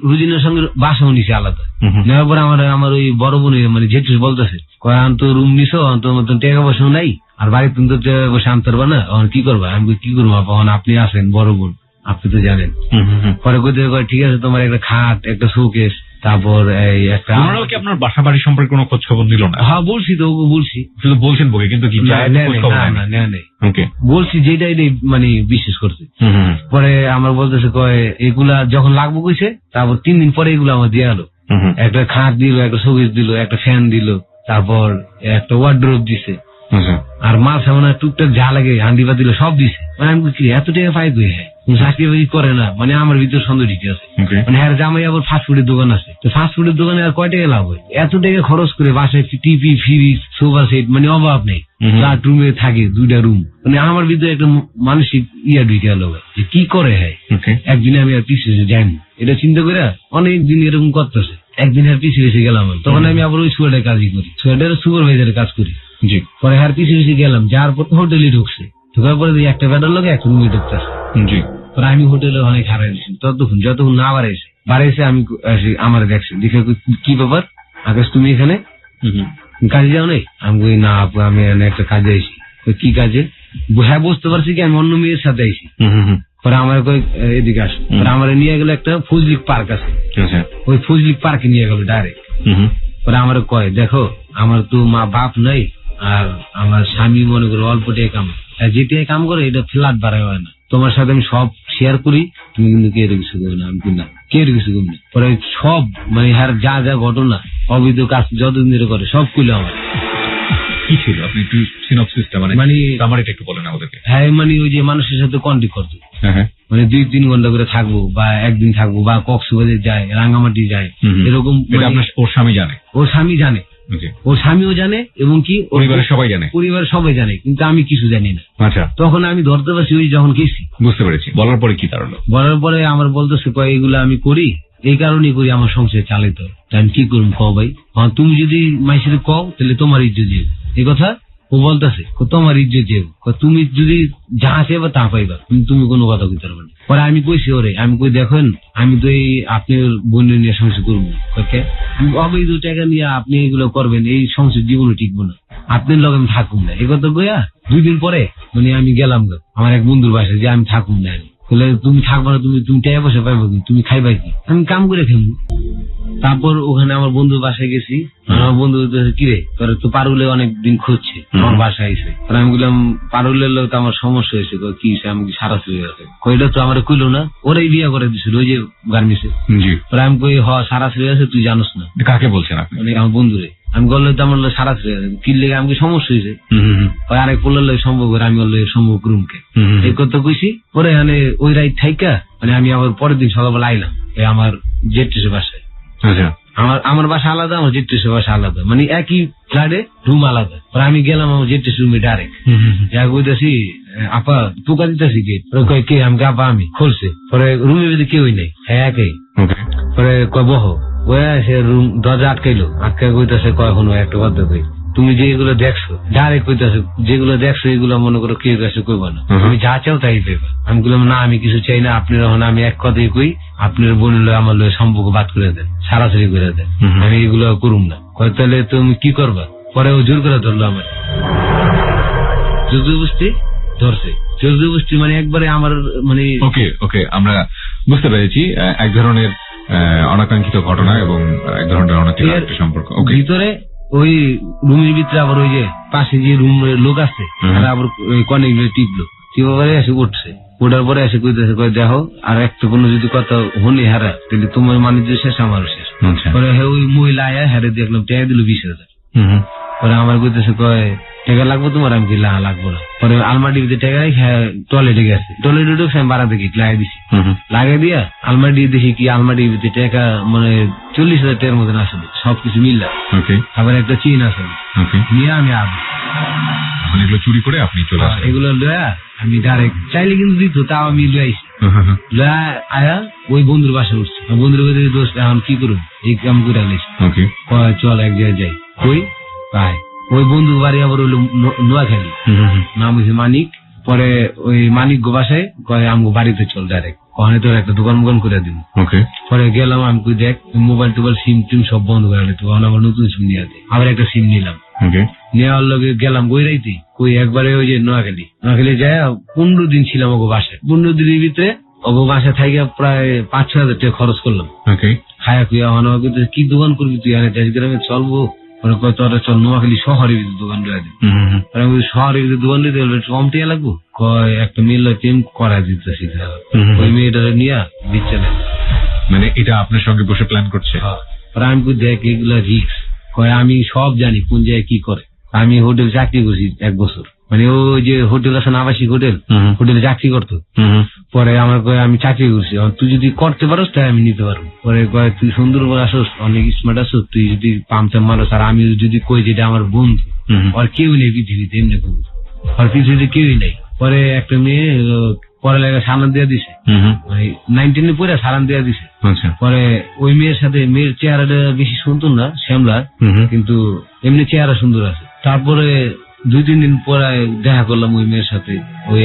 রুজিনের সঙ্গে বাসাও নিছি আলাদা। নেওয়ার পরে আমার ওই বড় বোন মানে জেঠু বলতেছে কয় তো রুম নিছো, তোর মতন টাকা পয়সাও নাই, আর বাড়িতে তো টাকা পয়সা আনতে পারবা না, এখন কি করবা? আমি কি করবো আপনি আছেন বড় বোন, আপনি তো জানেন। পরে কইতে কয় ঠিক আছে তোমার একটা খাট, একটা শোকেস, তারপর এই একটা। আপনার বাসা বাড়ি সম্পর্কে কোনো খোঁজ খবর নিল না? হ্যাঁ বলছি তো, বলছি, শুধু বলছেন বকে, কিন্তু কি বলছি যেটা মানে বিশ্বাস করছে। পরে আমার বলতেছে কয় এগুলা যখন লাগবো কইছে, তারপর 3 দিন পরে এগুলো আমার দিয়ে গেলো। একটা খাট দিল, একটা শোকেস দিল, একটা ফ্যান দিল, তারপর একটা ওয়ার্ড্রোব দিছে, আর মাল সামানা টুকটাক যা লাগে হান্ডি বা দিল সব দিছে। মানে আমি বুঝছি এত টাকা পাই কই, হ্যাঁ চাকরি বাকরি করে না, মানে আমার ভিতরে সন্দেহ ঠিক আছে। মানে হ্যাঁ জামাই আবার ফাস্টফুডের দোকান আছে, তো ফাস্টফুডের দোকানে আর কয় টাকা লাভ হয়? এত টাকা খরচ করে বাসায় টিভি, ফ্রিজ, সোফা সেট, মানে অভাব নেই। 4 রুমে থাকে, 2টা রুম, মানে আমার ভিতরে একটা মানসিক ঢুকে গেল যে কি করে। হ্যাঁ একদিনে আমি আর পিছিয়ে যাইনি, এটা চিন্তা করে অনেকদিন এরকম করতেছে। একদিন আর পিছিয়ে গেলাম, তখন আমি আবার ওই সোয়েটার কাজই করি, সোয়েটারের সুপারভাইজারের কাজ করি। পরে আর পিছিয়ে গেলাম, যার পর হোটেলে ঢুকছে, ঢোকার পরে একটা বেটার লোক একটা রুমে ঢুকতেছে। পরে আমি হোটেলে অনেক হারাই দিচ্ছি, যতক্ষণ না বাড়াইছে আমি আমার দেখছি, দেখে কি ব্যাপার আকাশ তুমি এখানে কাজে যাও নাই? আমি বলি না আপু, আমি একটা কাজে আইসি। কি কাজে? হ্যাঁ বুঝতে পারছি কি আমি অন্য মেয়ের সাথে আইসি। পরে আমার এদিকে আসো, আমার নিয়ে গেল একটা ফজলি পার্ক আছে, ওই ফজলি পার্কে নিয়ে গেল ডাইরেক্ট। পরে আমার কয় দেখো আমার তো মা বাপ নাই, আর আমার স্বামী মনে করো অল্প টাকা কাম, যেটা কাম করে এটা ফ্ল্যাট বাড়াই হয় না, তোমার সাথে আমি সব শেয়ার করি, তুমি কিন্তু কে কিছু করবে না। আমি কিন্তু না, কে কিছু করবে না। পরে সব মানে হ্যাঁ যা যা ঘটনা অবৈধ কাজ যতদিন ধরে করে সব কুলে আমার। কি ছিল আপনি একটু সিনপসিসটা মানে সামারিটা একটু বলেন আমাদেরকে। হ্যাঁ মানে ওই যে মানুষের সাথে কন্ট্যাক্ট করতো, মানে 2-3 ঘন্টা করে থাকবো, বা একদিন থাকবো, বা কক্সবাজার যায়, রাঙ্গামাটি যায়, এরকম। ওর স্বামী জানে, ওর স্বামী জানে, ওর স্বামীও জানে, এবং কি পরিবারের সবাই জানে, পরিবারের সবাই জানে, কিন্তু আমি কিছু জানি না। আচ্ছা, তখন আমি ধরতে পারছি ওই যখন গেছি। বুঝতে পেরেছি। বলার পরে কি দাঁড়ালো? বলার পরে আমার বলতেছে কয় এগুলো আমি করি, এই কারণেই করি আমার সংসার চালিত। আমি কি করুন কও ভাই, তুমি যদি মাইসের কও তাহলে তোমার ইজ্জত দিয়ে এই কথা ও বলতেছে তোমার ইজ্জত যাবো, তুমি যদি যা চাইবা তা পাইবা, তুমি কোনো কথা কইতে পারবে না। পরে আমি কইছি ওরে, আমি কই দেখেন আমি তো এই আপনার বোনের নিয়ে সংসার করবো, অবৈধ টাকা নিয়ে আপনি এগুলো করবেন, এই সংসার জীবনে টিকবো না, আপনার লগে আমি থাকুন না। এই কথা কইয়া 2 দিন পরে মানে আমি গেলাম আমার এক বন্ধুর বাসায় যে আমি থাকুন না। বলে তুমি থাকবা না, তুমি টাকা পয়সা পাইবো কি, তুমি খাইবা কি, আমি কাম করে খাইবো। তারপর ওখানে আমার বন্ধুর বাসায় গেছি, আমার বন্ধু কিরে তোর তো পারুলে অনেকদিন খুঁজছে, আমার বাসায় আইসে। আমি বললাম পারুলের লোক তো আমার সমস্যা হয়েছে, কি আমি সারা চলে গেছে, কইটা তো আমার কইলো না, ওরাই বিয়ে করে দিছিল ওই যে গার্মেন্টসে। আমি কই সারা চলে গেছে, তুই জানোস না। কাকে বলছেন আপনি? মানে আমার বন্ধুরে। আমি বললে তো আমার সারা চলে গেছে, কি লেগে আমাকে সমস্যা হয়েছে, আরেক বললে সম্ভব করে, আমি বললে সম্ভব রুমকে এই কথা কইছি। পরে মানে ওই রাইট থাইকা মানে আমি আবার পরের দিন সকালবেলা আইলাম আমার জেট্রিসের বাসায়। আমার বাসা আলাদা, আমার জেট্রিসের বাসা আলাদা, মানে একই ফ্ল্যাটে রুম আলাদা। পরে আমি গেলাম আমার জেট্রিস রুমে ডাইরেক্ট, কইতেছি আপা পোকা দিতেছি গেট, কে আমি আপা আমি খুলছে। পরে রুমের ভিতরে কেউই নেই, হ্যাঁ একই। পরে কয় বহ, সে রুম দরজা আটকাইলো, আটকাই কইতেছে কখনো একটা কথা কই, তুমি যেগুলো দেখছো ডাইরেক্ট কইতেছে, যেগুলো দেখছো এগুলো মনে করো কেউ কাছে কইবা না, তুমি যা চাও তাই পেবা। আমি বললাম না আমি কিছু চাই না, আপনার আমি এক কথাই কই, আপনার বোনের লয় আমার লয় সম্পর্ক বাদ করে দেন, সারাসারি করে দেন, আমি এগুলো করুম না। তাহলে তুমি কি করবা? পরে ও জোর করে ধরলো আমার, জোরজবস্তি ধরছে, জোরজবস্তি মানে একবারে আমার মানে। ওকে ওকে, আমরা বুঝতে পেরেছি এক ধরনের অনাকাঙ্ক্ষিত ঘটনা এবং এক ধরনের অনৈতিক সম্পর্ক। ভিতরে ওই রুমের ভিতরে আবার ওই যে পাশে যে রুম লোক আছে তারা আবার কনেক টিপলো, টিপারে এসে উঠছে, ওটার পরে এসে কইতেছে দেখো আর একটা কোনো যদি কথা হনি হারা তাহলে তোমার মানে যে শেষ আমারও শেষ। পরে ওই মহিলা আয়া হারে দেখলাম টাকা দিল 20,000। পরে আমার কইতেছে কয় টাকা লাগবো তোমার, আমি কি লাগবো না। পরে আলমারির ভিতরে টাকা হ্যাঁ টয়লেটে গেছে, টয়লেটে ঢুকছে, আমি বাড়া দেখি লাগিয়ে দিছি, লাগিয়ে দিয়া আলমারি দেখি কি আলমারির ভিতরে টাকা মানে 40,000 টাকার মতন আসলে সবকিছু মিললাম। আবার একটা চিন আসলে নিয়ে আমি এগুলো চুরি করে আপনি চলে আসেন, এগুলো লয়া আমি ডাইরেক্ট চাইলে কিন্তু দিত, তাও আমি লয়ে আইছি। লয়া আয়া ওই বন্ধুর বাসায় উঠছি, বন্ধুর বাড়ি দোষ এখন কি করুন এই কাম করে আনিস, চল এক জায়গায় যাই। কই পায় ওই বন্ধুর বাড়ি আবার হইলো নোয়াখালী, নাম হয়েছে মানিক। পরে ওই মানিক গো বাসায় কয় আমগো বাড়িতে চল ডাইরেক্ট, ওখানে তোর একটা দোকান মোকান করে দিব। পরে গেলাম, আমি কই দেখ মোবাইল টোবাইল সিম টিম সব বন্ধ করে দিত, আমার নতুন সিম নিয়ে আবার একটা সিম নিলাম, নেওয়ার লগে গেলাম বই রাইতে কই একবারে ওই যে নোয়াখালী যায় 15 দিন ছিলাম ওগো বাসায়। 15 দিনের ভিতরে ওগো বাসায় থাকি প্রায় 5-6 হাজার টাকা খরচ করলাম খায়া খুয়া। কি দোকান করবি তুই, গ্রামে চলবো? তোরা চল নোয়াখালী শহরের ভিতরে দোকান করে দিই। শহরের ভিতরে দোকান দিতে কম টাকা লাগবো, কয় একটা মেয়ের প্রেম করা দিতেছি, ওই মেয়েটা নিয়ে দিচ্ছে না। মানে এটা আপনার সঙ্গে বসে প্ল্যান করছে? আমি দেখ এগুলা রিক্স, কয় আমি সব জানি কোন জায়গায় কি করে। আমি হোটেল চাকরি করছি 1 বছর, মানে ও যে হোটেল আছে আবাসিক হোটেল, হোটেলে চাকরি করতো। পরে আমার কয় আমি চাকরি করছি, তুই যদি করতে পারোস তাই আমি নিতে পারবো। পরে কয় তুই সুন্দরবন আসোস, অনেক স্মার্ট আসো, তুই যদি পাম্পচাম মারোস আর আমি যদি কই যেটা আমার বন্ধু, আর কেউ নেই পৃথিবীতে এমনি বন্ধু, আর পৃথিবীতে কেউই নেই। পরে একটা মেয়ে পড়ালেখা সালান দিয়ে দিছে, 19 পরে সালান দিয়ে দিছে। পরে ওই মেয়ের সাথে, মেয়ের চেহারাটা বেশি সুন্দর না, শ্যামলা, কিন্তু এমনি চেহারা সুন্দর আছে। তারপরে 2-3 দিন পরে দেখা করলাম ওই মেয়ের সাথে, ওই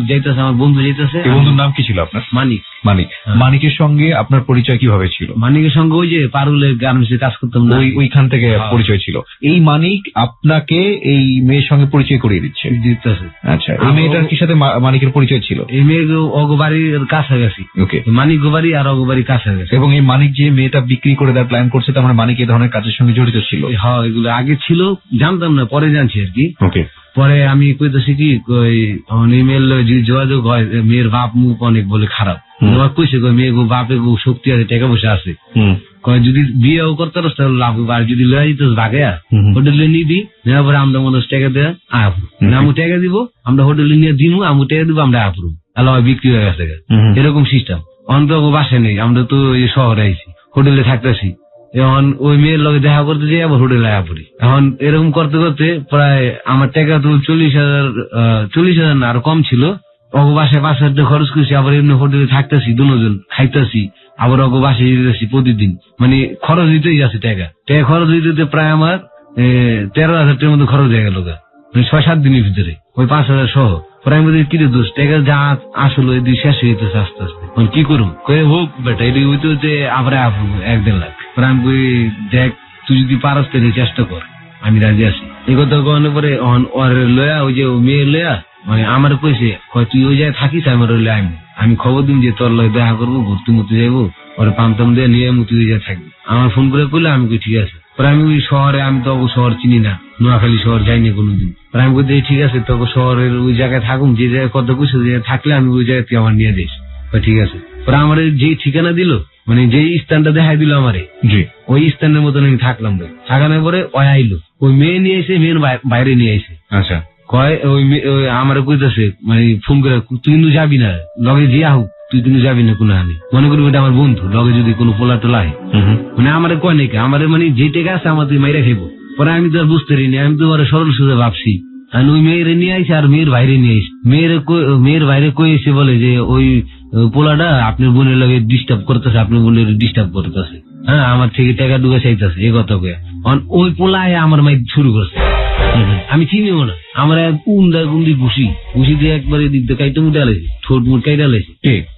যাইতেছে আমার বন্ধু যাইতেছে। বন্ধুর নাম কি ছিল আপনার? মানিক। মানিক। মানিকের সঙ্গে আপনার পরিচয় কিভাবে ছিল? মানিকের সঙ্গে ওই যে পারুলের গার্মেন্টসে কাজ করতাম না, ওইখান থেকে পরিচয় ছিল। এই মানিক আপনাকে এই মেয়ের সঙ্গে পরিচয় করিয়ে দিচ্ছে? আচ্ছা, এই মেয়েটার কি সাথে মানিকের পরিচয় ছিল? এই মেয়ে অগবাড়ির কাছাকাছি, মানিক গোবাড়ি আর অগবাড়ির কাছাকাছি। এবং এই মানিক যে মেয়েটা বিক্রি করে দেওয়ার প্ল্যান করছে, তার মানে মানিক এই ধরনের কাজের সঙ্গে জড়িত ছিল? হ্যাঁ, এগুলো আগে ছিল, জানতাম না, পরে জানছি আর কি। পরে আমি কইতেছি কি ইমেল যোগাযোগ হয়, মেয়ের বাপ মুখ অনেক বলে খারাপ, কইছে মেয়ে গো বাপে গো শক্তি আছে, টাকা পয়সা আছে, কয় যদি বিয়েও করতে পারস তাহলে লাভ, আর যদি লয়ে যেত ভাগে হোটেলে নিয়ে দিই, নেওয়ার পরে আমরা মনে টাকা দেওয়া আমু টাকা দিব, আমরা হোটেলে নিয়ে দিব, আমু টাকা দিব, আমরা আপরু আল্লাহ বিক্রি হয়ে গেছে, এরকম সিস্টেম। অন্তত বাসে নেই, আমরা তো শহরে আইছি, হোটেলে থাকতেছি। এখন ওই মেয়ের লগে দেখা করতে যাই, আবার হোটেলে আয়া পড়ি। এখন এরকম করতে করতে প্রায় আমার টাকা তো 40,000 না আরো কম ছিল। অগো বাসায় 5,000 টাকা খরচ করছি, আবার এমনি হোটেলে থাকতেছি, দুজন খাইতেছি, আবার অগো বাসায় যেতেছি প্রতিদিন, মানে খরচ দিতেই যাচ্ছে টাকা খরচ দিতে প্রায় আমার 13,000 টাকার মতো খরচ হয়ে গেল। মানে 6-7 দিনের ভিতরে ওই 5,000 সহ। পরে আমি বলি কি রে দোষ টাকা যা আসলে ওই দুই শেষ হয়ে যেতেছে আস্তে আস্তে, মানে কি করুম কয়ে হোক বেটা এটা হইতে হইতে আবার 1-1.5 লাখ। পরে আমি কই দেখ তুই যদি পারস তাহলে চেষ্টা কর, আমি রাজি আছি। এই কথা কখনো পরে ওর লয়া ওই যে মেয়ে লয়া মানে আমার কইছে কয় তুই ওই জায়গায় থাকিস আমার লয়া আমি খবর দিন যে তোর লয় দেখা করবো ঘুরতে মুরতে যাবো, ওর পামতাম দিয়ে নিয়ে তুই ওই জায়গায় থাকবি। আমার ফোন করে করলে আমি কই ঠিক আছে। পরে আমি ওই শহরে, আমি তো শহর চিনি না, নোয়াখালী শহর যাইনি কোনোদিন। পরে আমি কই ঠিক আছে তোকে শহরের ওই জায়গায় থাকুন, যে জায়গায় কত কিছু থাকলে আমি ওই জায়গায় তুই আমার নিয়ে দিস। ঠিক আছে। পরে আমার যে ঠিকানা দিল মানে যে স্থানটা দেখাই দিল আমারে, জি ওই স্থানের মতন আমি থাকলাম। থাকানোর পরে ওই আইলো, ওই মেয়ে নিয়ে এসে মেয়ের বাইরে নিয়ে এসে আচ্ছা কয় ওই আমার কইতেছে মানে ফোন করে তুই কিন্তু যাবি না, লগে যে আহুক তুই কিন্তু যাবি না কোনো হানি, মনে করবি এটা আমার বন্ধু, লগে যদি কোনো পোলা টোলা হয় মানে আমার কয় নাকি আমার মানে যে টেকা আছে আমার তুই মাইরা খাইবো। পরে আমি তো আর বুঝতে পারিনি, আমি তো সরল সোজা ভাবছি। আর ওই মেয়েরে নিয়ে আইসে আর মেয়ের বাইরে নিয়ে আইসে, মেয়ের বাইরে কই এসে বলে যে ওই পোলাটা আপনার বোনের লগে ডিস্টার্ব করতেছে, আপনার বোনের ডিস্টার্ব করতেছে, হ্যাঁ আমার থেকে টাকা ডুবে চাইতেছে এই কথা কয়ে। ওই পোলায় আমার মাই শুরু করছে, আমি চিনিও না, আমার গুন্দি ঘুষি দিয়ে একবারে দিক দিয়ে কাইটে মুটে আলাইছি, ঠোঁট মুট কাইটে আলাইছি।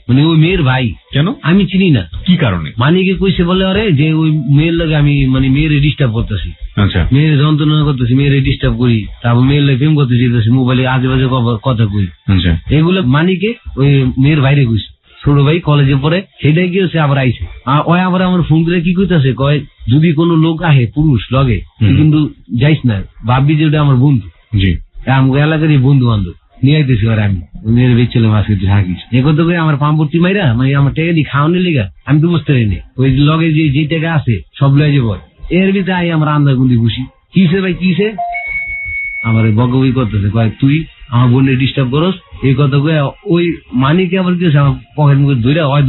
মানে ওই মেয়ের ভাই। কেন? আমি চিনি না কি কারণে। মানিকে কইছে বলে আরে যে ওই মেয়ের লগে আমি মানে মেয়ের ডিস্টার্ব করতেছি, আচ্ছা মেয়ের যন্ত্রণা করতেছি, মেয়ের ডিস্টার্ব করি, তারপর মেয়ের লগে প্রেম করতে যেতেছি, মোবাইলে আজে বাজে কথা কই, আচ্ছা এগুলো মানিকে ওই মেয়ের বাইরে কইছে। ছোট ভাই কলেজে পড়ে, সেটাই কি হচ্ছে আবার আইসে ওই আবার আমার ফোন করে কি কইতেছে কয় যদি কোনো লোক আহে পুরুষ লগে তুই কিন্তু যাইস না, ভাববি যে ওটা আমার বন্ধু। জি আমাকে এলাকারই বন্ধু বান্ধব নিয়ে আইতেছি। আর আমি মেয়ের বেচছিলাম আজকে তুই থাকিস এ কথা করে আমার পাম্পটি মাইরা মানে আমার টাকা দিয়ে খাওয়ানোর লিগা আমি তো বুঝতে পারিনি ওই লগে যে টাকা আছে সব লয়ে যাবো। এর ভিতরে আই আমার আন্দাজ গুন্দি খুশি কিসে ভাই কিসে আমার বকবই করতেছে কয় তুই আমার বোনের ডিস্টার্ব করস এই কথা কয়ে ওই মানিকে আবার কি আমার পকেট মুখে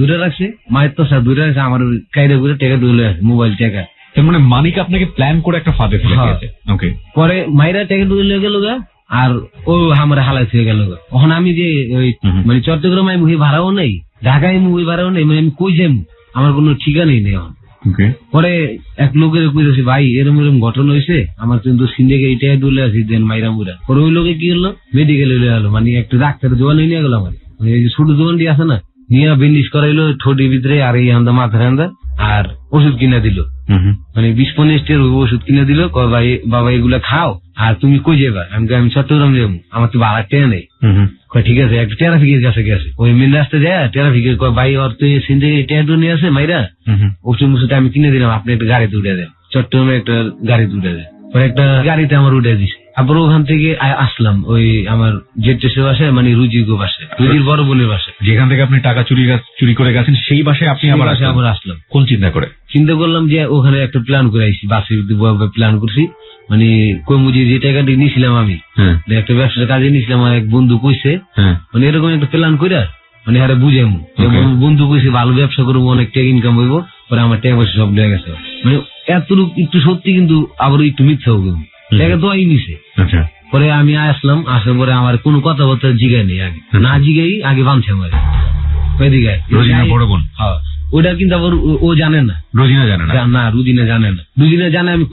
ধরে রাখছে, মায়ের তো স্যার ধরে রাখছে, আমার কাইরে করে টাকা ধরে আসে মোবাইল টাকা। তার মানে মানিক আপনাকে প্ল্যান করে একটা ফাঁদে ফেলে দিয়েছে। ওকে পরে মাইরা টাকা ধরে গেল গা আর ও আমার হালাই হয়ে গেল। এখন আমি যে ওই মানে চট্টগ্রামে মুভি ভাড়াও নেই, ঢাকায় মুভি ভাড়াও নেই, মানে আমি কই যাই আমার কোনো ঠিকানাই নেই এখন। পরে এক লোকের কইতেছে ভাই এরম ঘটনা হয়েছে, আমার কিন্তু সিন্ডিকে এটাই দলে আছি দেন মাইরা মুরা। পরে ওই লোকে কি হলো মেডিকেলে নিয়ে গেলো, মানে একটা ডাক্তার দোকানে নিয়ে গেল আমার এই যে ছোট দোকানটি আছে না, নিয়ে বেন্ডিশ করাইলো ঠোঁটের ভিতরে আর এই হান্দা মাথার হান্দা আর ওষুধ কিনে দিল, মানে 20-25 ওষুধ কিনে দিল। কয় ভাই বাবা এগুলা খাও আর তুমি কই যাবা, আমি চট্টগ্রাম যাবো, আমার তো ভাড়া টেনে নেই। কয় ঠিক আছে, একটা ট্রাফিকের কাছে গেছে, ওই মেন রাস্তা যায় ট্রাফিকের কয় ভাই ওর তো সিন্ডিকেট ট্যাটু নিয়ে আসে মাইরা ওষুধ মুষুধ আমি কিনে দিলাম, আপনি একটা গাড়িতে উঠে দেন, চট্টগ্রামে একটা গাড়িতে উঠে দেন। পরে একটা গাড়িতে আমার উঠে দিছে। তারপর ওখান থেকে আসলাম ওই আমার জেটের বাসায়, মানে রুজির বাসায়, রুজির বড় বোনের বাসায়, যেখান থেকে আপনি টাকা চুরি করে গেছেন সেই বাসায় আপনি আবার আসলাম। কোন চিন্তা করে? চিন্তা করলাম যে ওখানে একটা প্ল্যান করে আইসি, বাসে প্ল্যান করছি, মানে কমুজি যে টাকাটি নিয়েছিলাম আমি একটা ব্যবসার কাজে নিয়েছিলাম, আমার এক বন্ধু কইছে মানে এরকম একটা প্ল্যান করে মানে হারে বুঝাইমু বন্ধু কইছে ভালো ব্যবসা করবো, অনেক টাকা ইনকাম হইব। পরে আমার টাকা পয়সা সব লেগে গেছে, মানে এতটুকু একটু সত্যি কিন্তু আবার একটু মিথ্যা হবে, টাকা তো নিছে। পরে আমি আসলাম, আসার পরে আমার কোনো কথাবার্তা জিগাই নেই, আগে না জিগাই আগে বাঁধছে আমার ওইদিকে বড় বোন। হ্যাঁ ওটা কিন্তু আবার ও জানে না, রোজিনা জানে না, রুজিনা জানে না, রুজিনা জানে আমি